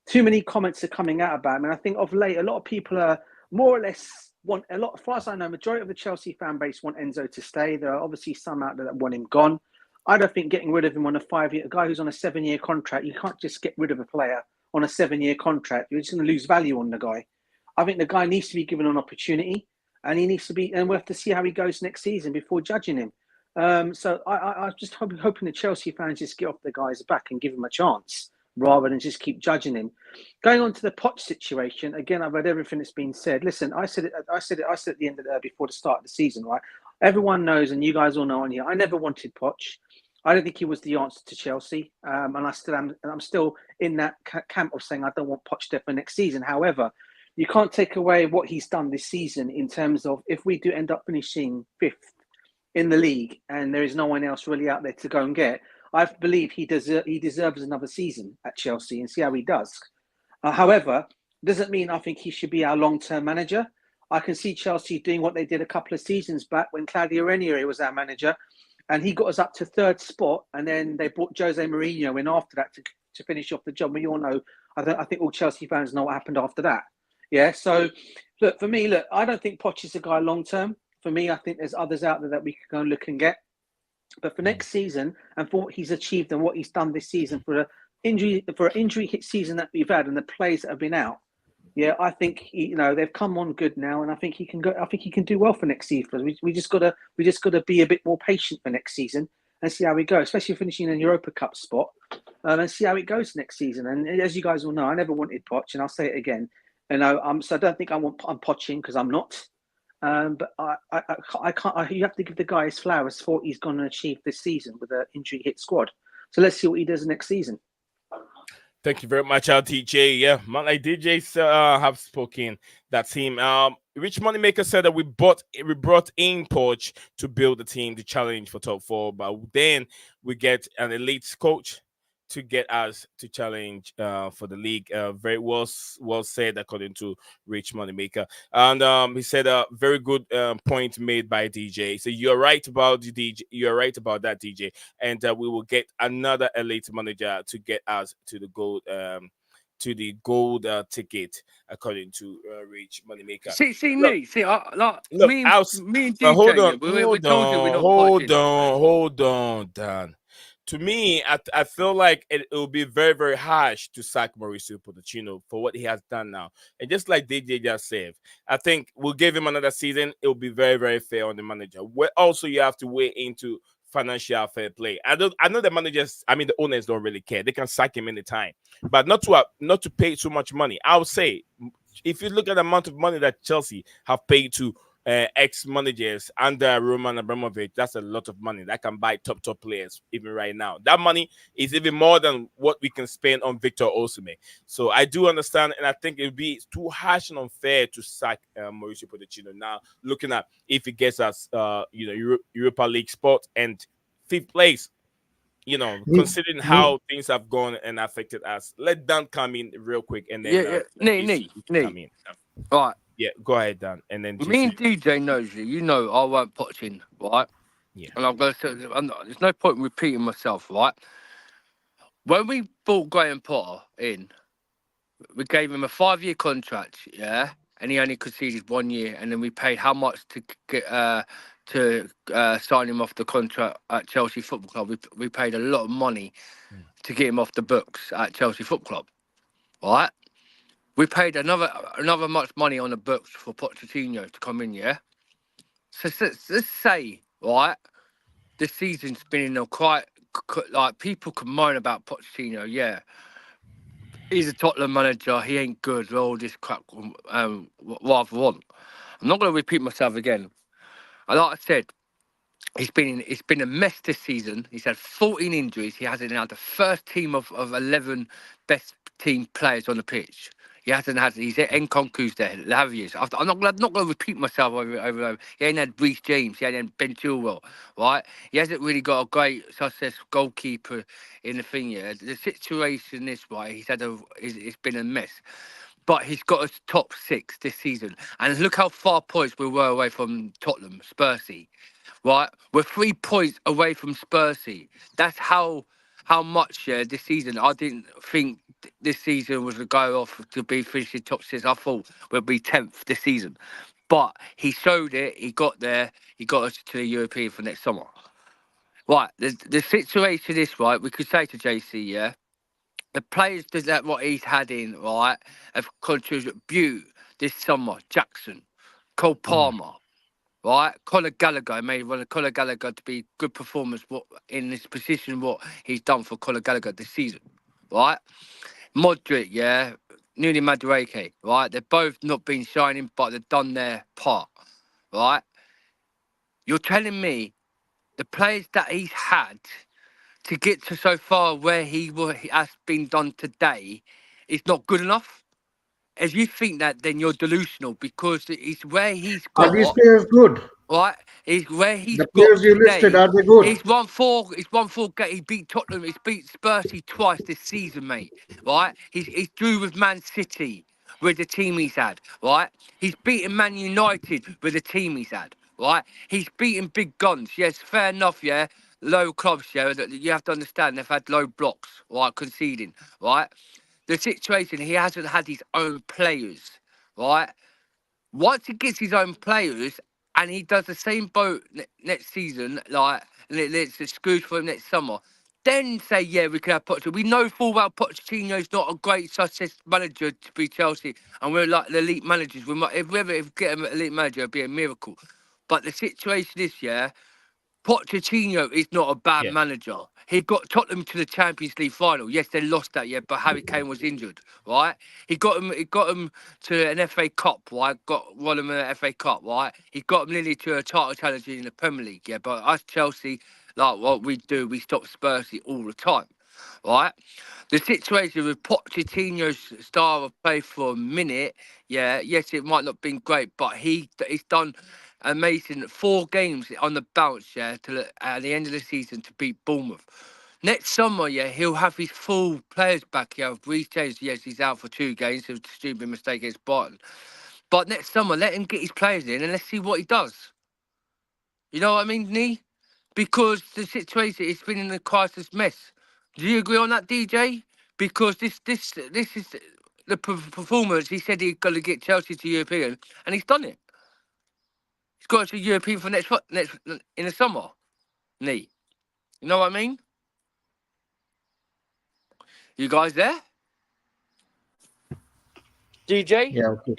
too many comments are coming out about him, and I think of late a lot of people are more or less want a lot. As far as I know, majority of the Chelsea fan base want Enzo to stay. There are obviously some out there that want him gone. I don't think getting rid of him on a 5-year, a guy who's on a 7-year contract, you can't just get rid of a player on a 7-year contract. You're just going to lose value on the guy. I think the guy needs to be given an opportunity, and he needs to be, and we'll have to see how he goes next season before judging him. So I just hoping the Chelsea fans just get off the guy's back and give him a chance rather than just keep judging him. Going on to the Poch situation again, I've read everything that's been said. Listen, I said it at the end of before the start of the season, right? Everyone knows, and you guys all know on here, I never wanted Poch. I don't think he was the answer to Chelsea, and I still am. And I'm still in that camp of saying I don't want Poch there for next season. However, you can't take away what he's done this season in terms of if we do end up finishing 5th in the league and there is no one else really out there to go and get, I believe he deserves another season at Chelsea and see how he does. However, doesn't mean I think he should be our long-term manager. I can see Chelsea doing what they did a couple of seasons back when Claudio Ranieri was our manager, and he got us up to 3rd spot, and then they brought Jose Mourinho in after that to finish off the job. We all know, I think all Chelsea fans know what happened after that. Yeah, so look, for me, I don't think Poch is a guy long term. For me, I think there's others out there that we could go and look and get. But for next season, and for what he's achieved and what he's done this season, for an injury hit season that we've had and the players that have been out, yeah, I think they've come on good now, and I think he can go. I think he can do well for next season. We just gotta be a bit more patient for next season and see how we go, especially finishing in a Europa Cup spot, and see how it goes next season. And as you guys all know, I never wanted Poch, and I'll say it again. So I don't think I'm poaching because I'm not. But I can't. You have to give the guy his flowers for what he's going to achieve this season with an injury hit squad. So let's see what he does next season. Thank you very much, DJ. Yeah, man, like DJs have spoken. That team. Rich Moneymaker said that we brought in Poch to build the team to challenge for top four, but then we get an elite coach to get us to challenge for the league. Very well said, according to Rich Moneymaker. And he said a very good point made by DJ. So you're right about the DJ. You're right about that, DJ. And we will get another elite manager to get us to the gold. To the gold ticket, according to Rich Moneymaker. See Look, me. See, like look, me, I'll, me and but DJ. Yeah, we told you we're not poaching. hold on, Dan. To me, I feel like it will be very, very harsh to sack Mauricio Pochettino for what he has done now. And just like DJ just said, I think we'll give him another season. It will be very, very fair on the manager. Where also you have to weigh into financial fair play. I know the managers, I mean the owners don't really care. They can sack him anytime. But not to pay too much money. I would say if you look at the amount of money that Chelsea have paid to ex-managers under Roman Abramovich, that's a lot of money that can buy top players even right now. That money is even more than what we can spend on Victor Osimhen. So I do understand, and I think it would be too harsh and unfair to sack Mauricio Pochettino now, looking at if he gets us Europa League spot and fifth place. Considering how things have gone and affected us. Let Dan come in real quick and then Nate. come in. Right. Yeah, go ahead, Dan. And then Me and DJ knows you. You know I won't potch in, right? Yeah. And I'm going to say, there's no point in repeating myself, right? When we brought Graham Potter in, we gave him a 5-year contract, yeah, and he only conceded 1 year, and then we paid how much to get sign him off the contract at Chelsea Football Club. We paid a lot of money to get him off the books at Chelsea Football Club, right? We paid another much money on the books for Pochettino to come in, yeah? So let's say, right, this season's been quite, like, people can moan about Pochettino, yeah. He's a Tottenham manager, he ain't good, all this crap, rather want. I'm not going to repeat myself again. Like I said, it's been a mess this season. He's had 14 injuries. He hasn't had the first team of 11 best team players on the pitch. He hasn't had. He's Nkunku's there. Lavius. I'm not going to repeat myself over. He ain't had Reece James. He ain't had Ben Chilwell. Right? He hasn't really got a great success goalkeeper in the thing yet. The situation is right. It's been a mess. But he's got us top 6 this season. And look how far points we were away from Tottenham, Spursy. Right? We're 3 points away from Spursy. That's how much this season. I didn't think this season was a go off to be finishing top 6. I thought we'd be 10th this season. But he showed it. He got there. He got us to the European for next summer. Right. The situation is, right, we could say to JC, yeah, the players that what he's had in, right, have contributed. Butte this summer, Jackson, Cole Palmer, right, Conor Gallagher made one of Conor Gallagher to be good performance. What in this position, what he's done for Conor Gallagher this season, right? Modric, yeah, Nuni Madueke, right. They've both not been shining, but they've done their part, right. You're telling me the players that he's had to get to so far where he has been done today is not good enough? If you think that, then you're delusional, because it's where he's got. Are these players good? Right, he's where he's The got players you today. listed, are they good? He's won 4. He beat Tottenham. He's beat Spursy twice this season, mate. Right, he's drew with Man City with the team he's had. Right, he's beaten Man United with the team he's had. Right, he's beaten big guns. Yes, fair enough. Yeah, low clubs. Yeah, you have to understand they've had low blocks. Right, conceding. Right, the situation, he hasn't had his own players. Right. Once he gets his own players and he does the same boat next season, like, let's excuse for him next summer, then say, yeah, we can have Pochettino. We know full well Pochettino's not a great success manager to be Chelsea, and we're like the elite managers. If we get an elite manager, it'd be a miracle. But the situation is, yeah, Pochettino is not a bad manager. He got Tottenham to the Champions League final. Yes, they lost that, yeah, but Harry Kane was injured, right? He got him to an FA Cup, right? Won him an FA Cup, right? He got him nearly to a title challenge in the Premier League, yeah. But us Chelsea, like what we do, we stop Spursy all the time, right? The situation with Pochettino's style of play for a minute, yeah, yes, it might not have been great, but he's done amazing 4 games on the bounce, yeah, at the end of the season to beat Bournemouth. Next summer, yeah, he'll have his full players back. Yeah, Reece James, yes, he's out for 2 games. It was a stupid mistake against Brighton. But next summer, let him get his players in and let's see what he does. You know what I mean, Nee? Because the situation, it's been in a crisis mess. Do you agree on that, DJ? Because this is the performance. He said he's got to get Chelsea to European, and he's done it. He's got to European for next in the summer. Nee, you know what I mean? You guys there? DJ? Yeah, okay.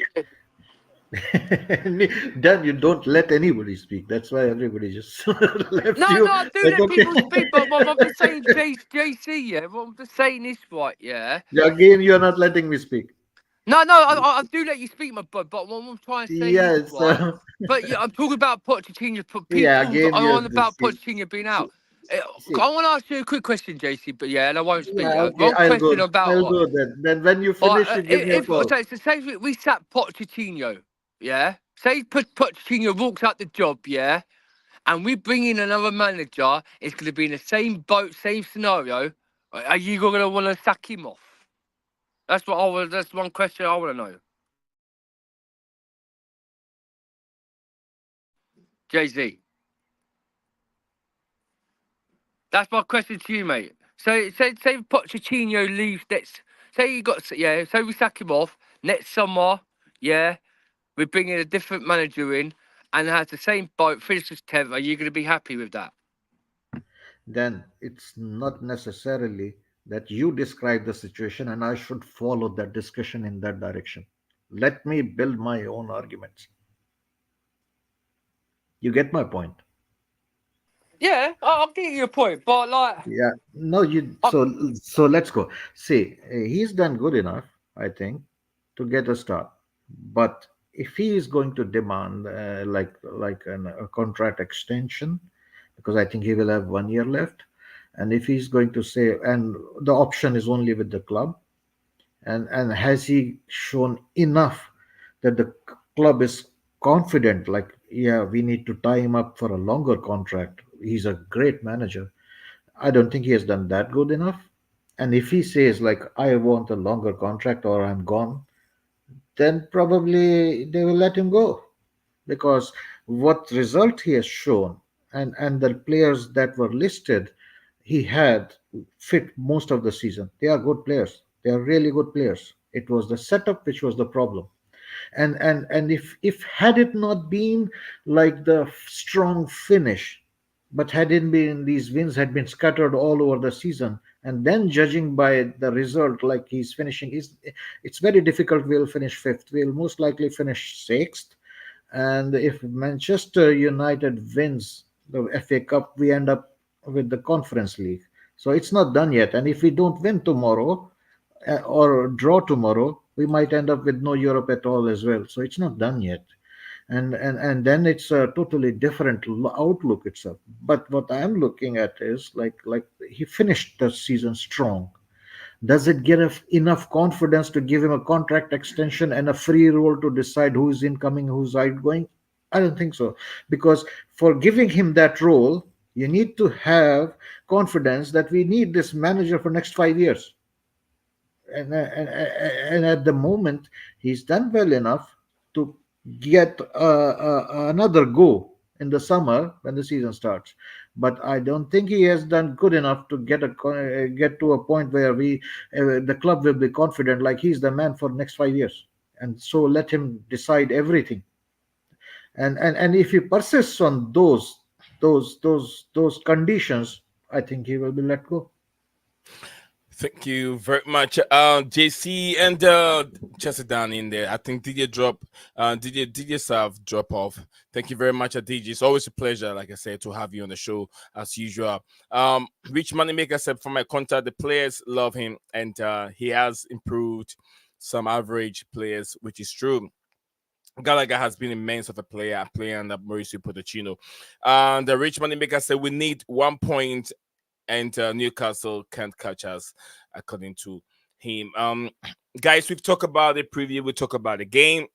Dan, you don't let anybody speak. That's why everybody just left No, you. I do Like, let okay. people speak, but I'm just saying JC, yeah. Well, I'm just saying this right, yeah. Yeah, again, you're not letting me speak. No, I do let you speak, my bud, but what I'm trying to say is, Yes. right, but yeah, I'm talking about Pochettino. Yeah, People again, are you're on this. about Pochettino being See, out. see. I want to ask you a quick question, JC, but yeah, and I won't speak. Yeah, okay. One question I'll about, go then. Then when you finish, you give me a if call. so say we sat Pochettino, yeah. Say Pochettino walks out the job, yeah, and we bring in another manager. It's going to be in the same boat, same scenario. Are you going to want to sack him off? That's what I was. That's one question I want to know. Jay Z. That's my question to you, mate. So say Pochettino leaves next. Say you got yeah. So we sack him off next summer. Yeah, we're bringing a different manager in and has the same boat. Finishes 10th. Are you going to be happy with that? Then it's not necessarily that you describe the situation and I should follow that discussion in that direction. Let me build my own arguments. You get my point? Yeah, I'll get you a point, but like, Yeah. No, you. I, So let's go. See, he's done good enough, I think, to get a start. But if he is going to demand a contract extension, because I think he will have 1 year left, and if he's going to say, and the option is only with the club, and has he shown enough that the club is confident? Like, yeah, we need to tie him up for a longer contract. He's a great manager. I don't think he has done that good enough. And if he says like I want a longer contract or I'm gone, then probably they will let him go because what result he has shown and the players that were listed he had fit most of the season. They are good players. They are really good players. It was the setup which was the problem. And if had it not been like the strong finish, but had it been these wins had been scattered all over the season, and then judging by the result, like he's finishing, is it's very difficult. We'll finish fifth. We'll most likely finish sixth. And if Manchester United wins the FA Cup, we end up with the Conference League. So it's not done yet. And if we don't win tomorrow, or draw tomorrow, we might end up with no Europe at all as well. So it's not done yet, and then it's a totally different outlook itself. But what I'm looking at is like he finished the season strong. Does it give enough confidence to give him a contract extension and a free role to decide who is incoming, who's outgoing? I don't think so, because for giving him that role, you need to have confidence that we need this manager for next 5 years, and at the moment he's done well enough to get another go in the summer when the season starts. But I don't think he has done good enough to get to a point where the club will be confident like he's the man for next 5 years, and so let him decide everything. And if he persists on those conditions, I think he will be let go. Thank you very much, JC and Chelsea down in there. I think DJ drop, DJ Sav drop off. Thank you very much, DJ. It's always a pleasure, like I said, to have you on the show as usual. Rich Moneymaker said, from my contact, the players love him, and he has improved some average players, which is true. Gallagher has been immense of a player under Mauricio Pochettino. And the Rich Moneymaker said, we need 1 point and Newcastle can't catch us, according to him. Guys, we've talked about the preview, we talk about the game,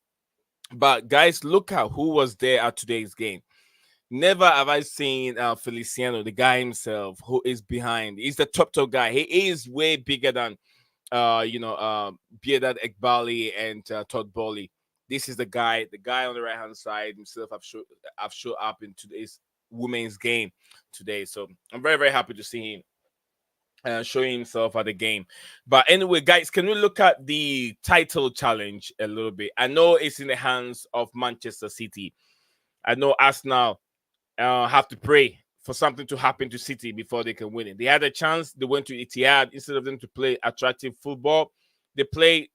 but guys, look at who was there at today's game. Never have I seen Feliciano, the guy himself, who is behind. He's the top guy. He is way bigger than Beardad Ekbali and Todd Bowley. This is the guy on the right hand side himself. I've showed up in today's women's game today, so I'm very, very happy to see him showing himself at the game. But anyway, guys, can we look at the title challenge a little bit? I know it's in the hands of Manchester City. I know Arsenal have to pray for something to happen to City before they can win it. They had a chance. They went to Etihad instead of them to play attractive football. They were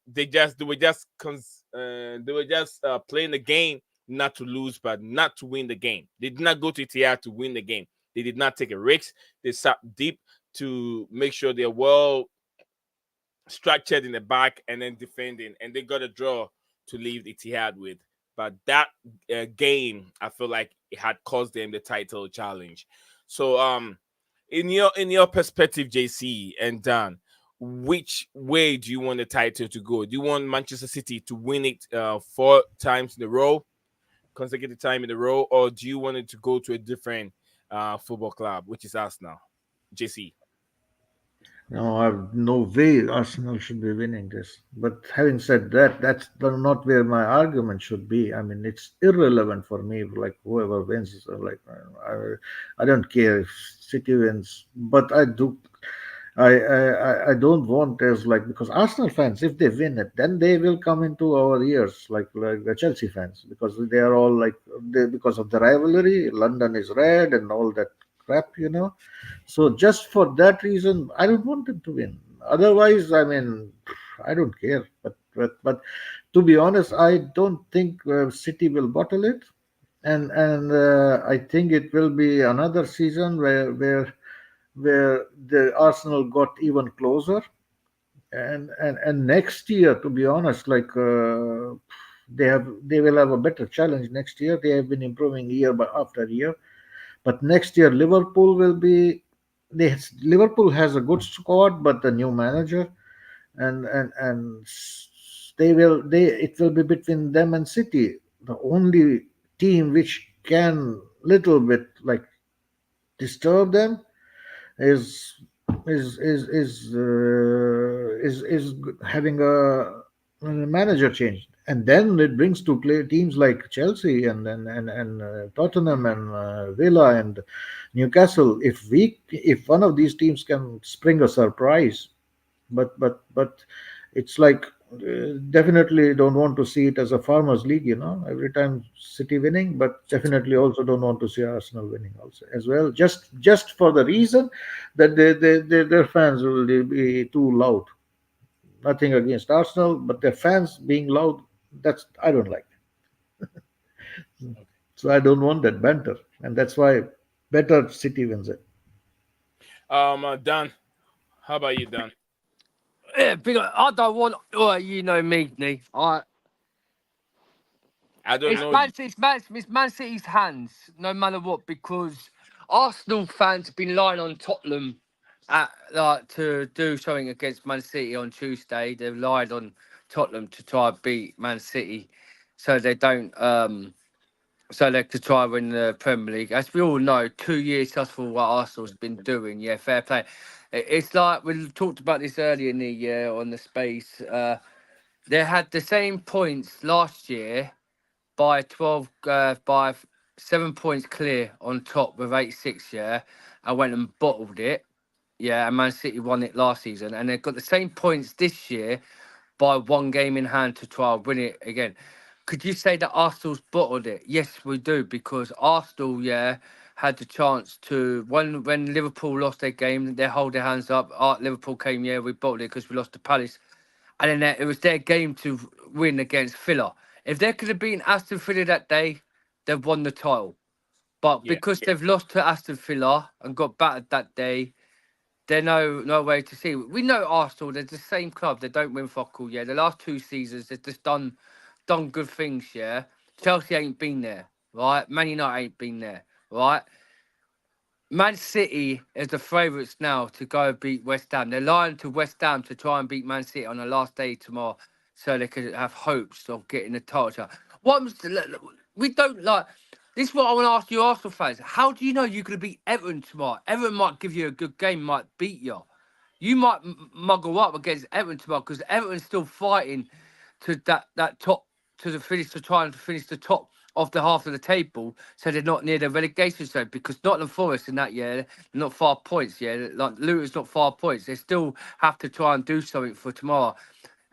just playing the game not to lose, but not to win the game. They did not go to Etihad to win the game. They did not take a risk. They sat deep to make sure they're well structured in the back and then defending, and they got a draw to leave Etihad with. But that game, I feel like it had caused them the title challenge. So, in your perspective, JC and Dan, which way do you want the title to go? Do you want Manchester City to win it 4 times in a row, consecutive time in a row, or do you want it to go to a different football club, which is Arsenal? JC. No, I've no way Arsenal should be winning this. But having said that, that's not where my argument should be. I mean, it's irrelevant for me. Like whoever wins, I don't care if City wins. But I do. I don't want as like because Arsenal fans, if they win it, then they will come into our ears like the Chelsea fans because they are all because of the rivalry. London is red and all that crap. So just for that reason, I don't want them to win. Otherwise, I mean, I don't care. But to be honest, I don't think City will bottle it, and I think it will be another season where the Arsenal got even closer. And next year, to be honest, they will have a better challenge next year. They have been improving year by after year, but next year Liverpool will be. Liverpool has a good squad, but a new manager, and it will be between them and City. The only team which can little bit like disturb them is having a manager change, and then it brings to play teams like Chelsea and Tottenham and Villa and Newcastle. If one of these teams can spring a surprise, but it's like definitely don't want to see it as a farmers league, every time City winning, but definitely also don't want to see Arsenal winning also as well, just for the reason that their fans will be too loud. Nothing against Arsenal, but their fans being loud, that's I don't like. So I don't want that banter, and that's why better City wins it. Dan, how about you, Dan? Yeah, I don't want. Oh, you know me, Nee. I don't It's know. it's Man City's hands, no matter what, because Arsenal fans have been lying on Tottenham to do something against Man City on Tuesday. They've lied on Tottenham to try and beat Man City, so they don't. So they could try and win the Premier League. As we all know, 2 years just for what Arsenal's been doing. Yeah, fair play. It's like we talked about this earlier in the year on the space. They had the same points last year by 7 points clear on top with 86. Yeah, I went and bottled it. Yeah, and Man City won it last season, and they've got the same points this year by 1 game in hand to try and win it again. Could you say that Arsenal's bottled it? Yes, we do, because Arsenal, had the chance to when Liverpool lost their game, they hold their hands up. Liverpool came, yeah, we bottled it because we lost to Palace, and then it was their game to win against Villa. If they could have beaten Aston Villa that day, they've won the title. But because they've lost to Aston Villa and got battered that day, they're no way to see. We know Arsenal, they're the same club. They don't win fuck all, yeah. The last 2 seasons, they've just done good things, yeah. Chelsea ain't been there, right? Man United ain't been there, right? Man City is the favourites now to go beat West Ham. They're lying to West Ham to try and beat Man City on the last day tomorrow so they could have hopes of getting the title. We don't like... This is what I want to ask you, Arsenal fans. How do you know you're going to beat Everton tomorrow? Everton might give you a good game, might beat you. You might muggle up against Everton tomorrow because Everton's still fighting to that top, to the finish, to try and finish the top of the half of the table, so they're not near the relegation zone. Because Nottingham Forest in that year, they're not far points. Yeah, like Luton's not far points. They still have to try and do something for tomorrow.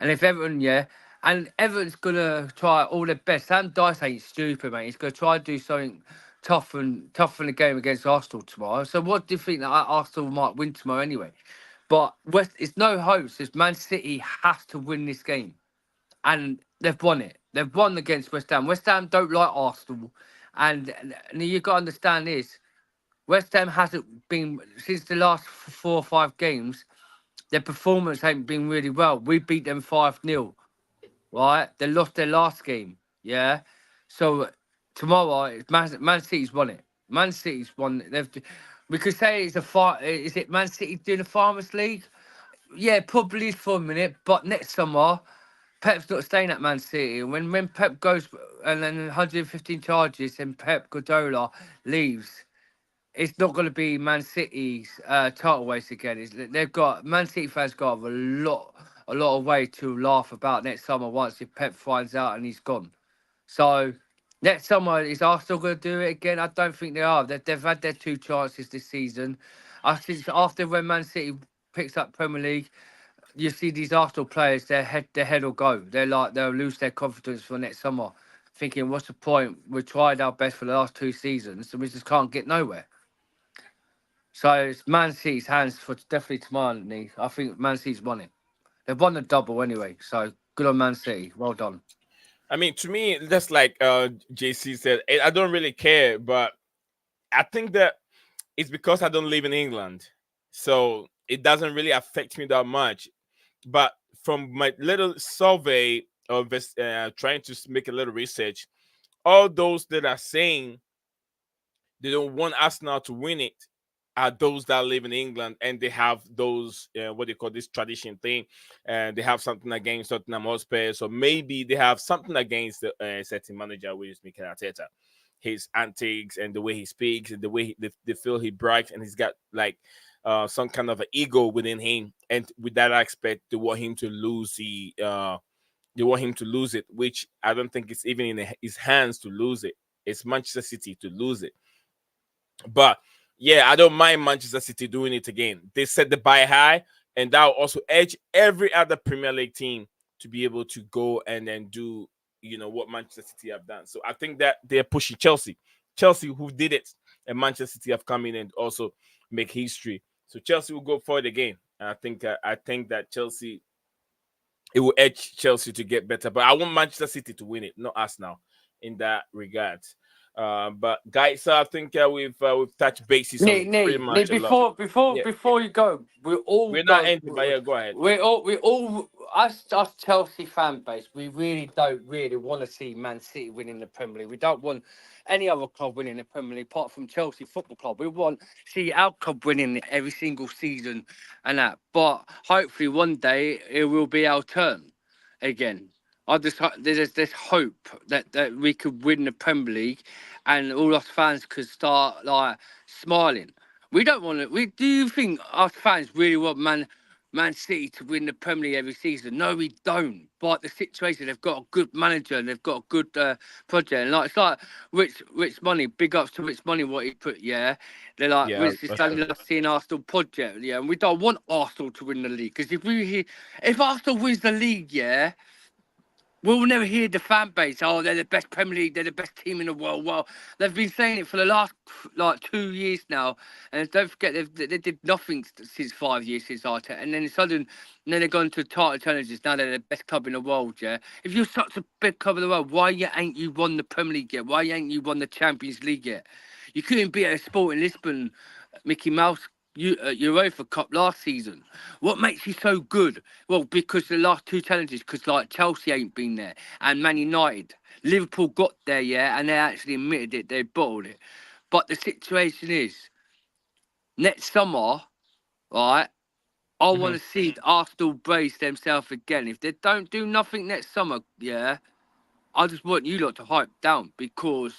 And if Everton, and Everton's gonna try all their best. Sam Dice ain't stupid, mate. He's gonna try and do something tough in the game against Arsenal tomorrow. So what do you think that Arsenal might win tomorrow anyway? But it's no hopes. It's Man City has to win this game. And they've won it. They've won against West Ham. West Ham don't like Arsenal. And you've got to understand this. West Ham hasn't been, since the last 4 or 5 games, their performance ain't been really well. We beat them 5-0, right? They lost their last game, yeah? So tomorrow, Man City's won it. Man City's won it. We could say is it Man City doing the Farmers League? Yeah, probably for a minute, but next summer, Pep's not staying at Man City. And when Pep goes and then 115 charges and Pep Guardiola leaves, it's not going to be Man City's title race again. Man City fans got a lot of way to laugh about next summer once if Pep finds out and he's gone. So next summer, is Arsenal going to do it again? I don't think they are. They've had their 2 chances this season. I think after when Man City picks up Premier League, you see these Arsenal players, their head will go. They'll lose their confidence for next summer, thinking, what's the point? We tried our best for the last 2 seasons and we just can't get nowhere. So it's Man City's hands for definitely tomorrow, Anthony. I think Man City's won it. They've won the double anyway, so good on Man City. Well done. I mean, to me, just like JC said, I don't really care, but I think that it's because I don't live in England, so it doesn't really affect me that much. But from my little survey of trying to make a little research, all those that are saying they don't want Arsenal to win it are those that live in England and they have those what they call this tradition thing, and they have something against Tottenham Hotspur, so maybe they have something against the certain manager, which is Mikel Arteta, his antics and the way he speaks and the way they feel he brags, and he's got like some kind of an ego within him, and with that aspect, they want him to lose it, which I don't think it's even in his hands to lose it. It's Manchester City to lose it. But yeah, I don't mind Manchester City doing it again. They set the bar high, and that will also edge every other Premier League team to be able to go and then do, what Manchester City have done. So I think that they're pushing Chelsea, who did it, and Manchester City have come in and also make history. So Chelsea will go for it again. And I think that Chelsea, it will edge Chelsea to get better. But I want Manchester City to win it, not us now, in that regard. But guys, I think we've touched bases on pretty much a lot. Before you go, we're not ending, but yeah, go ahead. We all us Chelsea fan base. We don't want to see Man City winning the Premier League. We don't want any other club winning the Premier League apart from Chelsea Football Club. We want to see our club winning every single season and that. But hopefully one day it will be our turn again. There's this hope that we could win the Premier League, and all us fans could start like smiling. We don't want to. Do you think us fans really want Man City to win the Premier League every season? No, we don't. But the situation, they've got a good manager and they've got a good project. And it's like Rich Money. Big ups to Rich Money. What he put, yeah. They're like, Rich is standing up seeing Arsenal project, yeah. And we don't want Arsenal to win the league, because if Arsenal wins the league, yeah. we'll never hear the fan base. Oh, they're the best Premier League. They're the best team in the world. Well, they've been saying it for the last like 2 years now, and don't forget they did nothing since 5 years since Arteta, and then they're going to title challenges. Now they're the best club in the world. Yeah, if you're such a big club in the world, why ain't you won the Premier League yet? Why ain't you won the Champions League yet? You couldn't be at a Sporting Lisbon, Mickey Mouse. Europa Cup last season. What makes you so good? Well, because the last two challenges, because like Chelsea ain't been there and Man United, Liverpool got there, yeah, and they actually admitted it, they bottled it. But the situation is, next summer, right? I want to see Arsenal brace themselves again. If they don't do nothing next summer, yeah, I just want you lot to hype down because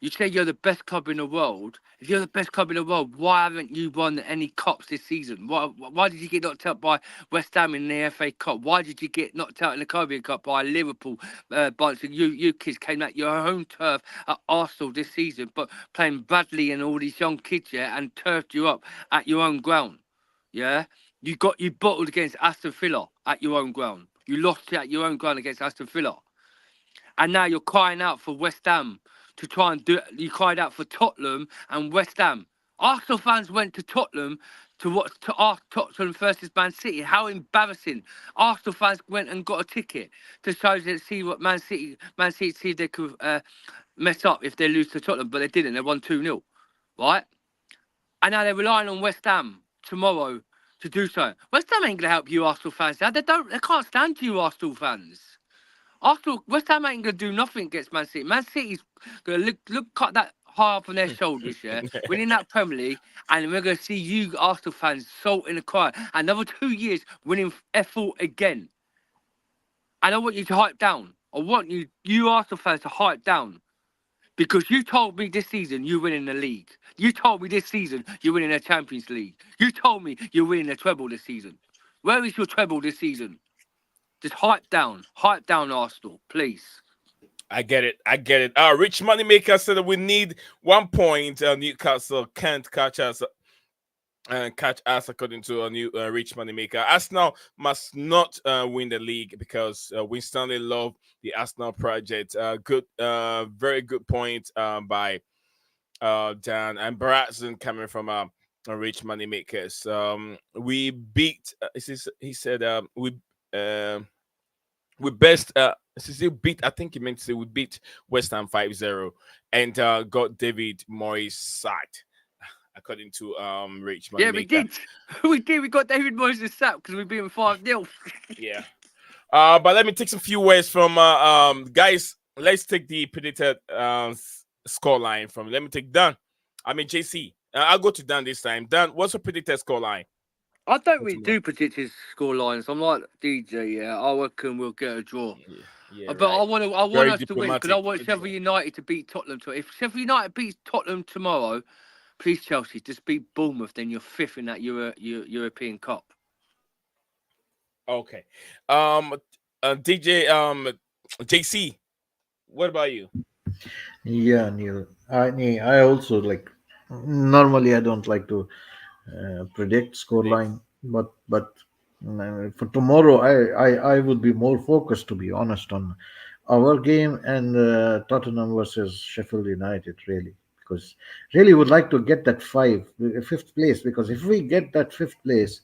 you say you're the best club in the world. If you're the best club in the world, why haven't you won any cups this season? Why did you get knocked out by West Ham in the FA Cup? Why did you get knocked out in the Caribbean Cup by Liverpool? Bunch of you kids came at your home turf at Arsenal this season, but playing Bradley and all these young kids, yeah, and turfed you up at your own ground, yeah. You bottled against Aston Villa at your own ground. You lost at your own ground against Aston Villa. And now you're crying out for West Ham to try and do it. You cried out for Tottenham and West Ham. Arsenal fans went to Tottenham to watch Tottenham versus Man City. How embarrassing. Arsenal fans went and got a ticket to show them, see what Man City see if they could mess up if they lose to Tottenham, but they didn't. They won 2-0, right? And now they're relying on West Ham tomorrow to do so. West Ham ain't going to help you Arsenal fans now. They can't stand you Arsenal fans. West Ham ain't going to do nothing against Man City. Man City's going to look cut that high up on their shoulders, yeah, winning that Premier League, and we're going to see you Arsenal fans salt in the cry. Another 2 years winning F4 again. And I want you to hype down. I want you Arsenal fans to hype down. Because you told me this season you're winning the league. You told me this season you're winning the Champions League. You told me you're winning the treble this season. Where is your treble this season? Just hype down Arsenal, please. I get it. Rich Moneymaker said that we need 1 point. Newcastle can't catch us. According to a new Rich Moneymaker. Arsenal must not win the league because we certainly love the Arsenal project. Very good point by Dan and Baratzen coming from a Rich Moneymakers. We beat. He said we best beat. I think he meant to say we beat West Ham 5-0 and got David Moyes sacked. According to Rich Moneymaker. Yeah, we did. We did. We got David Moyes sacked because we beat him 5-0. Yeah. But let me take some few words from guys. Let's take the predicted scoreline from. Let me take Dan. JC. I'll go to Dan this time. Dan, what's your predicted scoreline? I don't really do predicted score lines. I'm like DJ. Yeah, I reckon we'll get a draw. Yeah, but right. I want us to win because I want Sheffield United to beat Tottenham. If Sheffield United beats Tottenham tomorrow, please Chelsea just beat Bournemouth. Then you're fifth in that European Cup. Okay. DJ. JC. What about you? Yeah, Neil. I also like. Normally, I don't like to predict scoreline, but for tomorrow, I would be more focused, to be honest, on our game and Tottenham versus Sheffield United, really, because really would like to get that fifth place, because if we get that fifth place,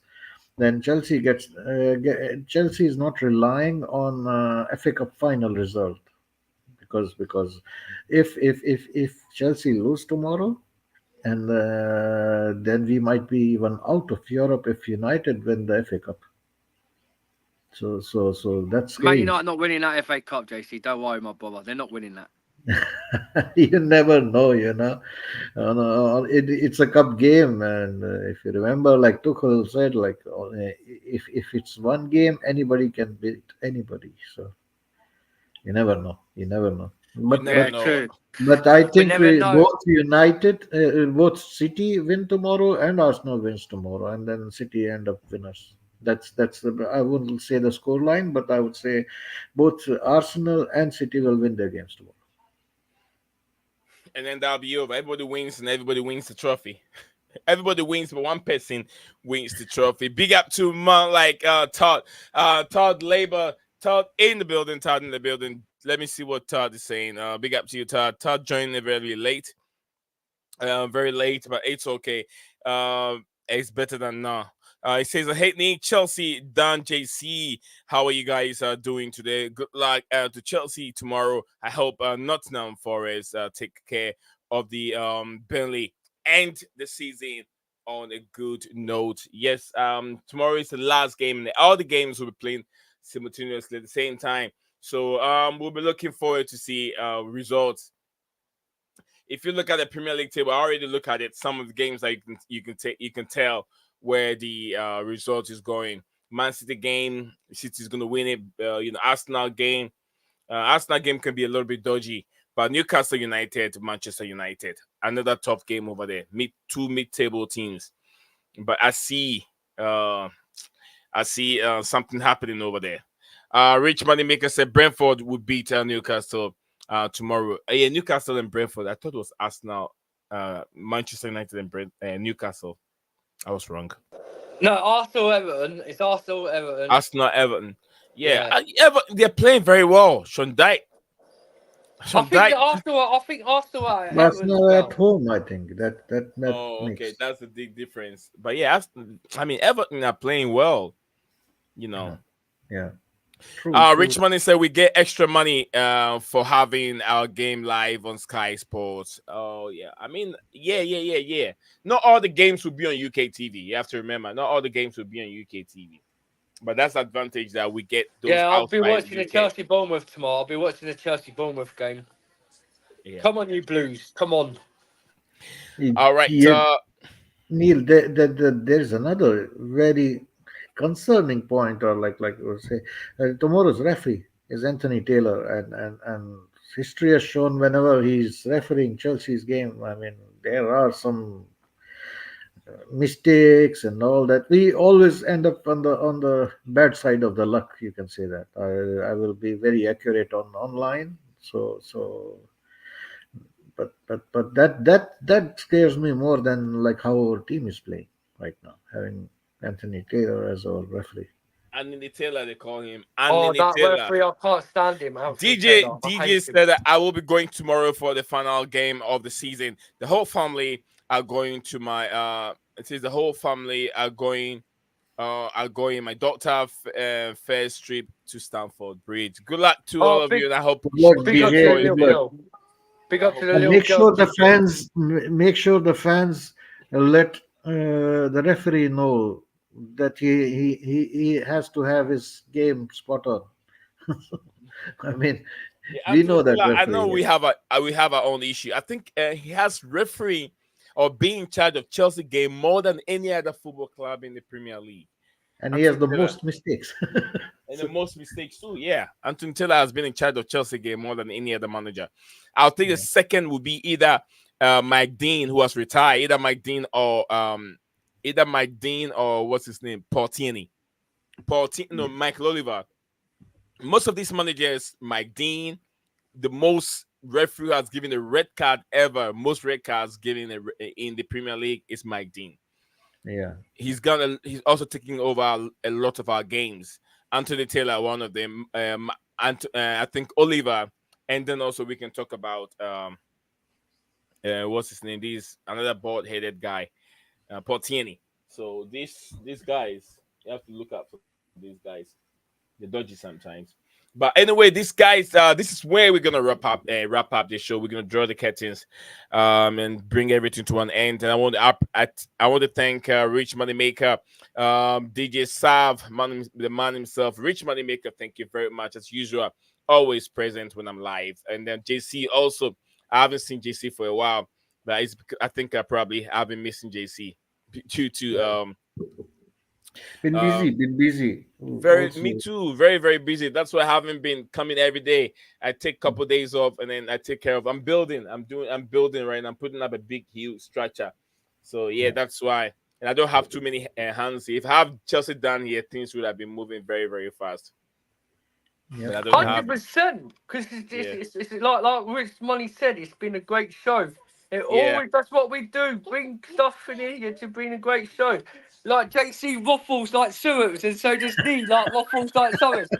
then Chelsea Chelsea is not relying on FA Cup final result, because if Chelsea lose tomorrow, and then we might be even out of Europe if United win the FA Cup. So that's scary. Man United not winning that FA Cup, JC. Don't worry, my brother. They're not winning that. You never know, it's a cup game, and if you remember, like Tuchel said, like if it's one game, anybody can beat anybody. So you never know. But I think both City win tomorrow and Arsenal wins tomorrow, and then City end up winners. That's I wouldn't say the scoreline, but I would say both Arsenal and City will win their games tomorrow. And then that'll be over. Everybody wins, and everybody wins the trophy. Everybody wins, but one person wins the trophy. Big up to Todd Labor Todd in the building. Todd in the building. Let me see what Todd is saying. Big up to you, Todd. Todd joined very late. Very late, but it's okay. It's better than now. He says, I hate Nick, Chelsea, Dan, JC. How are you guys doing today? Good luck to Chelsea tomorrow. I hope Nottingham Forest take care of the Burnley, end the season on a good note. Yes, tomorrow is the last game, and all the games will be playing simultaneously at the same time. So we'll be looking forward to see results. If you look at the Premier League table, I already look at it. Some of the games that you can tell where the result is going. Man City game, City's going to win it. Arsenal game can be a little bit dodgy, but Newcastle United, Manchester United, another tough game over there. Two mid-table teams, but I see something happening over there. Rich Moneymaker said Brentford would beat Newcastle tomorrow. Yeah, Newcastle and Brentford. I thought it was Arsenal, Manchester United and Newcastle. I was wrong. No, Arsenal Everton. It's Arsenal Everton. Arsenal Everton. Yeah. Everton, they're playing very well. Sean Dyche. I think Arsenal are at Everton Arsenal as well. at home, I think that Oh, makes. okay, that's a big difference. But yeah, Everton are playing well. Yeah. True, Rich Money said we get extra money for having our game live on Sky Sports. Oh yeah, yeah. Not all the games will be on UK TV. You have to remember, not all the games will be on UK TV. But that's the advantage that we get. I'll be watching the Chelsea Bournemouth tomorrow. I'll be watching the Chelsea Bournemouth game. Yeah. Come on, you Blues! Come on. All right, Neil. There's another very concerning point, or like we'll say, tomorrow's referee is Anthony Taylor, and history has shown whenever he's refereeing Chelsea's game, I mean, there are some mistakes and all that. We always end up on the bad side of the luck. You can say that. I will be very accurate on online. But that scares me more than like how our team is playing right now, having Anthony Taylor as our referee. Anthony Taylor, they call him. That referee, I can't stand him. DJ said that I will be going tomorrow for the final game of the season. The whole family are going to my. It says the whole family are going. My daughter first trip to Stamford Bridge. Good luck to all of you, and I hope you enjoy it. Big up to the and little make sure girl. the fans let the referee know that he has to have his game spot on. I mean, we know that referee. I know we have our own issue. I think he has referee or being in charge of Chelsea game more than any other football club in the Premier League. And he has the most mistakes. And the most mistakes too, yeah. Anthony Taylor has been in charge of Chelsea game more than any other manager. I'll think the second would be either Mike Dean, who has retired, either Mike Dean or what's his name, Portieni. Michael Oliver. Most of these managers, Mike Dean, the most referee has given a red card ever. Most red cards given in the Premier League is Mike Dean. Yeah, he's also taking over a lot of our games. Anthony Taylor, one of them. I think Oliver, and then also we can talk about what's his name? This another bald-headed guy, Portieni. So these guys, you have to look out for these guys. They're dodgy sometimes. But anyway, these guys, this is where we're gonna wrap up the show. We're gonna draw the curtains, and bring everything to an end. And I want to thank Rich Moneymaker, DJ Sav, the man himself, Rich Moneymaker. Thank you very much, as usual. Always present when I'm live. And then JC also. I haven't seen JC for a while, but I think I probably have been missing JC due to been busy. Me too. Very, very busy. That's why I haven't been coming every day. I take a couple of days off and then I take care of. I'm building right now. I'm putting up a big, huge structure. So that's why. And I don't have too many hands. If I have Chelsea down here, things would have been moving very, very fast. 100%. Because it's like Rich Money said. It's been a great show. That's what we do. Bring stuff in here to bring a great show. Like JC waffles like syrups, and so does me like waffles like syrups.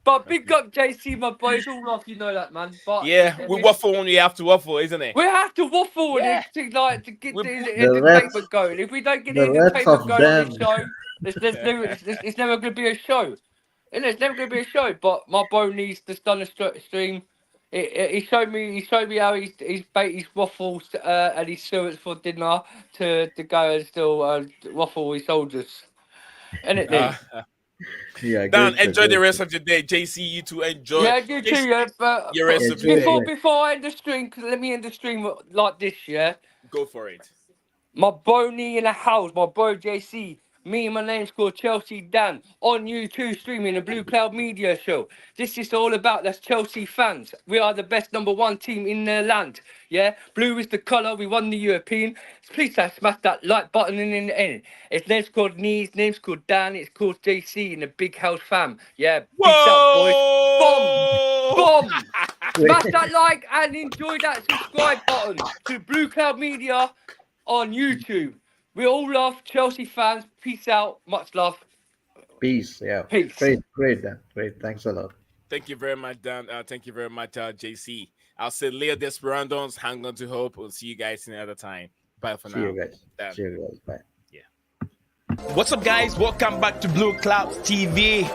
But big up JC, my boy. It's all off, you know that, man. But Yeah, we waffle when we have to waffle, isn't it? we have to waffle Yeah. to get We the put- entertainment going. If we don't get the the rats entertainment of going on this Dan. show, it's never going to be a show. It's never going to be a show. But my bro needs to done a stream. He showed me how he's baked his waffles and his suets for dinner to go and still waffle his soldiers. Anything. Yeah, Dan, great, enjoy the great. rest of your day. JC, you too enjoy. Yeah, you too, JC, yeah. But your rest of Enjoy your day. it. before I end the stream, let me end the stream like this, yeah. Go for it. My Boney in the house, my bro JC. Me and my name's called Chelsea Dan on YouTube streaming the Blue Cloud Media Show. This is all about that's Chelsea fans. We are the best #1 team in the land. Yeah, blue is the colour. We won the European. Please smash that like button in the end. His name's called Nee. His name's called Dan. It's called JC in the Big House fam. Yeah, peace out, boys. Bomb. Smash that like and enjoy that subscribe button to Blue Cloud Media on YouTube. We all love Chelsea fans. Peace out. Much love. Peace. Yeah. Peace. Great, Dan. Great. Thanks a lot. Thank you very much, Dan. Thank you very much, JC. I'll say Leo Desperandos, hang on to hope. We'll see you guys another time. Bye for See now. you guys. Dan. See you guys. Bye. What's up, guys? Welcome back to Blue Clouds TV.